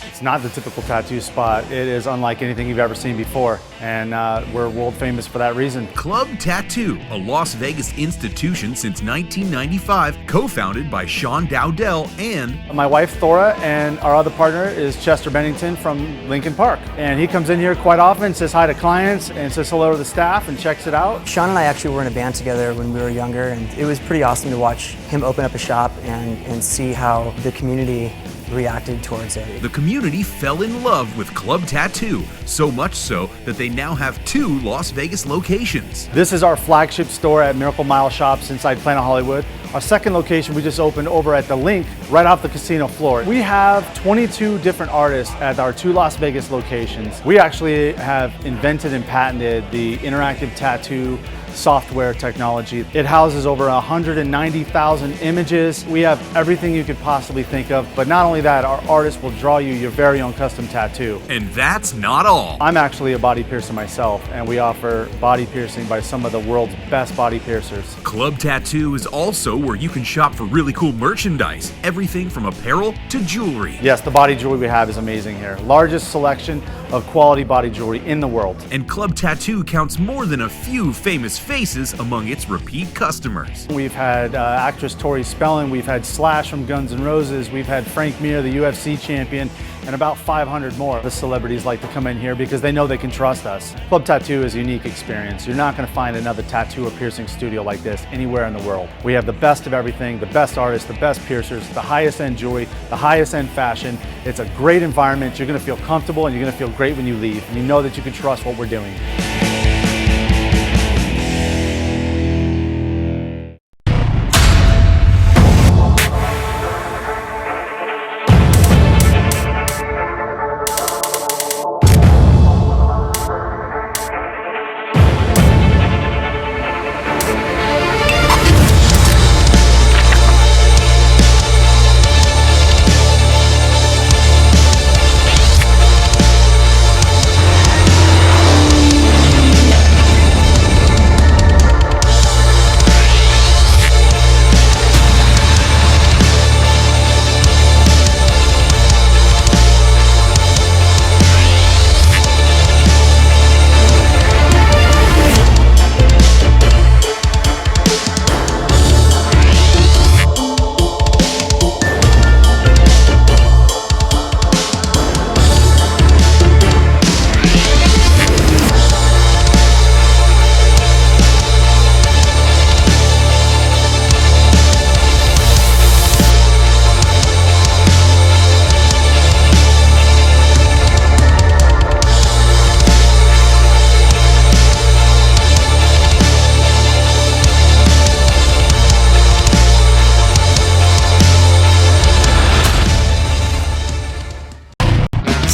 It's not the typical tattoo spot. It is unlike anything you've ever seen before, and we're world famous for that reason. Club Tattoo, a Las Vegas institution since 1995, co-founded by Sean Dowdell and my wife Thora, and our other partner is Chester Bennington from Lincoln Park. And he comes in here quite often, says hi to clients, and says hello to the staff and checks it out. Sean and I actually were in a band together when we were younger, and it was pretty awesome to watch him open up a shop and see how the community reacted towards it. The community fell in love with Club Tattoo, so much so that they now have 2 Las Vegas locations. This is our flagship store at Miracle Mile Shops inside Planet Hollywood. Our second location we just opened over at the Link, right off the casino floor. We have 22 different artists at our 2 Las Vegas locations. We actually have invented and patented the interactive tattoo software technology. It houses over 190,000 images. We have everything you could possibly think of, but not only that, our artists will draw you your very own custom tattoo. And that's not all. I'm actually a body piercer myself, and we offer body piercing by some of the world's best body piercers. Club Tattoo is also where you can shop for really cool merchandise, everything from apparel to jewelry. Yes, the body jewelry we have is amazing here. Largest selection of quality body jewelry in the world. And Club Tattoo counts more than a few famous faces among its repeat customers. We've had actress Tori Spelling, we've had Slash from Guns N' Roses, we've had Frank Mir, the UFC champion, and about 500 more. The celebrities like to come in here because they know they can trust us. Club Tattoo is a unique experience. You're not going to find another tattoo or piercing studio like this anywhere in the world. We have the best of everything, the best artists, the best piercers, the highest end jewelry, the highest end fashion. It's a great environment. You're going to feel comfortable and you're going to feel great when you leave. And you know that you can trust what we're doing.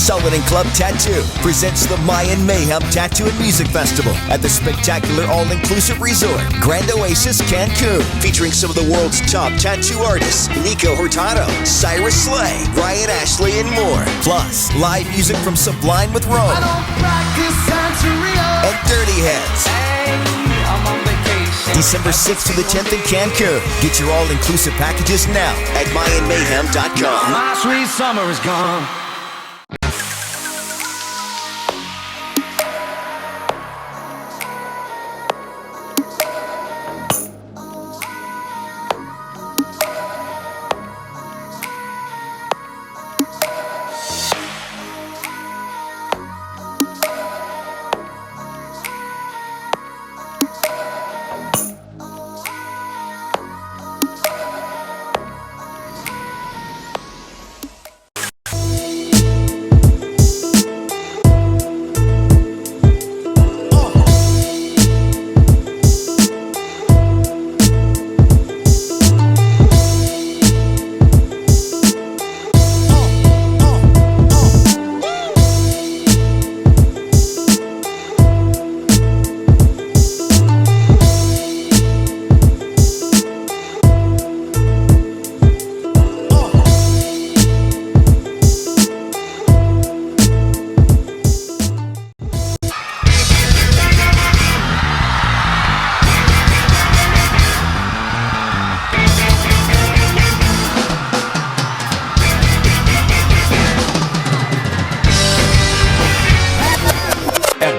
Sullen and Club Tattoo presents the Mayan Mayhem Tattoo and Music Festival at the spectacular all-inclusive resort, Grand Oasis, Cancun, featuring some of the world's top tattoo artists, Nico Hurtado, Cyrus Slay, Ryan Ashley, and more. Plus, live music from Sublime with Rome and Dirty Heads. December 6th to the 10th in Cancun. Get your all-inclusive packages now at MayanMayhem.com. My sweet summer is gone.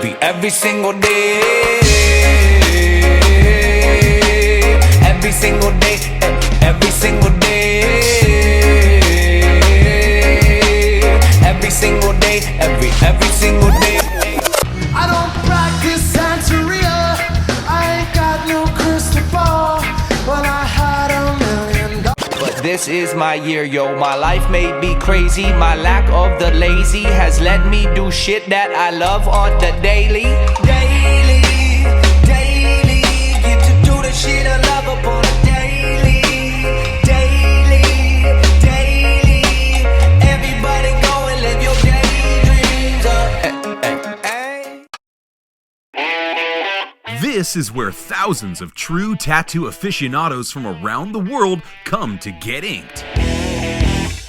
every single day. Every single day, every single day. Every single day, every single day. I don't practice Santeria. I ain't got no crystal ball, but I had $1 million. But this is my year, yo. My life may be crazy. My lack of the lazy has let me do shit that I love on the daily. Daily, daily. Get to do the shit I love upon a daily. Daily, daily. Everybody go and live your daydreams up. This is where thousands of true tattoo aficionados from around the world come to get inked.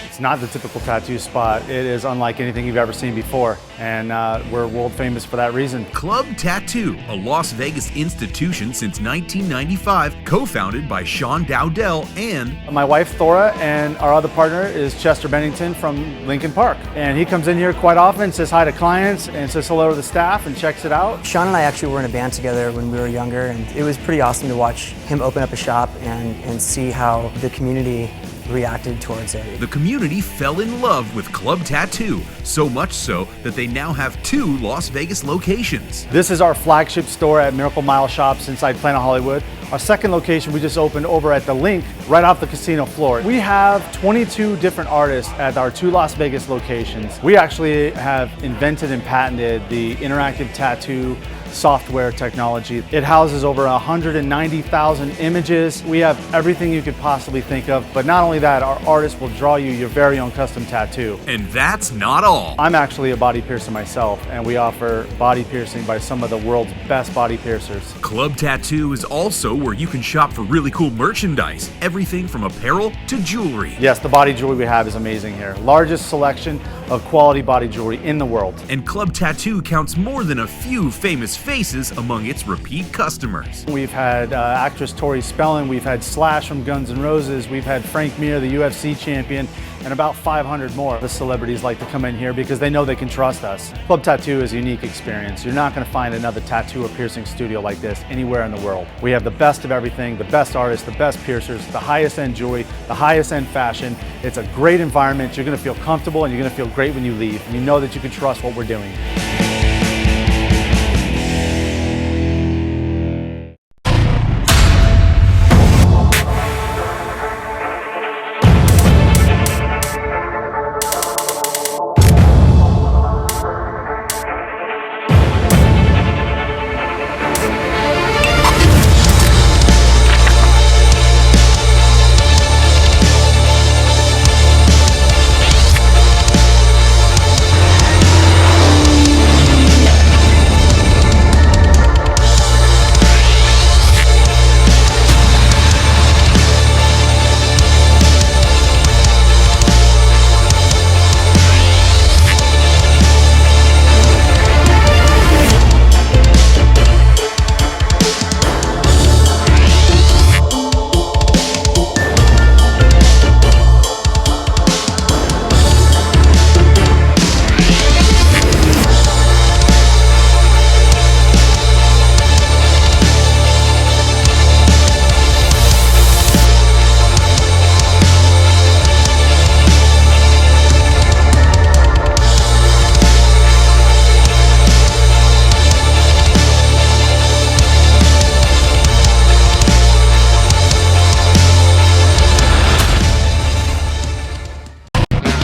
It's not the typical tattoo spot. It is unlike anything you've ever seen before, and we're world famous for that reason. Club Tattoo, a Las Vegas institution since 1995, co-founded by Sean Dowdell and my wife Thora, and our other partner is Chester Bennington from Lincoln Park. And he comes in here quite often, says hi to clients, and says hello to the staff, and checks it out. Sean and I actually were in a band together when we were younger, and it was pretty awesome to watch him open up a shop and see how the community reacted towards it. The community fell in love with Club Tattoo, so much so that they now have 2 Las Vegas locations. This is our flagship store at Miracle Mile Shops inside Planet Hollywood. Our second location we just opened over at the Link, right off the casino floor. We have 22 different artists at our 2 Las Vegas locations. We actually have invented and patented the interactive tattoo software technology. It houses over 190,000 images. We have everything you could possibly think of, but not only that, our artists will draw you your very own custom tattoo. And that's not all. I'm actually a body piercer myself, and we offer body piercing by some of the world's best body piercers. Club Tattoo is also where you can shop for really cool merchandise, everything from apparel to jewelry. Yes, the body jewelry we have is amazing here. Largest selection of quality body jewelry in the world. And Club Tattoo counts more than a few famous faces among its repeat customers. We've had actress Tori Spelling, we've had Slash from Guns N' Roses, we've had Frank Mir, the UFC champion, and about 500 more. The celebrities like to come in here because they know they can trust us. Club Tattoo is a unique experience. You're not going to find another tattoo or piercing studio like this anywhere in the world. We have the best of everything, the best artists, the best piercers, the highest end jewelry, the highest end fashion. It's a great environment. You're going to feel comfortable and you're going to feel great when you leave. And you know that you can trust what we're doing.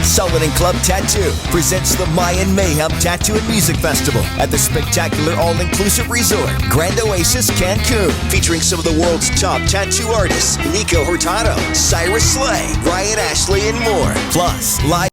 Sullen and Club Tattoo presents the Mayan Mayhem Tattoo and Music Festival at the spectacular all-inclusive resort, Grand Oasis, Cancun, featuring some of the world's top tattoo artists, Nico Hurtado, Sirris, Ryan Ashley, and more. Plus, live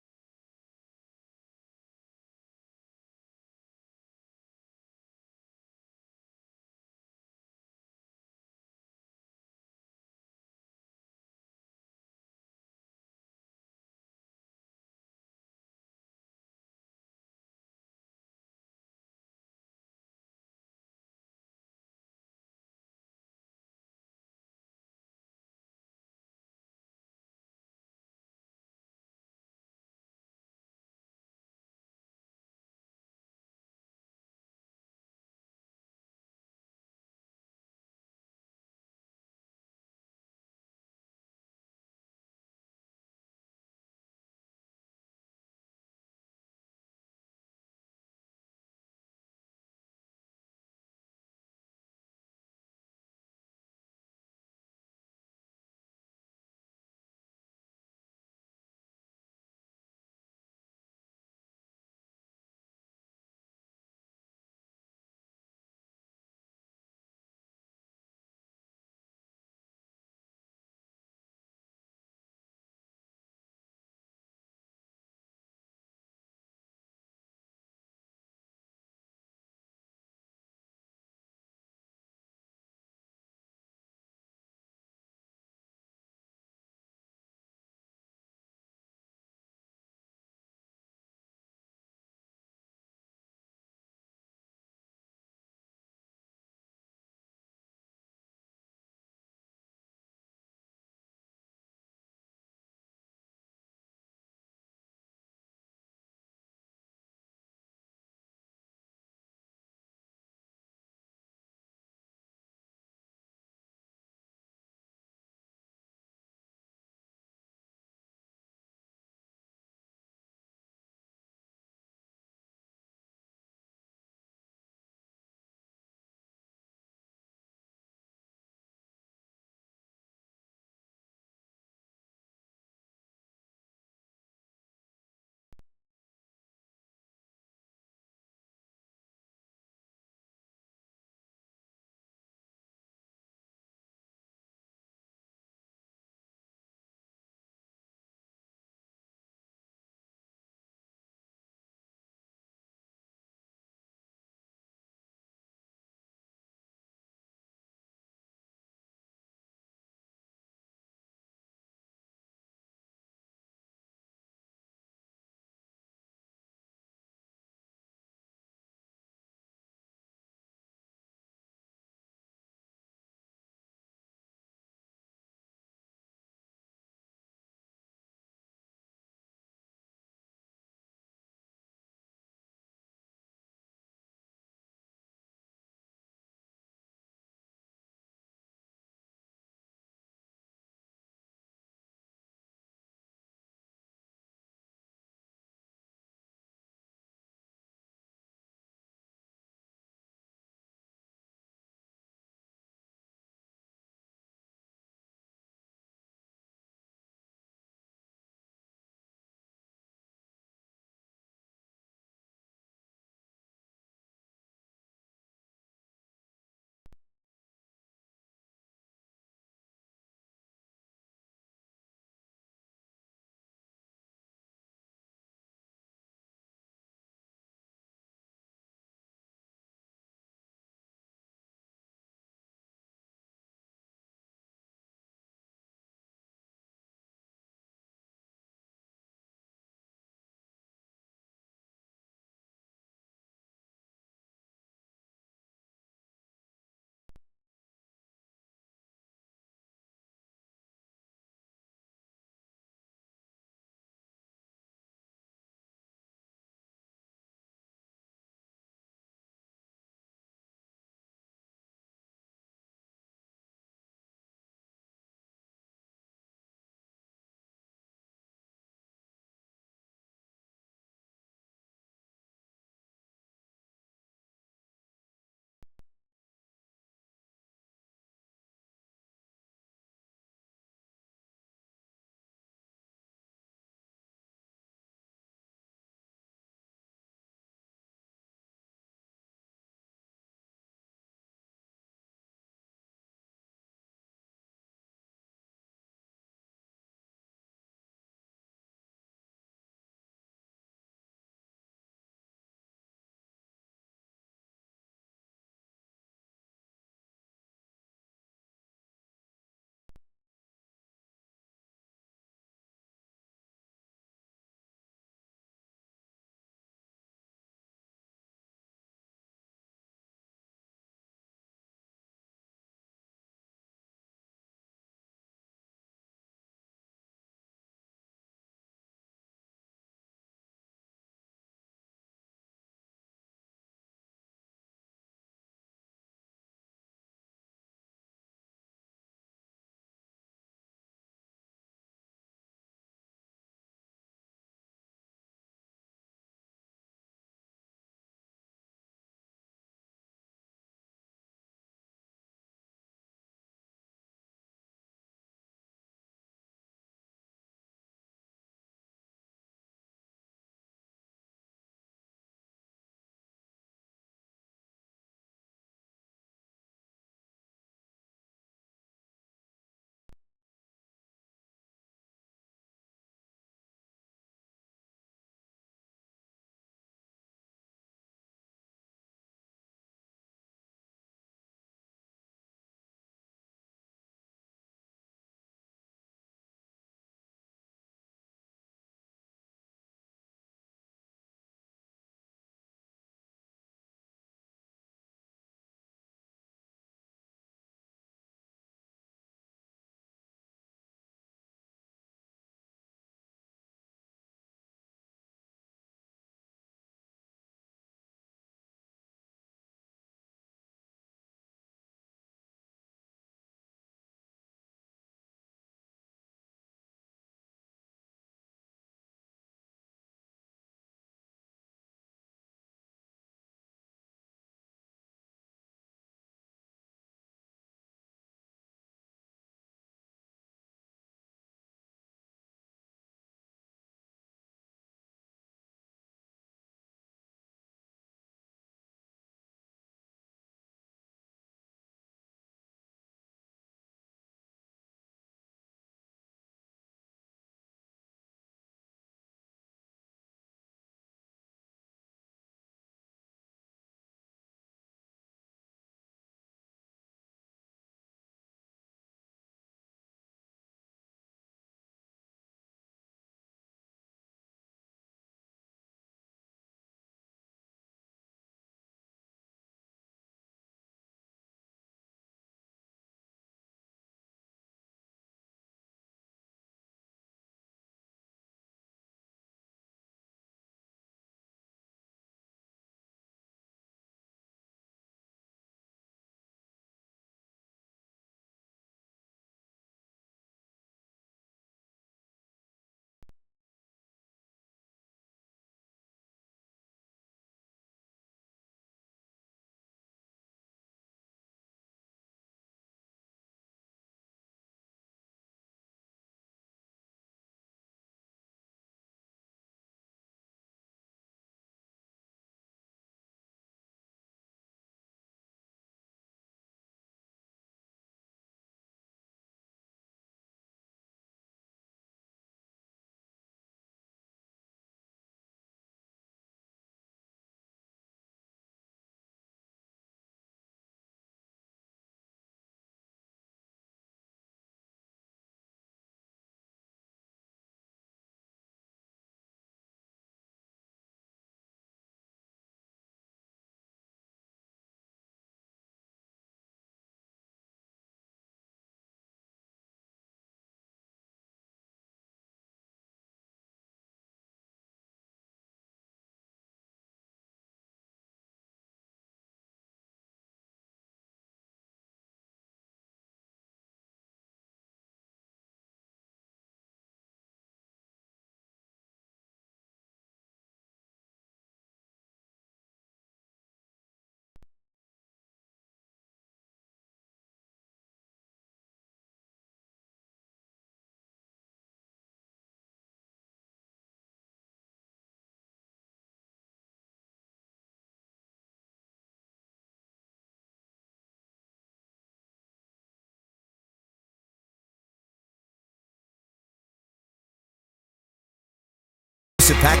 Sit back.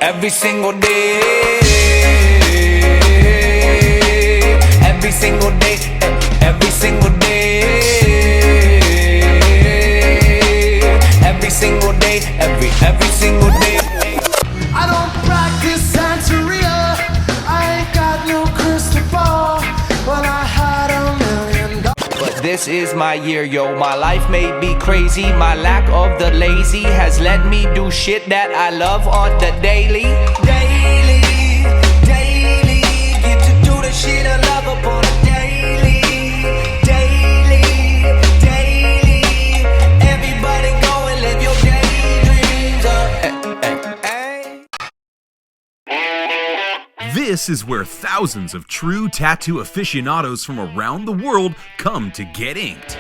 Every single day, every single day, every single day, every single day, every single day. I don't practice Santeria. I ain't got no crystal ball, but I had $1 million. But this is my year, yo. My life may be crazy. My lack of the lazy has let me do shit that I love on the daily. Daily, daily. Get to do the shit I love upon a daily. Daily, daily. Everybody go and live your daydreams. This is where thousands of true tattoo aficionados from around the world come to get inked.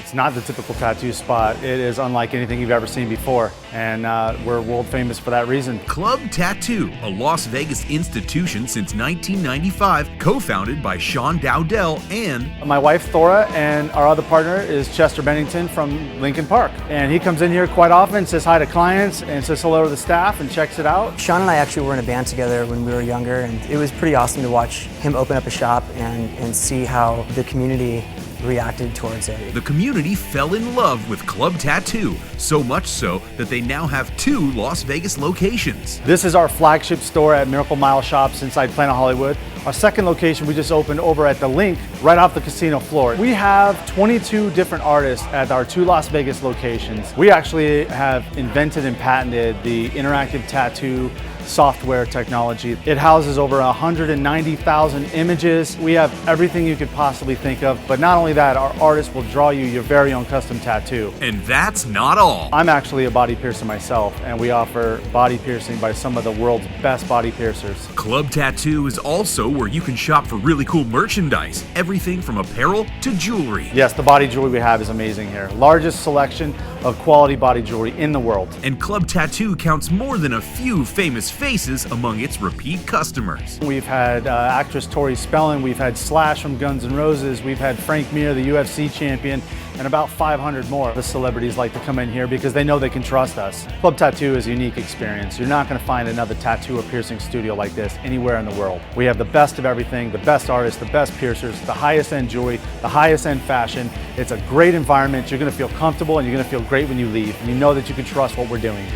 It's not the typical tattoo spot. It is unlike anything you've ever seen before, and we're world famous for that reason. Club Tattoo, a Las Vegas institution since 1995, co-founded by Sean Dowdell and my wife Thora, and our other partner is Chester Bennington from Lincoln Park. And he comes in here quite often, says hi to clients, and says hello to the staff and checks it out. Sean and I actually were in a band together when we were younger, and it was pretty awesome to watch him open up a shop and see how the community reacted towards it. The community fell in love with Club Tattoo, so much so that they now have 2 Las Vegas locations. This is our flagship store at Miracle Mile Shops inside Planet Hollywood. Our second location we just opened over at the Link, right off the casino floor. We have 22 different artists at our 2 Las Vegas locations. We actually have invented and patented the interactive tattoo software technology. It houses over 190,000 images. We have everything you could possibly think of, but not only that, our artists will draw you your very own custom tattoo. And that's not all. I'm actually a body piercer myself, and we offer body piercing by some of the world's best body piercers. Club Tattoo is also where you can shop for really cool merchandise, everything from apparel to jewelry. Yes, the body jewelry we have is amazing here. Largest selection of quality body jewelry in the world. And Club Tattoo counts more than a few famous faces among its repeat customers. We've had actress Tori Spelling, we've had Slash from Guns N' Roses, we've had Frank Mir, the UFC champion, and about 500 more. The celebrities like to come in here because they know they can trust us. Club Tattoo is a unique experience. You're not going to find another tattoo or piercing studio like this anywhere in the world. We have the best of everything, the best artists, the best piercers, the highest end jewelry, the highest end fashion. It's a great environment. You're going to feel comfortable and you're going to feel great when you leave. And you know that you can trust what we're doing.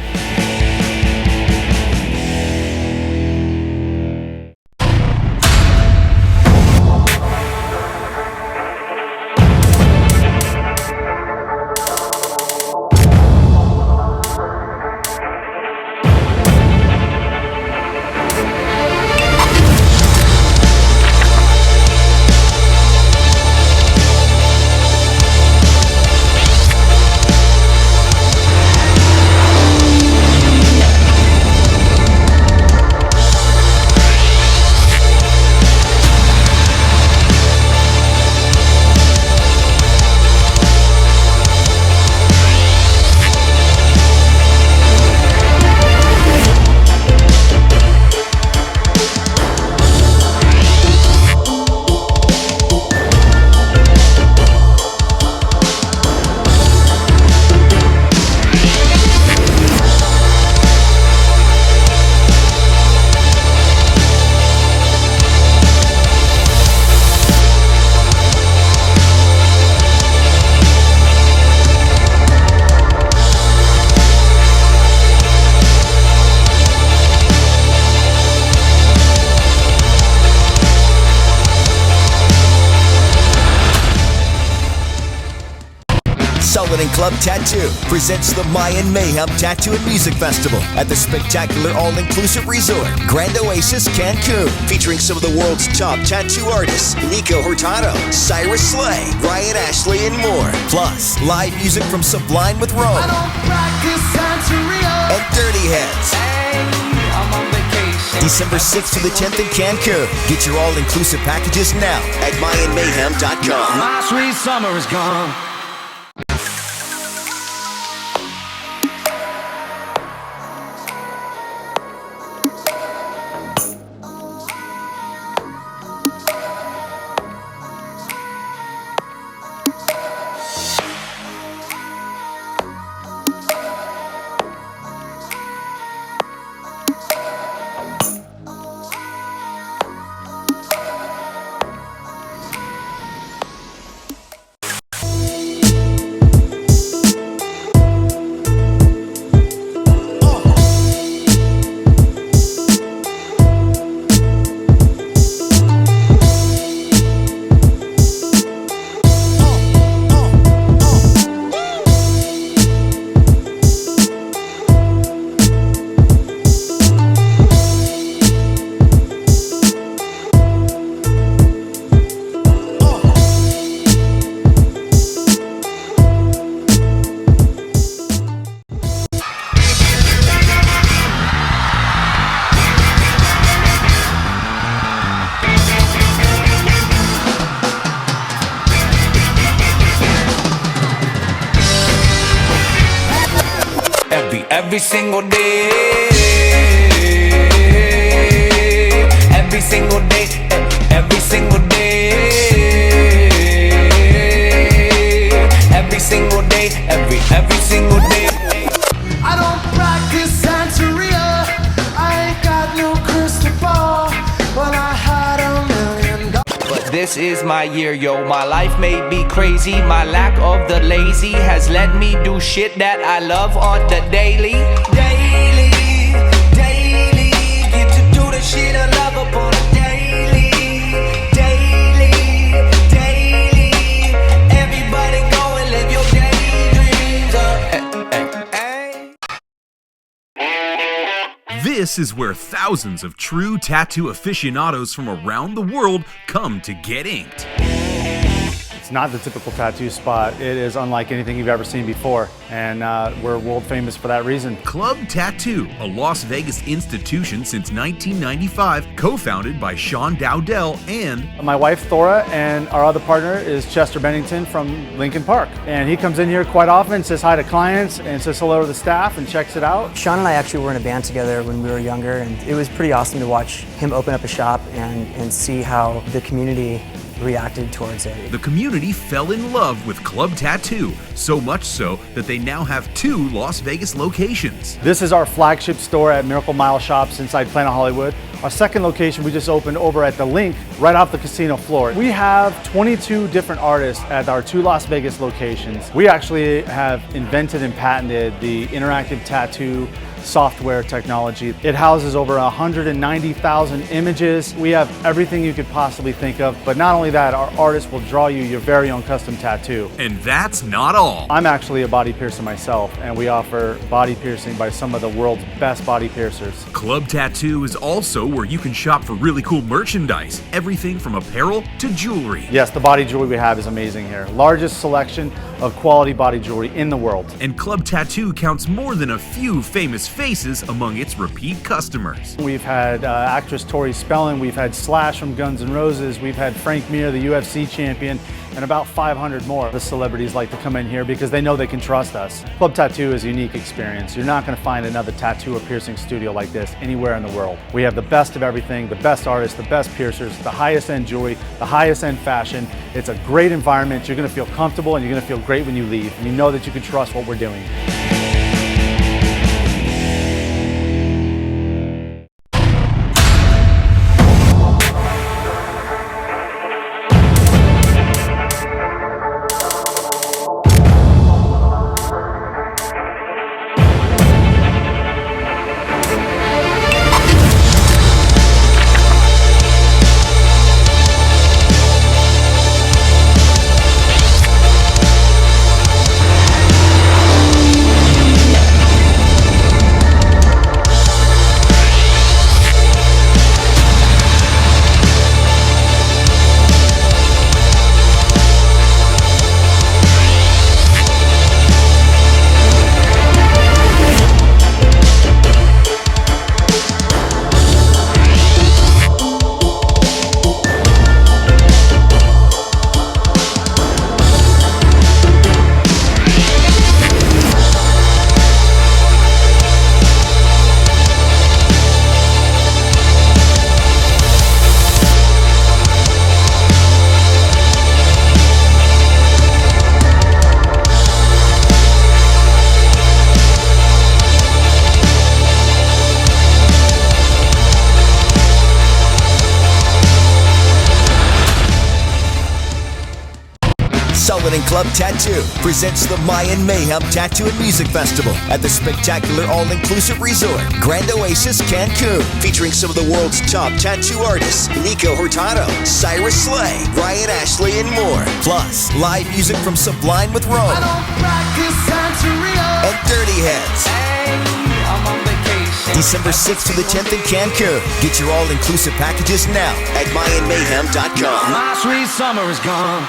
Running Club Tattoo presents the Mayan Mayhem Tattoo and Music Festival at the spectacular all-inclusive resort, Grand Oasis, Cancun, featuring some of the world's top tattoo artists, Nico Hurtado, Cyrus Slay, Ryan Ashley, and more. Plus, live music from Sublime with Rome and Dirty Heads. December 6th to the 10th in Cancun. Get your all-inclusive packages now at MayanMayhem.com. My sweet summer is gone. Every single day, every single day, every single day, every single day, every single day. I don't practice Santeria. I ain't got no crystal ball, but I had $1 million. But this is my year, yo. My life may be crazy. My lack of the lazy has let me do shit that I love on the daily. Daily, daily. Get to do the shit I love up on a daily. Daily, daily. Everybody go and live your daydreams. This is where thousands of true tattoo aficionados from around the world come to get inked. It's not the typical tattoo spot. It is unlike anything you've ever seen before, and we're world famous for that reason. Club Tattoo, a Las Vegas institution since 1995, co-founded by Sean Dowdell and my wife Thora, and our other partner is Chester Bennington from Lincoln Park. And he comes in here quite often, says hi to clients, and says hello to the staff, and checks it out. Sean and I actually were in a band together when we were younger, and it was pretty awesome to watch him open up a shop and see how the community reacted towards it. The community fell in love with Club Tattoo, so much so that they now have 2 Las Vegas locations. This is our flagship store at Miracle Mile Shops inside Planet Hollywood. Our second location we just opened over at the Link, right off the casino floor. We have 22 different artists at our 2 Las Vegas locations. We actually have invented and patented the interactive tattoo software technology. It houses over 190,000 images. We have everything you could possibly think of, but not only that, our artists will draw you your very own custom tattoo. And that's not all. I'm actually a body piercer myself, and we offer body piercing by some of the world's best body piercers. Club Tattoo is also where you can shop for really cool merchandise, everything from apparel to jewelry. Yes, the body jewelry we have is amazing here. Largest selection of quality body jewelry in the world. And Club Tattoo counts more than a few famous faces among its repeat customers. We've had actress Tori Spelling, we've had Slash from Guns N' Roses, we've had Frank Mir, the UFC champion, and about 500 more. The celebrities like to come in here because they know they can trust us. Club Tattoo is a unique experience. You're not going to find another tattoo or piercing studio like this anywhere in the world. We have the best of everything, the best artists, the best piercers, the highest end jewelry, the highest end fashion. It's a great environment. You're going to feel comfortable and you're going to feel great when you leave. And you know that you can trust what we're doing. Sullen and Club Tattoo presents the Mayan Mayhem Tattoo and Music Festival at the spectacular all-inclusive resort, Grand Oasis, Cancun, featuring some of the world's top tattoo artists, Nico Hurtado, Cyrus Slay, Ryan Ashley, and more. Plus, live music from Sublime with Rome and Dirty Heads. December 6th to the 10th in Cancun. Get your all-inclusive packages now at MayanMayhem.com. My sweet summer is gone.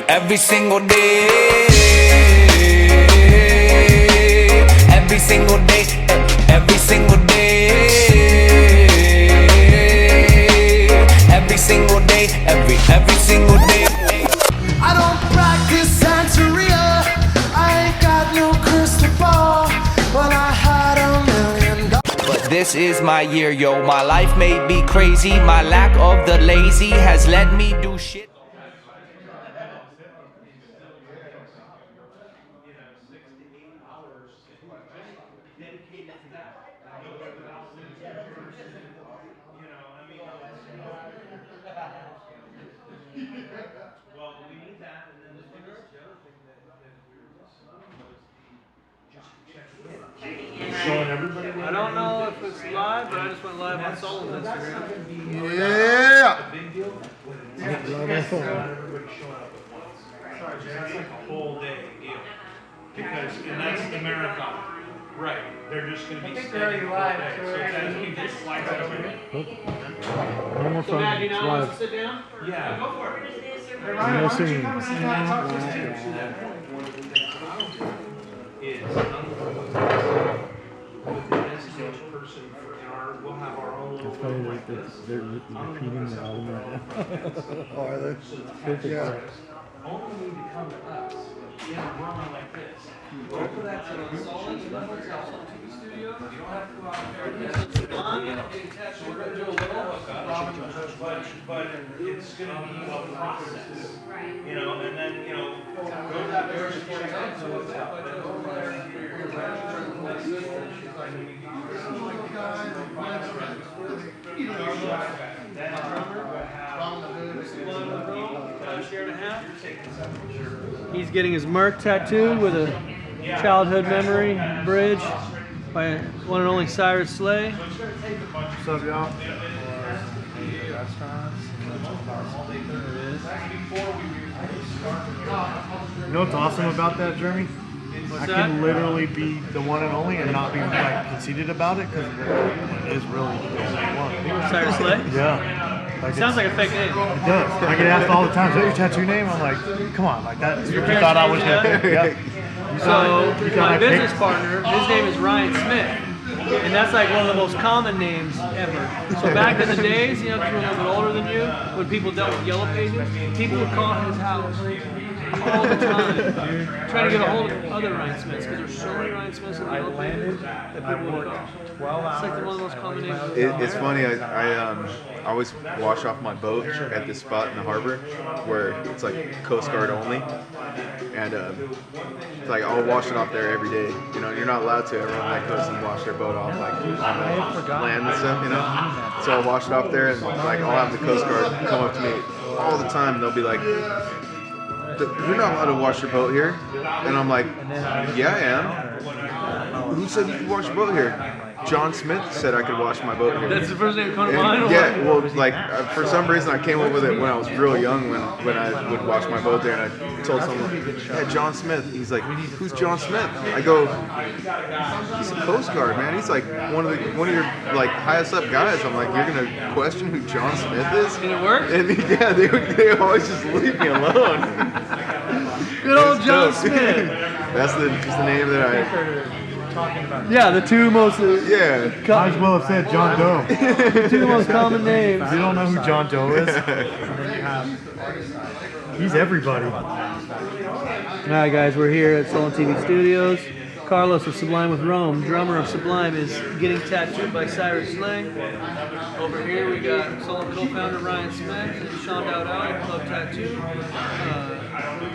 Every single day, every single day, every single day, every single day, every single day. I don't practice Santeria. I ain't got no crystal ball, but I had $1 million. But this is my year, yo. My life may be crazy. My lack of the lazy has let me do shit. I don't know if it's live, but I just went live on Sullen's Instagram. Yeah. Everybody showing up at once. That's like a whole day deal. Because, and that's the marathon. Right. They're just going to be standing all day. So it's as we just like that over here. No more So Matt, do you fun. now want us Live. to sit down? Yeah. Go for it. No singing. Is with the designated person for our, we'll have our own little. It's funny that they're repeating the album right now. Are they? Perfect. Yeah. Only need to come to us in a room like this. Go for that to the SullenTV studio. You don't have to go out there. So we're going to do a little hookup, but it's going to be a process. You know, and then, you know, go to that very important time to what's up. Then over there, He's getting his Merc tattooed with a childhood memory bridge by one and only Cyrus Slay. What's up, y'all? You know what's awesome about that, Jeremy? I can literally be the one and only and not be like conceited about it because it is really the only one. Cyrus Slay? Yeah. Like Sounds like a fake name. It does. I get asked all the time, is that your tattoo name? I'm like, come on, like that. You thought I was gonna pick. Yeah. So my business partner, his name is Ryan Smith, and that's like one of the most common names ever. So back in the days, you know, 'cause we're a little bit older than you, when people dealt with yellow pages, people would call his house all the time. Trying to get a hold of other Ryan Smiths because there's so many Ryan Smiths in the elevator that people would go. 12 hours. It's like one of those combinations. It's funny. I always wash off my boat at this spot in the harbor where it's like Coast Guard only, and it's like I'll wash it off there every day. You know, you're not allowed to. Everyone like goes and wash their boat off like on the land and stuff. You know, so I'll wash it off there, and like I'll have the Coast Guard come up to me all the time. They'll be like, "You're not allowed to wash your boat here," and I'm like, "Yeah, I am." Who said you could wash your boat here? John Smith said I could wash my boat here. That's the first name that comes to mind? Yeah, well, like, for some reason I came up with it when I was real young when I would wash my boat there, and I told someone, yeah, John Smith. He's like, who's John Smith? I go, he's a Coast Guard, man. He's like one of your like highest up guys. I'm like, you're gonna question who John Smith is? Did it work? And yeah, they always just leave me alone. Good old John Smith. That's just the name that I. Talking about. Yeah, the two most. Yeah. Might as well have said John Doe. The two most common names. You don't know who John Doe is? He's everybody. All right, guys, we're here at SullenTV Studios. Carlos of Sublime with Rome, drummer of Sublime, is getting tattooed by Sirris. Over here we got Sullen co-founder Ryan Smith and Sean Dowdell, Club Tattoo,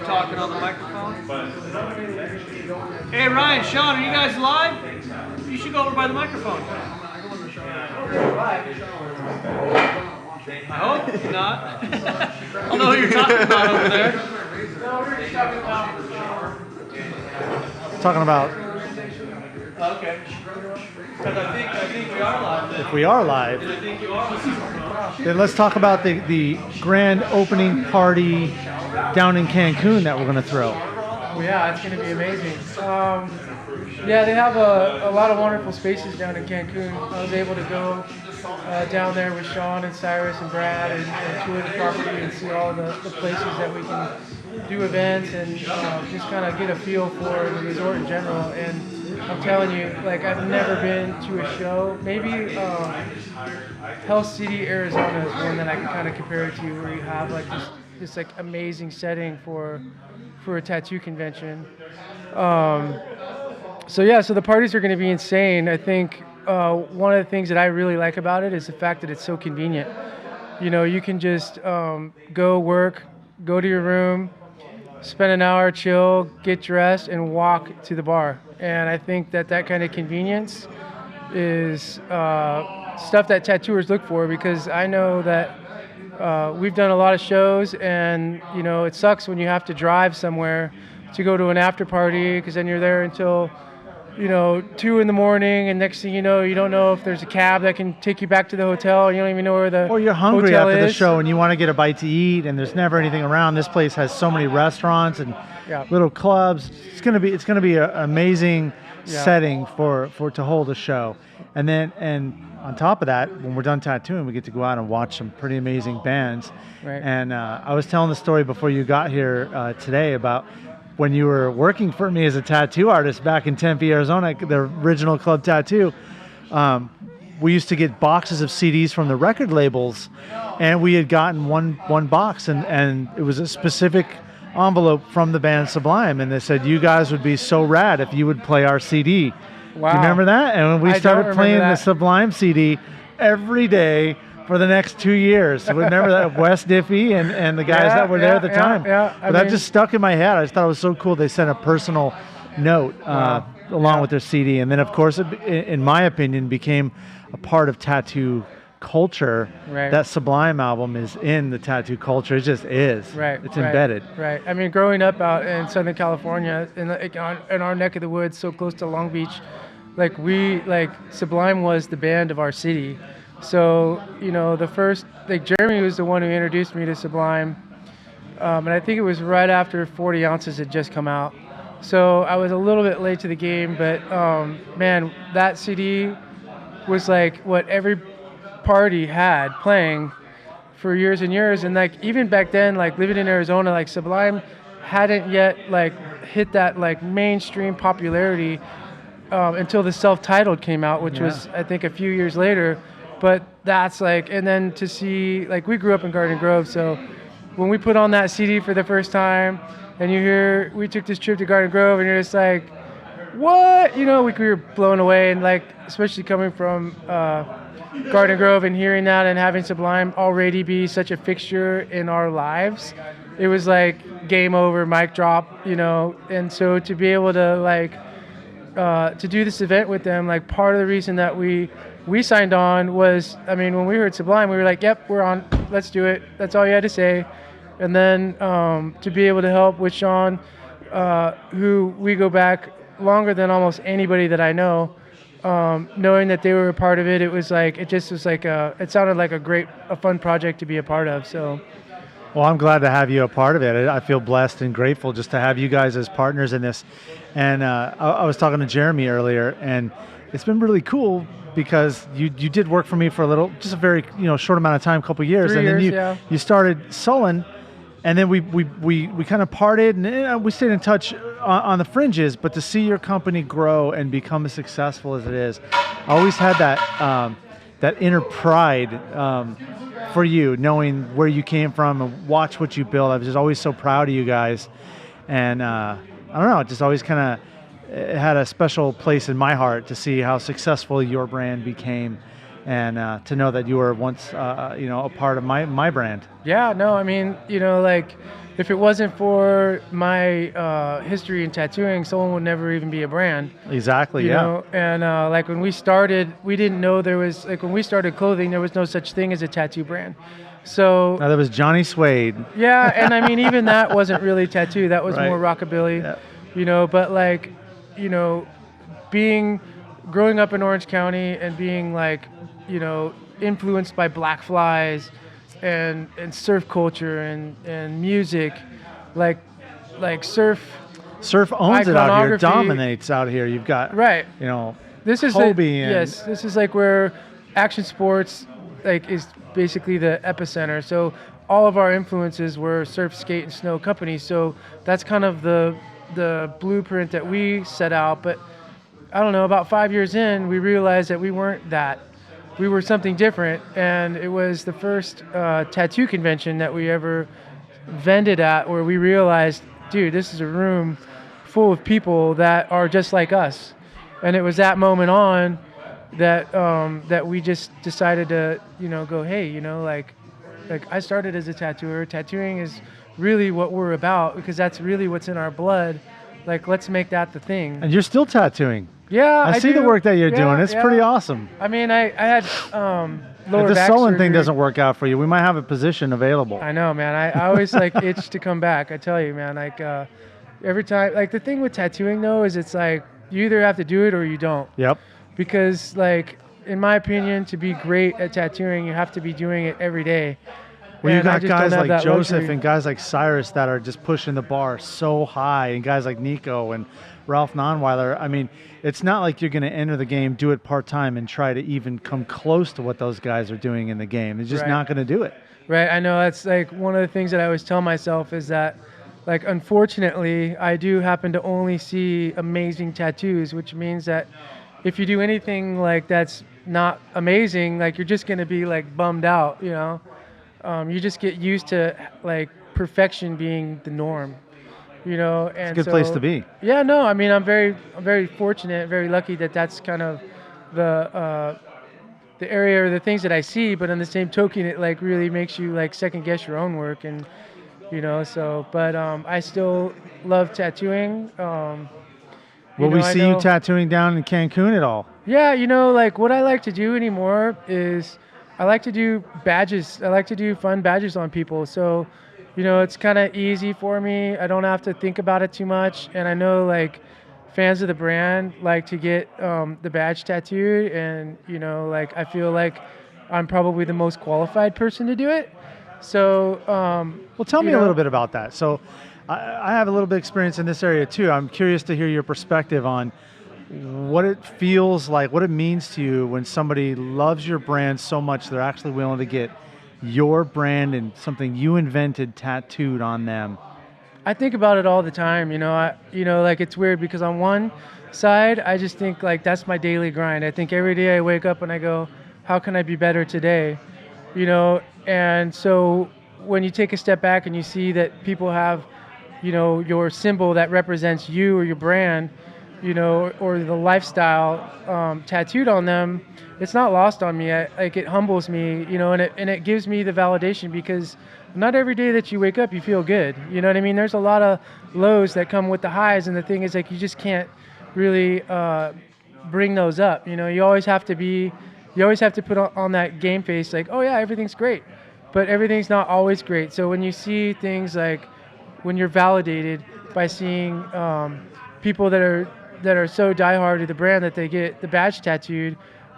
talking on the microphone. Hey Ryan, Sean, are you guys live? You should go over by the microphone. I hope not. I don't know who you're talking about over there. Talking about. Okay. Because I think we are live. If we are live, And I think you are. then let's talk about the grand opening party down in Cancun that we're going to throw. Well, yeah, it's going to be amazing. Yeah, they have a lot of wonderful spaces down in Cancun. I was able to go down there with Sean and Sirris and Brad and tour the property and see all the places that we can do events and just kind of get a feel for the resort in general. And I'm telling you, like, I've never been to a show. Maybe Hell City, Arizona is one that I can kind of compare it to, where you have like this like amazing setting for a tattoo convention. So yeah, so the parties are going to be insane. I think one of the things that I really like about it is the fact that it's so convenient. You know, you can just go work, go to your room, spend an hour, chill, get dressed, and walk to the bar. And I think that kind of convenience is stuff that tattooers look for, because I know that we've done a lot of shows, and you know, it sucks when you have to drive somewhere to go to an after party, because then you're there until 2 in the morning, and next thing you know, you don't know if there's a cab that can take you back to the hotel, and you don't even know where the Or you're hungry hotel after the is. show and you want to get a bite to eat, and there's never anything around. This place has so many restaurants and little clubs. It's gonna be an amazing setting for to hold a show. And on top of that, when we're done tattooing, we get to go out and watch some pretty amazing bands. Right. And I was telling the story before you got here today about when you were working for me as a tattoo artist back in Tempe, Arizona, the original Club Tattoo. We used to get boxes of CDs from the record labels, and we had gotten one box, and it was a specific envelope from the band Sublime, and they said, you guys would be so rad if you would play our CD. Wow. Do you remember that? And when we I started don't playing remember the that. Sublime CD every day for the next 2 years. So remember that Wes Diffie and the guys that were there at the time. I But that mean- just stuck in my head. I just thought it was so cool. They sent a personal note along with their CD. And then, of course, it, in my opinion, became a part of tattoo culture. Right. That Sublime album is in the tattoo culture. It just is. Right. It's right, embedded. Right. I mean, growing up out in Southern California, in our neck of the woods, so close to Long Beach, Sublime was the band of our city. So, the first, Jeremy was the one who introduced me to Sublime. And I think it was right after 40 Ounces had just come out. So I was a little bit late to the game, but man, that CD was like what every party had playing for years and years. And even back then, living in Arizona, Sublime hadn't yet hit that mainstream popularity until the self-titled came out, which was, I think, a few years later. But that's and then to see, we grew up in Garden Grove, so when we put on that CD for the first time, and you hear, we took this trip to Garden Grove, and you're just like, what? You know, we were blown away, and like, especially coming from Garden Grove and hearing that and having Sublime already be such a fixture in our lives, it was like game over, mic drop, you know. And so to be able to like to do this event with them, like part of the reason that we signed on was, I mean, when we heard Sublime, we were like, yep, we're on, let's do it. That's all you had to say. And then to be able to help with Sean, who we go back longer than almost anybody that I know, knowing that they were a part of it, it was like, it just was like it sounded like a fun project to be a part of. So. Well, I'm glad to have you a part of it. I feel blessed and grateful just to have you guys as partners in this. And I was talking to Jeremy earlier, and it's been really cool because you did work for me for just a very short amount of time, a couple of years, 3 and years, then you started Sullen, and then we kind of parted, and we stayed in touch on the fringes. But to see your company grow and become as successful as it is, I always had that inner pride for you, knowing where you came from and watch what you built. I was just always so proud of you guys, and I don't know, it just always kind of had a special place in my heart to see how successful your brand became, and to know that you were once a part of my brand. Yeah, no, I mean, like, if it wasn't for my history in tattooing, Sullen would never even be a brand. Exactly, you know? And like when we started, we didn't know there was, like when we started clothing, there was no such thing as a tattoo brand. So now, there was Johnny Suede. Yeah, and I mean, even that wasn't really tattoo. That was Right. more rockabilly, but like, growing up in Orange County and being like, influenced by black flies and surf culture and music, like surf owns it out here, iconography. dominates out here. You've got This is Kobe and yes, this is like where action sports like is basically the epicenter. So all of our influences were surf, skate, and snow companies. So that's kind of the blueprint that we set out. But I don't know, about 5 years in, we realized that we weren't that. We were something different, and it was the first tattoo convention that we ever vended at, where we realized, dude, this is a room full of people that are just like us. And it was that moment on that that we just decided to go, hey, like I started as a tattooer. Tattooing is really what we're about, because that's really what's in our blood. Like, let's make that the thing. And you're still tattooing. Yeah, I see do. the work that you're doing. It's Yeah. pretty awesome. I mean, I had lower If this back Sullen thing surgery. doesn't work out for you, we might have a position available. I know, man. I always like itch to come back. I tell you, man. Like every time, like the thing with tattooing though is it's like you either have to do it or you don't. Yep. Because like in my opinion, to be great at tattooing, you have to be doing it every day. Well, you And I got just don't guys have like that Joseph luxury. and guys like Sirris that are just pushing the bar so high, and guys like Nico and Ralph Nonweiler. I mean, it's not like you're going to enter the game, do it part-time, and try to even come close to what those guys are doing in the game. They're just Right. not going to do it. Right. I know that's like one of the things that I always tell myself is that, like, unfortunately, I do happen to only see amazing tattoos, which means that if you do anything like that's not amazing, like you're just going to be like bummed out, you just get used to like perfection being the norm, and It's a good place to be. Yeah, no, I mean, I'm very fortunate, very lucky that that's kind of the area or the things that I see, but on the same token, it like really makes you like second guess your own work, and but I still love tattooing. Will we see you tattooing down in Cancun at all? Yeah, like what I like to do anymore is I like to do badges. I like to do fun badges on people. So, it's kind of easy for me. I don't have to think about it too much. And I know like fans of the brand like to get the badge tattooed. And, like I feel like I'm probably the most qualified person to do it. So, well, tell me a little bit about that. So I have a little bit of experience in this area too. I'm curious to hear your perspective on what it feels like, what it means to you when somebody loves your brand so much they're actually willing to get your brand and something you invented tattooed on them. I think about it all the time, like it's weird because on one side, I just think like that's my daily grind. I think every day I wake up and I go, how can I be better today? And so when you take a step back and you see that people have your symbol that represents you or your brand, or the lifestyle tattooed on them, it's not lost on me. It humbles me, and it gives me the validation, because not every day that you wake up you feel good. You know what I mean? There's a lot of lows that come with the highs, and the thing is, like, you just can't really bring those up. You always have to put on that game face, like, oh yeah, everything's great, but everything's not always great. So when you see things like, when you're validated by seeing people that are so diehard to the brand that they get the badge tattooed,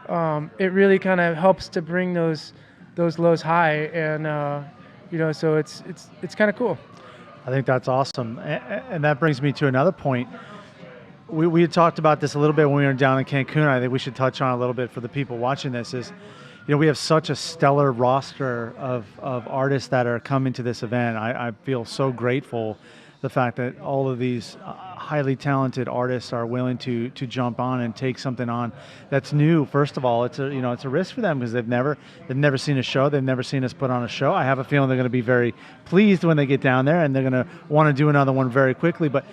it really kind of helps to bring those lows high, and so it's kind of cool. I think that's awesome, and that brings me to another point. We had talked about this a little bit when we were down in Cancun. I think we should touch on a little bit for the people watching this. Is, we have such a stellar roster of artists that are coming to this event. I feel so grateful, the fact that all of these highly talented artists are willing to jump on and take something on that's new. First of all, it's a risk for them, because they've never seen a show. They've never seen us put on a show. I have a feeling they're going to be very pleased when they get down there, and they're going to want to do another one very quickly. But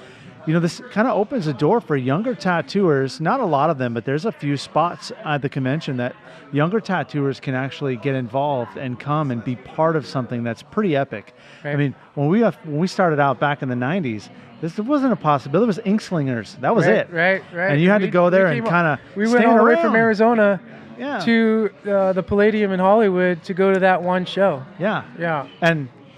this kind of opens the door for younger tattooers. Not a lot of them, but there's a few spots at the convention that younger tattooers can actually get involved and come and be part of something that's pretty epic. Right. I mean, when we started out back in the 90s, this wasn't a possibility. It was ink slingers. That was it. Right. And you had to go there and kind of we went all the way from Arizona yeah. to the Palladium in Hollywood to go to that one show. Yeah. Yeah.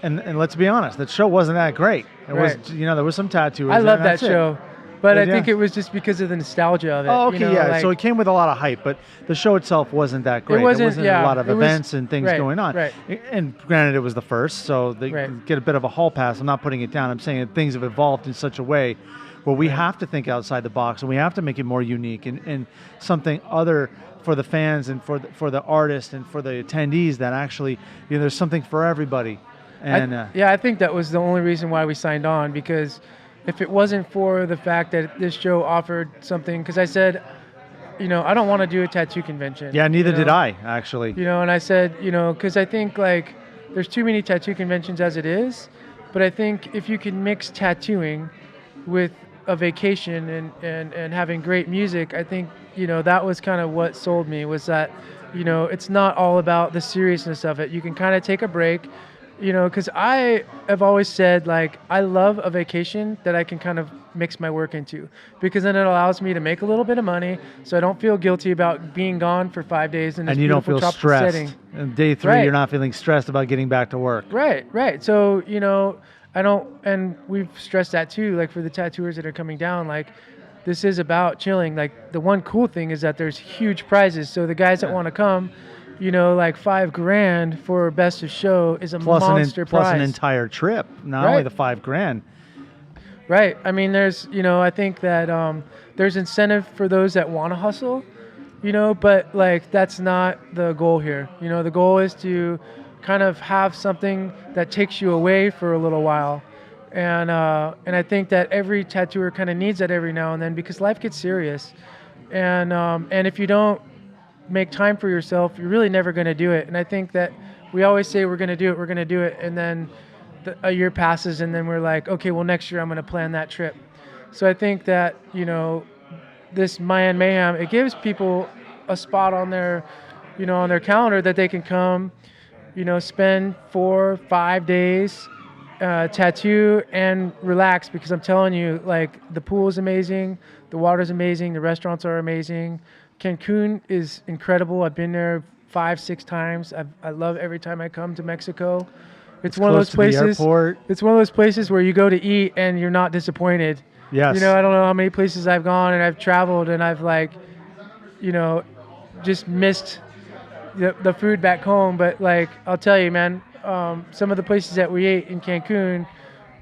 And let's be honest, that show wasn't that great. It was, there was some tattooers. I love that show, but I think it was just because of the nostalgia of it. Oh, okay, so it came with a lot of hype, but the show itself wasn't that great. There wasn't a lot of events and things going on. Right. And granted, it was the first, so they get a bit of a hall pass. I'm not putting it down. I'm saying that things have evolved in such a way where we have to think outside the box, and we have to make it more unique and something other for the fans and for the artists and for the attendees, that actually there's something for everybody. And I think that was the only reason why we signed on, because if it wasn't for the fact that this show offered something, because I said, I don't want to do a tattoo convention. Yeah, neither did I, actually. And I said, because I think, like, there's too many tattoo conventions as it is, but I think if you can mix tattooing with a vacation and having great music, I think, that was kind of what sold me, was that, it's not all about the seriousness of it. You can kind of take a break. Because I have always said, like, I love a vacation that I can kind of mix my work into, because then it allows me to make a little bit of money, so I don't feel guilty about being gone for 5 days in this beautiful tropical stressed. setting. And day 3, you're not feeling stressed about getting back to work. Right. So, I don't, and we've stressed that too, like, for the tattooers that are coming down, like, this is about chilling. Like, the one cool thing is that there's huge prizes, so the guys that want to come, like $5,000 for best of show is a monster prize. Plus an entire trip, not only the $5,000. Right. I mean, there's, I think that there's incentive for those that want to hustle, but, like, that's not the goal here. The goal is to kind of have something that takes you away for a little while. And I think that every tattooer kind of needs that every now and then, because life gets serious. And if you don't make time for yourself, you're really never going to do it. And I think that we always say we're going to do it, and then a year passes, and then we're like, okay, well, next year I'm going to plan that trip. So I think that this Mayan Mayhem, it gives people a spot on their on their calendar that they can come, spend 4 or 5 days, tattoo and relax, because I'm telling you, like, the pool is amazing, the water's amazing, the restaurants are amazing. Cancun is incredible. I've been there 5-6 times. I love every time I come to Mexico. It's one of those places. It's one of those places where you go to eat and you're not disappointed. Yes. I don't know how many places I've gone and I've traveled and I've, like, just missed the food back home. But, like, I'll tell you, man, some of the places that we ate in Cancun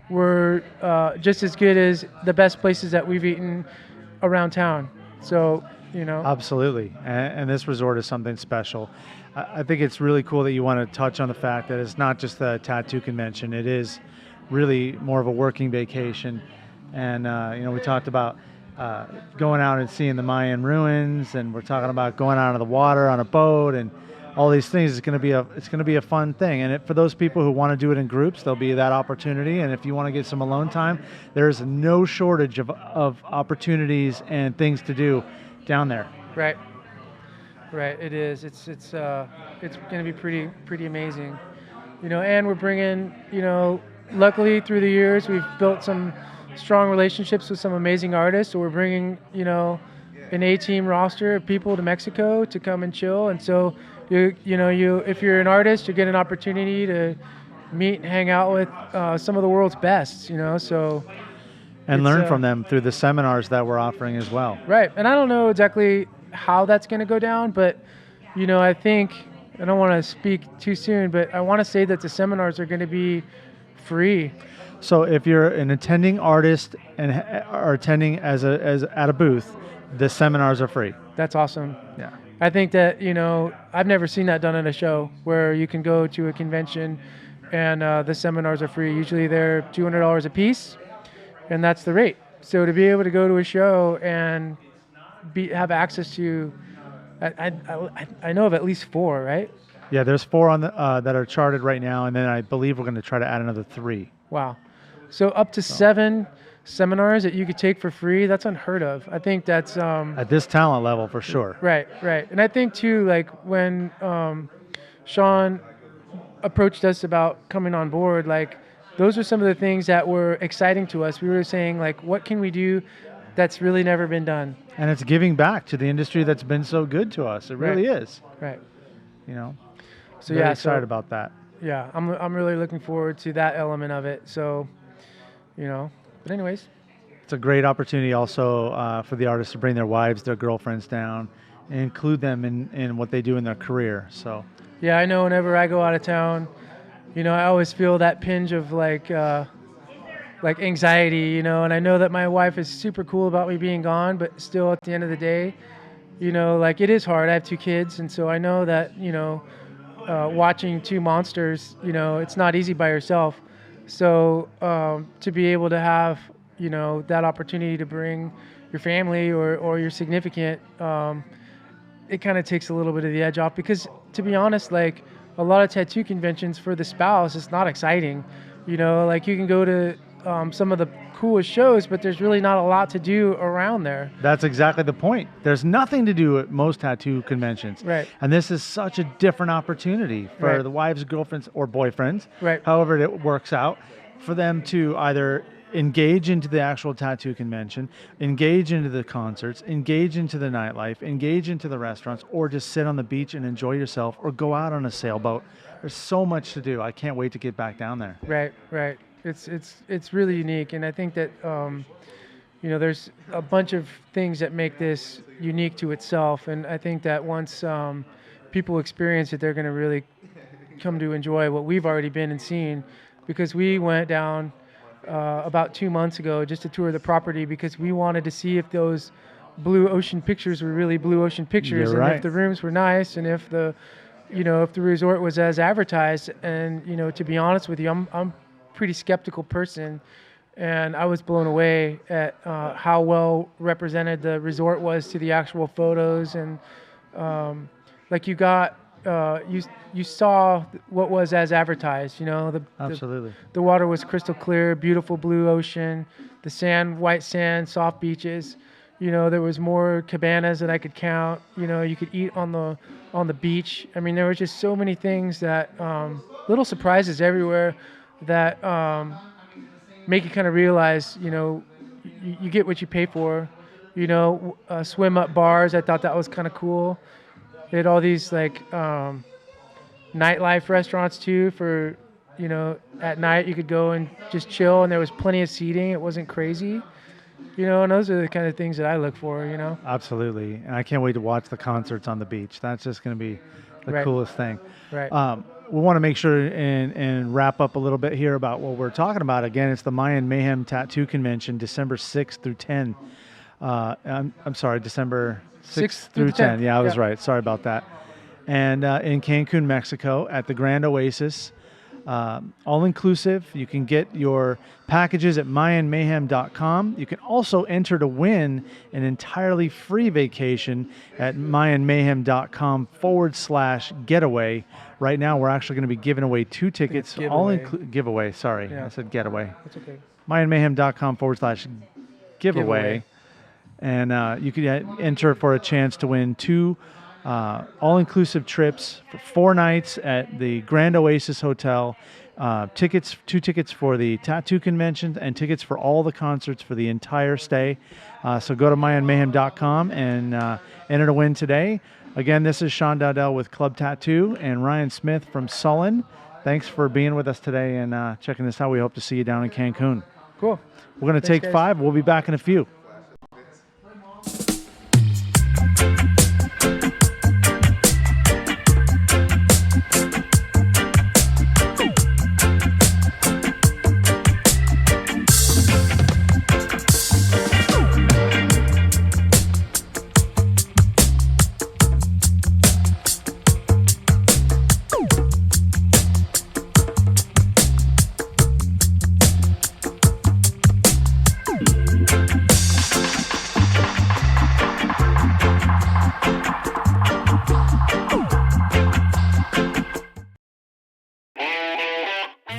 were just as good as the best places that we've eaten around town. So, Absolutely. And this resort is something special. I think it's really cool that you want to touch on the fact that it's not just a tattoo convention. It is really more of a working vacation. And, we talked about going out and seeing the Mayan ruins, and we're talking about going out of the water on a boat. And all these things. It's going to be a fun thing. And for those people who want to do it in groups, there'll be that opportunity. And if you want to get some alone time, there's no shortage of opportunities and things to do down there. Right. Right. It is. It's going to be pretty amazing. And we're bringing, luckily through the years we've built some strong relationships with some amazing artists. So we're bringing, an A-team roster of people to Mexico to come and chill. And so if you're an artist, you get an opportunity to meet and hang out with some of the world's best. And learn from them through the seminars that we're offering as well. Right. And I don't know exactly how that's going to go down, but I think, I don't want to speak too soon, but I want to say that the seminars are going to be free. So if you're an attending artist and are attending as at a booth, the seminars are free. That's awesome. Yeah. I think that, I've never seen that done at a show where you can go to a convention and the seminars are free. Usually they're $200 a piece, and that's the rate. So to be able to go to a show and have access to, I know of at least 4, right? Yeah, there's 4 on the that are charted right now, and then I believe we're going to try to add another 3. Wow. So up to 7 seminars that you could take for free, that's unheard of. I think that's... at this talent level, for sure. Right. And I think, too, like when Sean approached us about coming on board, like those are some of the things that were exciting to us. We were saying, like, what can we do that's really never been done? And it's giving back to the industry that's been so good to us. It really is. Right. So very excited about that. Yeah, I'm really looking forward to that element of it. So, but anyways. It's a great opportunity also for the artists to bring their wives, their girlfriends down, and include them in what they do in their career. So. Yeah, I know whenever I go out of town, I always feel that pinch of like anxiety, and I know that my wife is super cool about me being gone, but still at the end of the day, it is hard. I have 2 kids, and so I know that, watching 2 monsters, it's not easy by yourself. So to be able to have, that opportunity to bring your family or your significant, it kind of takes a little bit of the edge off, because to be honest, like a lot of tattoo conventions for the spouse, it's not exciting. Like you can go to some of the coolest shows, but there's really not a lot to do around there. That's exactly the point. There's nothing to do at most tattoo conventions. Right. And this is such a different opportunity for the wives, girlfriends, or boyfriends, however it works out, for them to either engage into the actual tattoo convention, engage into the concerts, engage into the nightlife, engage into the restaurants, or just sit on the beach and enjoy yourself, or go out on a sailboat. There's so much to do. I can't wait to get back down there. Right. It's really unique, and I think that there's a bunch of things that make this unique to itself, and I think that once people experience it, they're going to really come to enjoy what we've already been and seen, because we went down about 2 months ago just to tour the property, because we wanted to see if those blue ocean pictures were really blue ocean pictures, and if the rooms were nice, and if the resort was as advertised. And to be honest with you, I'm pretty skeptical person, and I was blown away at how well represented the resort was to the actual photos. And like you saw what was as advertised. Absolutely. The water was crystal clear, beautiful blue ocean, the sand, white sand, soft beaches. There was more cabanas that I could count. You could eat on the beach. I mean, there were just so many things that little surprises everywhere that make you kind of realize, you get what you pay for. Swim up bars. I thought that was kind of cool. They had all these like nightlife restaurants too. For at night you could go and just chill, and there was plenty of seating. It wasn't crazy. And those are the kind of things that I look for. Absolutely, and I can't wait to watch the concerts on the beach. That's just going to be the coolest thing. Right. We want to make sure and wrap up a little bit here about what we're talking about. Again, it's the Mayan Mayhem Tattoo Convention, December 6th through 10. I'm sorry, December 6th through 10. Yeah, I was right. Sorry about that. And in Cancun, Mexico, at the Grand Oasis. all inclusive. You can get your packages at MayanMayhem.com. You can also enter to win an entirely free vacation at MayanMayhem.com/getaway. Right now, we're actually going to be giving away 2 tickets. Giveaway. Sorry, Yeah. I said getaway. That's okay. MayanMayhem.com/giveaway. And you can enter for a chance to win 2 all-inclusive trips for 4 nights at the Grand Oasis Hotel. 2 tickets for the tattoo convention and tickets for all the concerts for the entire stay. So go to MayanMayhem.com and enter to win today. Again, this is Sean Dowdell with Club Tattoo and Ryan Smith from Sullen. Thanks for being with us today and checking this out. We hope to see you down in Cancun. Cool. We're going to take 5. We'll be back in a few.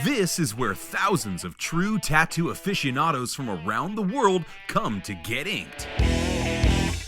This is where thousands of true tattoo aficionados from around the world come to get inked.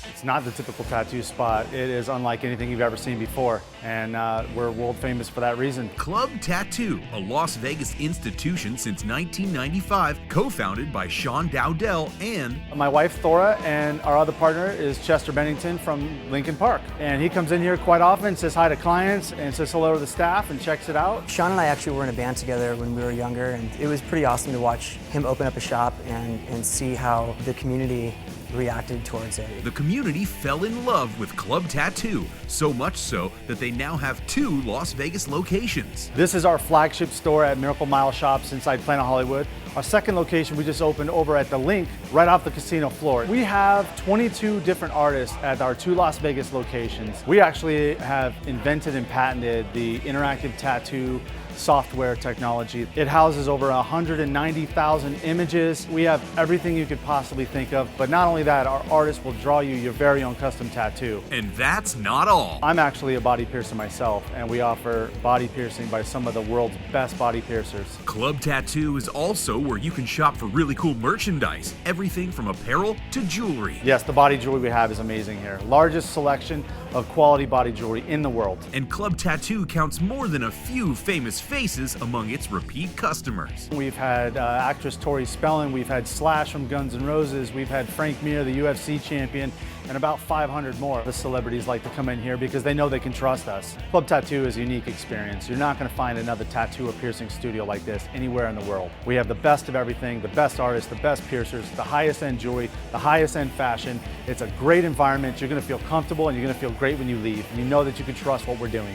It's not the typical tattoo spot. It is unlike anything you've ever seen before, and we're world famous for that reason. Club Tattoo, a Las Vegas institution since 1995, co-founded by Sean Dowdell and My wife Thora, and our other partner is Chester Bennington from Lincoln Park. And he comes in here quite often, says hi to clients, and says hello to the staff, and checks it out. Sean and I actually were in a band together when we were younger, and it was pretty awesome to watch him open up a shop and see how the community reacted towards it. The community fell in love with Club Tattoo, so much so that they now have 2 Las Vegas locations. This is our flagship store at Miracle Mile Shops inside Planet Hollywood. Our second location we just opened over at the Link, right off the casino floor. We have 22 different artists at our 2 Las Vegas locations. We actually have invented and patented the interactive tattoo software technology. It houses over 190,000 images. We have everything you could possibly think of, but not only that, our artists will draw you your very own custom tattoo. And that's not all. I'm actually a body piercer myself, and we offer body piercing by some of the world's best body piercers. Club Tattoo is also where you can shop for really cool merchandise, everything from apparel to jewelry. Yes, the body jewelry we have is amazing here. Largest selection of quality body jewelry in the world. And Club Tattoo counts more than a few famous faces among its repeat customers. We've had actress Tori Spelling, we've had Slash from Guns N' Roses, we've had Frank Mir, the UFC champion, and about 500 more. The celebrities like to come in here because they know they can trust us. Club Tattoo is a unique experience. You're not going to find another tattoo or piercing studio like this anywhere in the world. We have the best of everything, the best artists, the best piercers, the highest end jewelry, the highest end fashion. It's a great environment. You're going to feel comfortable and you're going to feel great when you leave. And you know that you can trust what we're doing.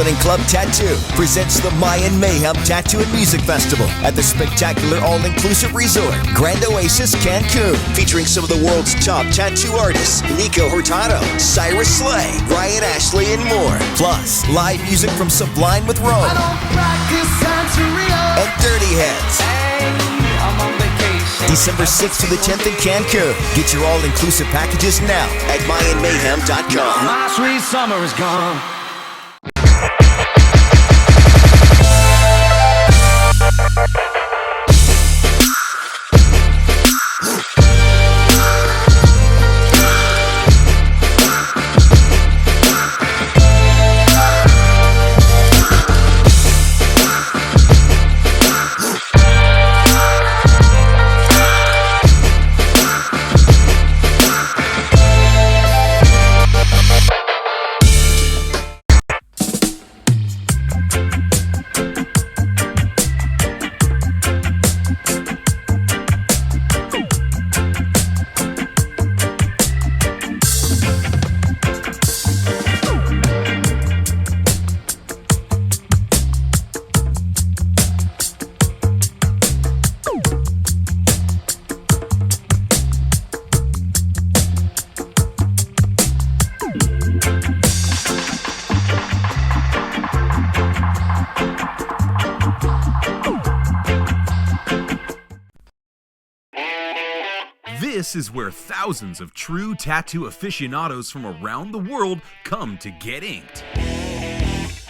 Sullen and Club Tattoo presents the Mayan Mayhem Tattoo and Music Festival at the spectacular all-inclusive resort, Grand Oasis, Cancun, featuring some of the world's top tattoo artists, Nico Hurtado, Cyrus Slay, Ryan Ashley, and more. Plus, live music from Sublime with Rome and Dirty Heads. December 6th to the 10th in Cancun. Get your all-inclusive packages now at MayanMayhem.com. My sweet summer is gone. This is where thousands of true tattoo aficionados from around the world come to get inked.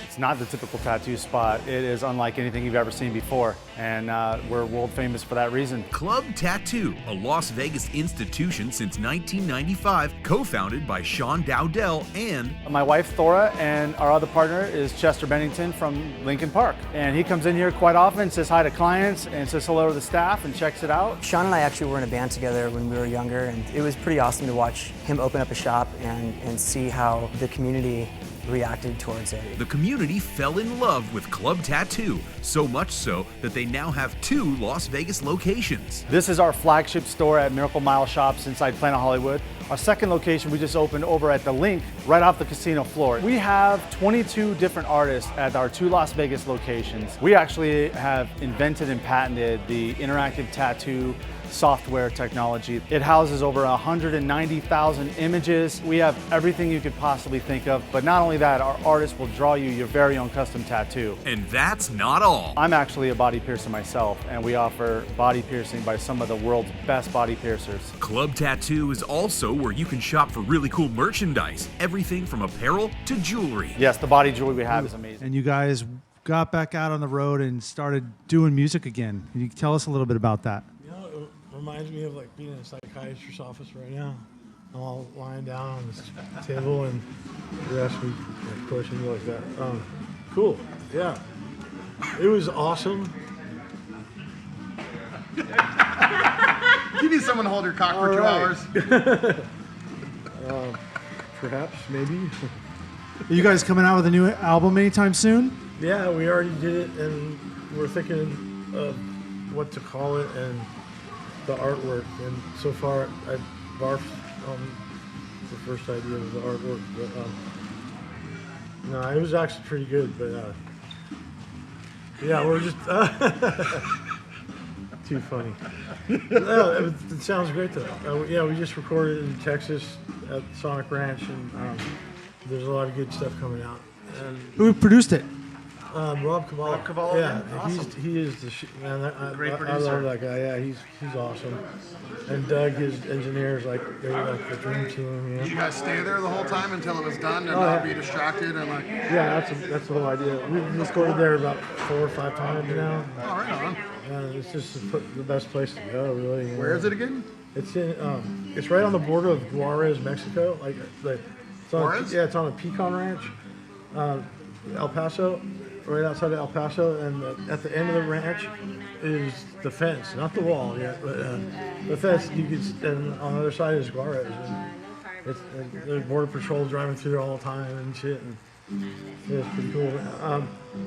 It's not the typical tattoo spot. It is unlike anything you've ever seen before, and we're world famous for that reason. Club Tattoo, a Las Vegas institution since 1995, co-founded by Sean Dowdell and My wife Thora, and our other partner is Chester Bennington from Lincoln Park. And he comes in here quite often, says hi to clients, and says hello to the staff, and checks it out. Sean and I actually were in a band together when we were younger, and it was pretty awesome to watch him open up a shop and see how the community reacted towards it. The community fell in love with Club Tattoo, so much so that they now have 2 Las Vegas locations. This is our flagship store at Miracle Mile Shops inside Planet Hollywood. Our second location we just opened over at the Link, right off the casino floor. We have 22 different artists at our 2 Las Vegas locations. We actually have invented and patented the interactive tattoo software technology. It houses over 190,000 images. We have everything you could possibly think of, but not only that, our artists will draw you your very own custom tattoo. And that's not all. I'm actually a body piercer myself, and we offer body piercing by some of the world's best body piercers. Club Tattoo is also where you can shop for really cool merchandise, everything from apparel to jewelry. Yes, the body jewelry we have is amazing. And you guys got back out on the road and started doing music again. Can you tell us a little bit about that? Reminds me of like being in a psychiatrist's office right now. I'm all lying down on this table and you ask me questions like that. Cool, yeah. It was awesome. You need someone to hold your cock for 2 hours. Perhaps, maybe. Are you guys coming out with a new album anytime soon? Yeah, we already did it and we're thinking of what to call it and the artwork, and so far I barfed on the first idea of the artwork, but no, it was actually pretty good, but yeah, we're just too funny. No, it sounds great though. Yeah, we just recorded in Texas at Sonic Ranch, and there's a lot of good stuff coming out. And Who produced it? Rob Cavallo. Rob Cavallo, yeah, awesome. he is the man. Great I producer. love that guy. Yeah, he's awesome. And Doug, his engineers, like they're like the dream team. You know? Did you guys stay there the whole time until it was done and Oh, not yeah. be distracted and like? Yeah, that's the whole idea. We've recorded there about 4 or 5 times now. Oh, right on. It's just the best place to go, really. you Where know. is it again? It's in. It's right on the border of Juarez, Mexico. It's on, Juarez? yeah, it's on a pecan ranch, El Paso, right outside of El Paso, and at the end of the ranch is the fence, not the wall yet, but the fence. And on the other side is Juarez. And there's border patrol driving through there all the time and shit. And it's pretty cool.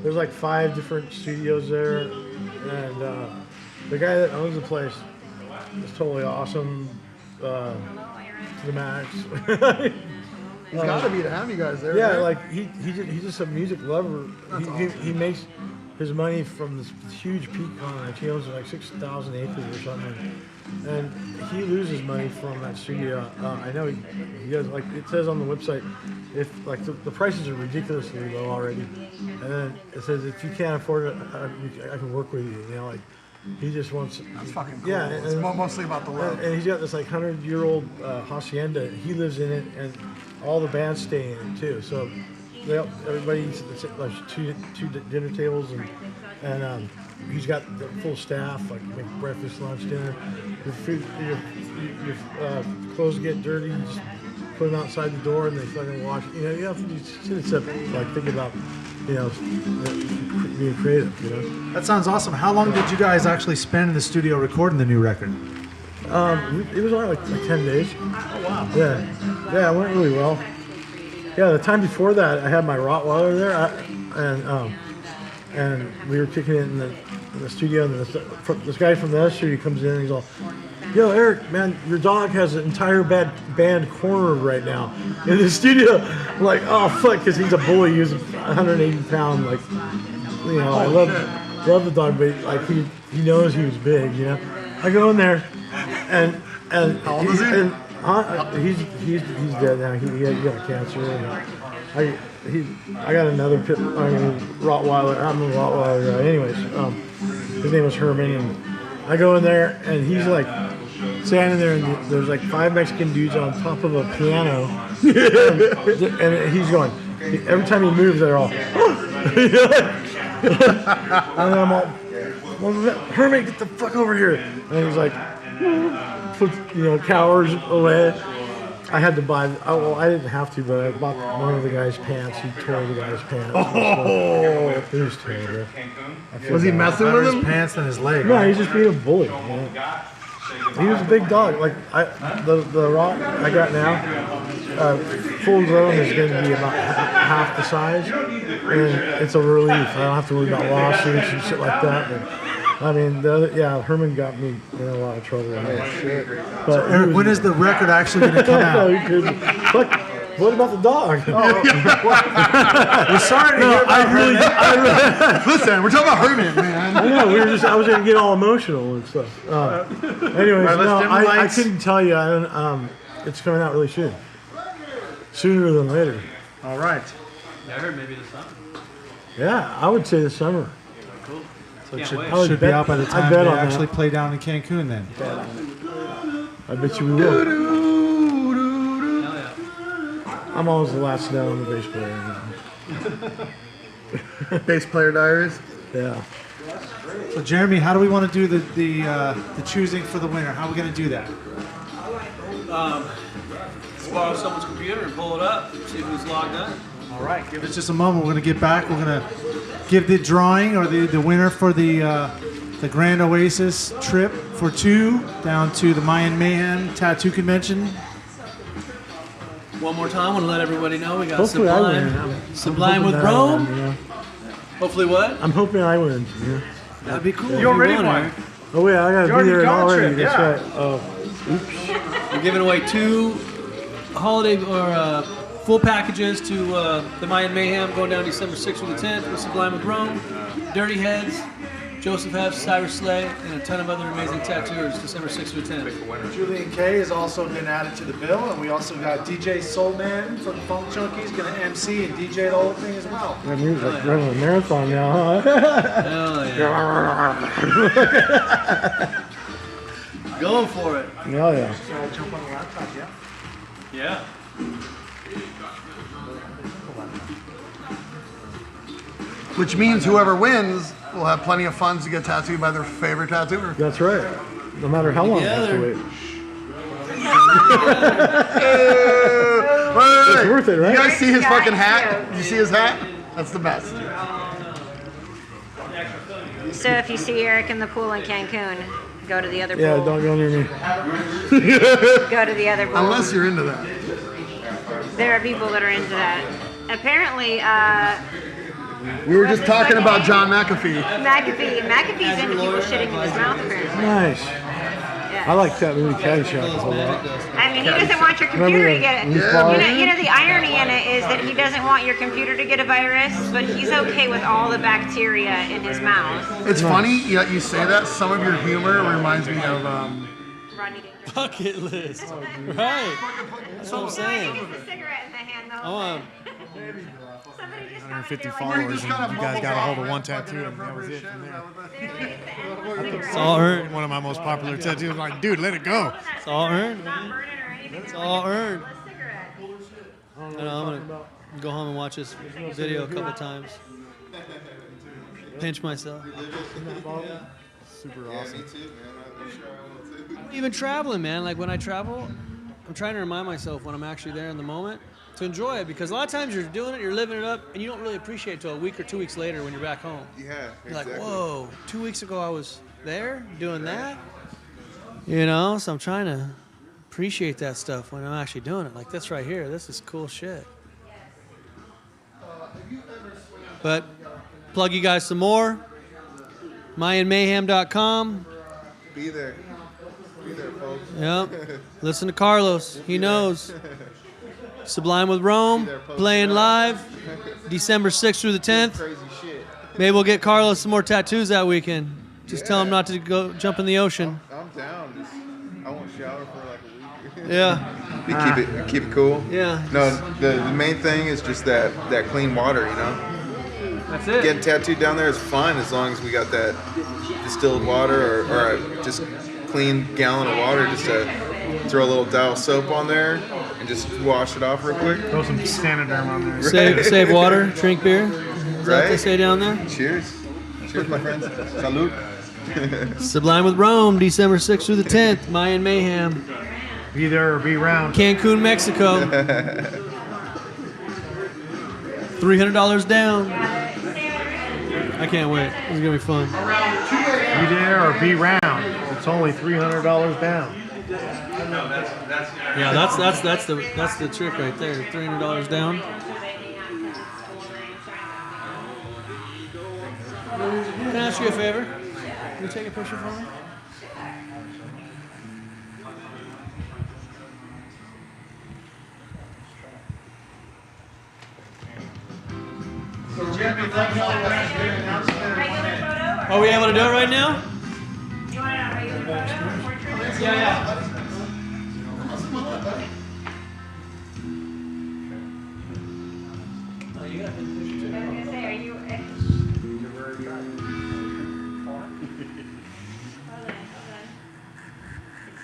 There's like 5 different studios there, and the guy that owns the place is totally awesome, to the max. He's got to be to have you guys there. Yeah, right? like he's just a music lover. He makes his money from this huge pecan ranch. He owns like 6,000 acres or something, and he loses money from that studio. I know he does. Like it says on the website, if like the prices are ridiculously low already, and then it says if you can't afford it, I can work with you. You know, like he just wants. That's fucking cool. Yeah, It's mostly about the love. And he's got this like 100-year-old hacienda. He lives in it, and all the bands stay in it too. So everybody eats at like two dinner tables, and he's got the full staff, like make breakfast, lunch, dinner. Your food, your clothes get dirty, you just put them outside the door, and they fucking wash. You know, you have to sit like think about, you know, being creative. You know. That sounds awesome. How long did you guys actually spend in the studio recording the new record? It was only like 10 days. Oh wow. Yeah, it went really well. Yeah, the time before that, I had my Rottweiler there, and we were kicking it in the studio, and this guy from the other studio comes in, and he's all, "Yo, Eric, man, your dog has an entire band cornered right now in the studio." I'm like, "Oh fuck," because he's a bully. He was 180 pound, like, you know. I love the dog, but like he knows he was big, you know. I go in there, and how old is he? He's dead now. He got cancer. And I got another Rottweiler. I'm a Rottweiler guy. Anyways, his name was Herman, and I go in there, and he's like standing there, and there's like 5 Mexican dudes on top of a piano, and he's going. Every time he moves, they're all. And I'm all, "Well, Herman, get the fuck over here!" And he's like, cowers away. I had to buy. Well, I didn't have to, but I bought one of the guy's pants. He tore the guy's pants. Oh, it was terrible. Was he messing with him? His pants and his leg. No, he's just being a bully. You know? He was a big dog. Like the rock I got now, full grown is going to be about half the size, and it's a relief. I don't have to worry about lawsuits and shit like that. I mean, Herman got me in a lot of trouble. But Eric, when is the record actually going to come out? What about the dog? We're sorry to hear about Herman. Listen, we're talking about Herman, man. I know. I was going to get all emotional and stuff. Anyways, I couldn't tell you. It's coming out really soon. Sooner than later. All right. I heard maybe this summer. Yeah, I would say this summer. Cool. So it should be out by the time they actually play down in Cancun then. I bet you we will. I'm always the last to know I'm the bass player. Bass player diaries. Yeah. So Jeremy, how do we want to do the choosing for the winner? How are we going to do that? Let's borrow someone's computer and pull it up, see who's logged in. All right, give us just a moment. We're going to get back. We're going to give the drawing or the winner for the Grand Oasis trip for 2 down to the Mayan Mayhem Tattoo Convention. One more time, I want to let everybody know we got Hopefully Sublime with Rome. Hopefully what? I'm hoping I win. Yeah. That'd be cool. You already won. Oh yeah, I gotta be there already. That's right. Oops. We're giving away 2 holiday or full packages to the Mayan Mayhem going down December 6th through the 10th with Sublime with Rome, Dirty Heads, Joseph Haefs, Cyrus Slay, and a ton of other amazing tattooers December 6th through 10th. Julian K has also been added to the bill, and we also got DJ Soulman from Funk Junkies going to MC and DJ the whole thing as well. That means like running a marathon now, huh? Hell yeah. Going for it. Hell yeah. So I'll jump on the laptop, yeah? Yeah. Which means whoever wins will have plenty of funds to get tattooed by their favorite tattooer. That's right. No matter how long I have to wait. It's worth it, right? You guys see his fucking hat? You see his hat? That's the best. So if you see Eric in the pool in Cancun, go to the other pool. Yeah, don't go near me. Go to the other pool. Unless you're into that. There are people that are into that. Apparently, we were just talking about John McAfee. McAfee's into people shitting in his mouth, apparently. Nice. Yeah. I like that movie Caddyshack a whole lot. I mean, he doesn't want your computer to get it. You know, the irony in it is that he doesn't want your computer to get a virus, but he's okay with all the bacteria in his mouth. It's funny you say that. Some of your humor reminds me of Bucket list. Right. That's what I'm saying. It's a cigarette in the hand, though. I want 150 followers, and you guys got a hold of one tattoo, and that was it from there. It's all earned. One of my most popular tattoos. I'm like, dude, let it go. It's all earned, man. It's all earned. I'm gonna go home and watch this video a couple times. Pinch myself. Super awesome. Me too, man. I'm sure I will too. Even traveling, man. Like when I travel, I'm trying to remind myself when I'm actually there in the moment to enjoy it, because a lot of times you're doing it, you're living it up, and you don't really appreciate it until a week or 2 weeks later when you're back home. Yeah, You're exactly. like, whoa, 2 weeks ago I was there doing that? You know, so I'm trying to appreciate that stuff when I'm actually doing it. Like this right here, this is cool shit. But plug you guys some more. MayanMayhem.com. Be there. Be there, folks. Yep. Listen to Carlos. He knows. Sublime with Rome, playing live, December 6th through the 10th. Crazy shit. Maybe we'll get Carlos some more tattoos that weekend. Just tell him not to go jump in the ocean. I'm down. I won't shower for like a week. Yeah. Keep it cool. Yeah. No, the main thing is just that clean water, you know? That's it. Getting tattooed down there is fun as long as we got that distilled water or just clean gallon of water just to throw a little dial soap on there and just wash it off real quick. Throw some Sanoderm on there. Save water, drink beer. Is that what they say down there? Cheers. Cheers, my friends. Salute. Sublime with Rome, December 6th through the 10th. Mayan Mayhem. Be there or be round. Cancun, Mexico. $300 down. I can't wait. It's gonna be fun. Be there or be round. It's only $300 down. Yeah, that's the trick right there. $300 down. Can I ask you a favor? Can you take a picture for me? Are we able to do it right now? Yeah.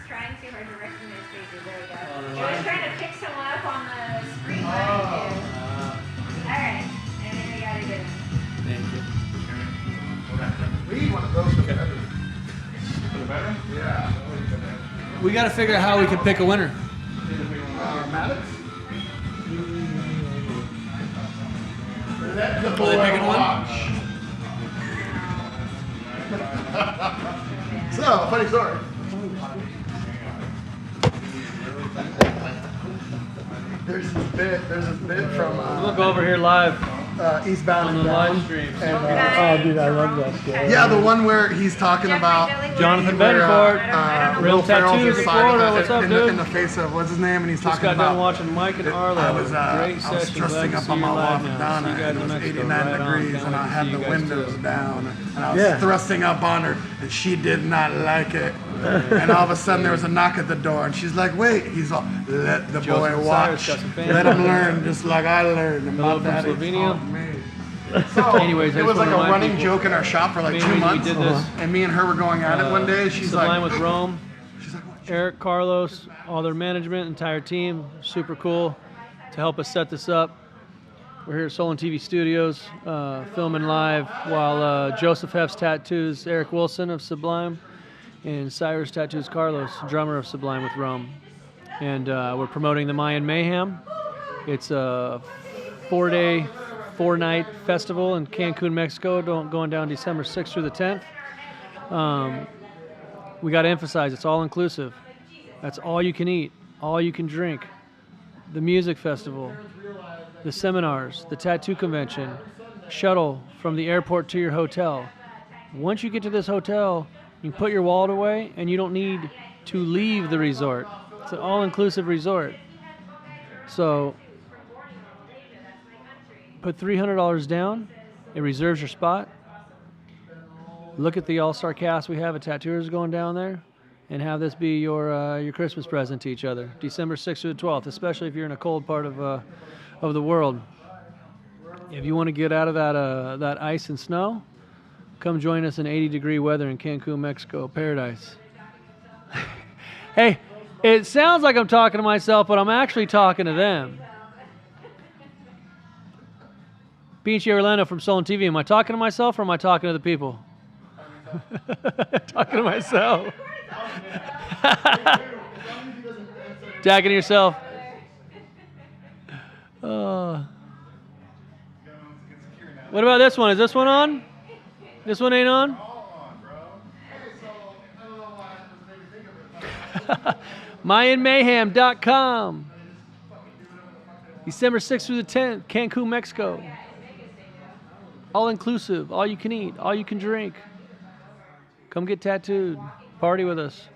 Trying too hard to recognize faces. There we go. I was trying to pick someone up on the screen. Alright. And then we gotta get him. Thank you. We want to go for the veteran. For the veteran? Yeah. We got to figure out how we can pick a winner. Maddox? Is that the Are boy they picking one? watch? So, funny story. There's this bit from Look over here live. Eastbound on and the Down. live stream. And, Oh, dude, I love that shit. yeah, the one where he's talking about Jonathan where, Betancourt, Real Will Ferrell's Tattoos of inside Florida. What's up, in dude? the face of what's his name, and he's Just talking got done about. watching Mike and Arlo. I was Great session. dressing Glad to up see on you my live wife now. Donna, See you guys and it in was Mexico. 89 Right on. degrees, Can't and I wait to had see the you guys windows too. down, and I was Yeah. thrusting up on her, and she did not like it. And all of a sudden, there was a knock at the door, and she's like, "Wait!" He's all, "Let the Joseph boy Cyrus watch. got some fans. Let him learn, just like I learned." And Hello my from daddy Slovenia. taught me. So, Anyways, I it just was like wanna a remind running people, joke in our shop for like main 2 reason we months, did this, and me and her were going at it one day. She's Sublime like, with Rome. Eric, Carlos, all their management, entire team, super cool to help us set this up. We're here at SullenTV Studios, filming live while Joseph Haefs tattoos Eric Wilson of Sublime, and Sirris tattoos Carlos, drummer of Sublime with Rome. And we're promoting the Mayan Mayhem. It's a 4-day, 4-night festival in Cancun, Mexico, going down December 6th through the 10th. We got to emphasize it's all inclusive. That's all you can eat, all you can drink. The music festival, the seminars, the tattoo convention, shuttle from the airport to your hotel. Once you get to this hotel, you can put your wallet away and you don't need to leave the resort. It's an all-inclusive resort. So put $300 down. It reserves your spot. Look at the all-star cast we have of tattooers going down there, and have this be your Christmas present to each other. December 6th through the 12th, especially if you're in a cold part of the world. If you want to get out of that ice and snow, come join us in 80-degree weather in Cancun, Mexico, paradise. Hey, it sounds like I'm talking to myself, but I'm actually talking to them. Pinche Orlando from SullenTV. Am I talking to myself or am I talking to the people? Talking to myself. Talking to yourself. What about this one? Is this one on? This one ain't on? MayanMayhem.com. December 6th through the 10th, Cancun, Mexico. All inclusive, all you can eat, all you can drink. Come get tattooed. Party with us.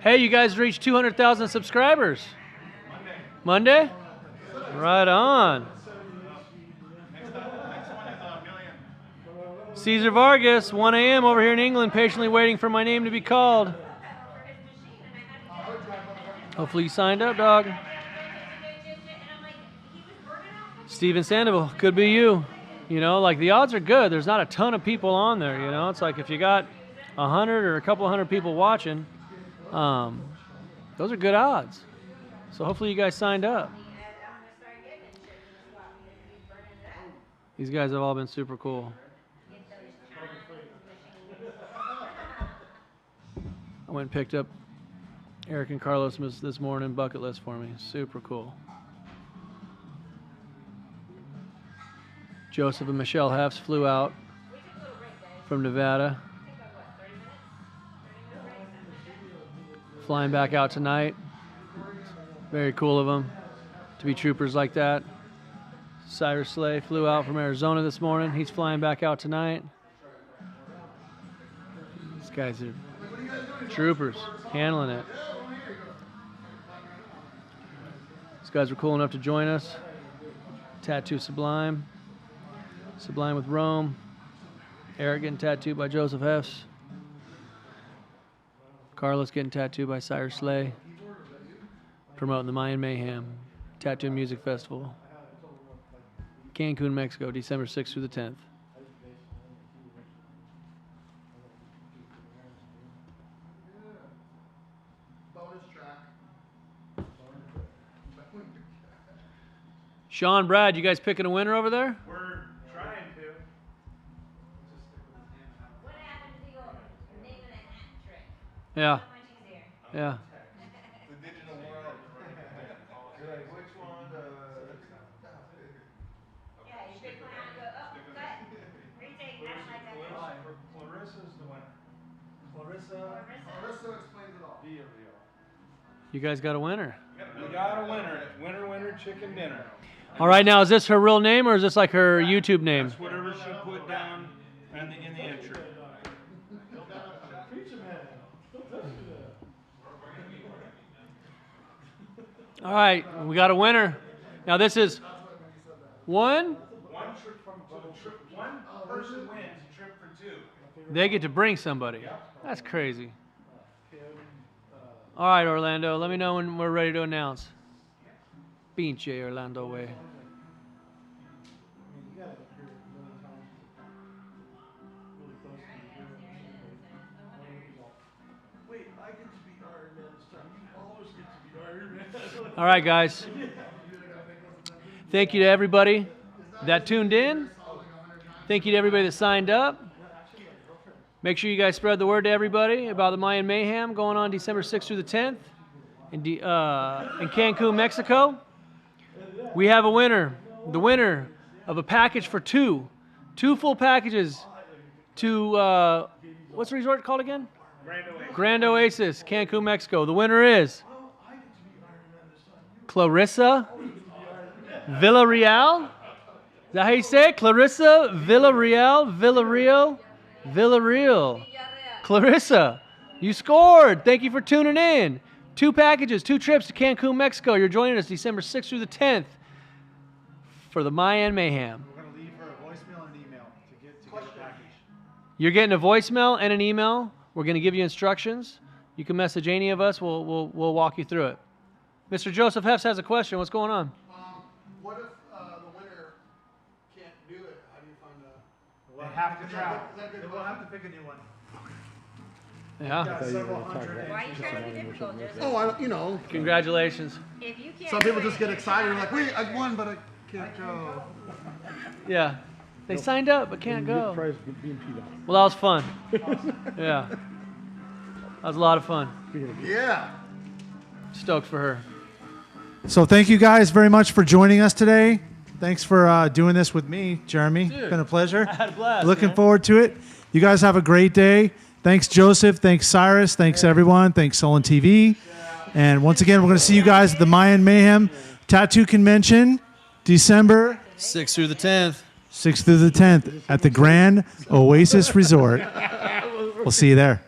Hey, you guys reached 200,000 subscribers. Monday? Right on. Cesar Vargas, 1 a.m. over here in England, patiently waiting for my name to be called. Hopefully you signed up, dog. Steven Sandoval, could be you. You know, like the odds are good. There's not a ton of people on there, you know. It's like if you got 100 or a couple hundred people watching, those are good odds. So hopefully you guys signed up. These guys have all been super cool. I went and picked up Eric and Carlos this morning, bucket list for me. Super cool. Joseph and Michelle Haefs flew out from Nevada. Flying back out tonight. Very cool of them to be troopers like that. Cyrus Slay flew out from Arizona this morning. He's flying back out tonight. These guys are troopers, handling it. These guys were cool enough to join us. Tattoo Sublime. Sublime with Rome. Eric getting tattooed by Joseph Haefs. Carlos getting tattooed by Cyrus Slay. Promoting the Mayan Mayhem Tattoo Music Festival. Cancun, Mexico, December 6th through the 10th. Sean, Brad, you guys picking a winner over there? We're trying to. Yeah. Yeah. Clarissa explains it all. You guys got a winner. We got a winner. Winner, winner, chicken dinner. All right, now is this her real name or is this like her YouTube name? That's whatever she put down in the entry. All right, we got a winner. Now this is one person wins, trip for two. They get to bring somebody. That's crazy. All right, Orlando, let me know when we're ready to announce. Pinche Orlando way. Wait, I get to be Iron Man this time. You always get to be Iron Man. All right, guys. Thank you to everybody that tuned in. Thank you to everybody that signed up. Make sure you guys spread the word to everybody about the Mayan Mayhem going on December 6th through the 10th in Cancun, Mexico. We have a winner. The winner of a package for two full packages to, what's the resort called again? Grand Oasis, Cancun, Mexico. The winner is Clarissa Villarreal. Is that how you say it? Clarissa Villarreal. Clarissa, you scored. Thank you for tuning in. 2 packages, 2 trips to Cancun, Mexico. You're joining us December 6th through the 10th for the Mayan Mayhem. We're going to leave her a voicemail and an email to get a package. You're getting a voicemail and an email. We're going to give you instructions. You can message any of us. We'll walk you through it. Mr. Joseph Haefs has a question. What's going on? What if the winner can't do it? How do you find a... They have to travel. We'll have to pick a new one. Yeah. Got several hundred. Why are you trying to be difficult, Joseph? Oh, you know. Congratulations. If you can't Some people do just it, get excited and like, wait, I won, but I can't go. Yeah. They signed up but can't go. Well, that was fun. Yeah. That was a lot of fun. Yeah. Stoked for her. So thank you guys very much for joining us today. Thanks for doing this with me, Jeremy. Dude, it's been a pleasure. I had a blast. Looking man. forward to it. You guys have a great day. Thanks, Joseph. Thanks, Sirris. Thanks, everyone. Thanks, SullenTV. And once again, we're going to see you guys at the Mayan Mayhem Tattoo Convention, December 6th through the 10th. 6th through the 10th at the Grand Oasis Resort. We'll see you there.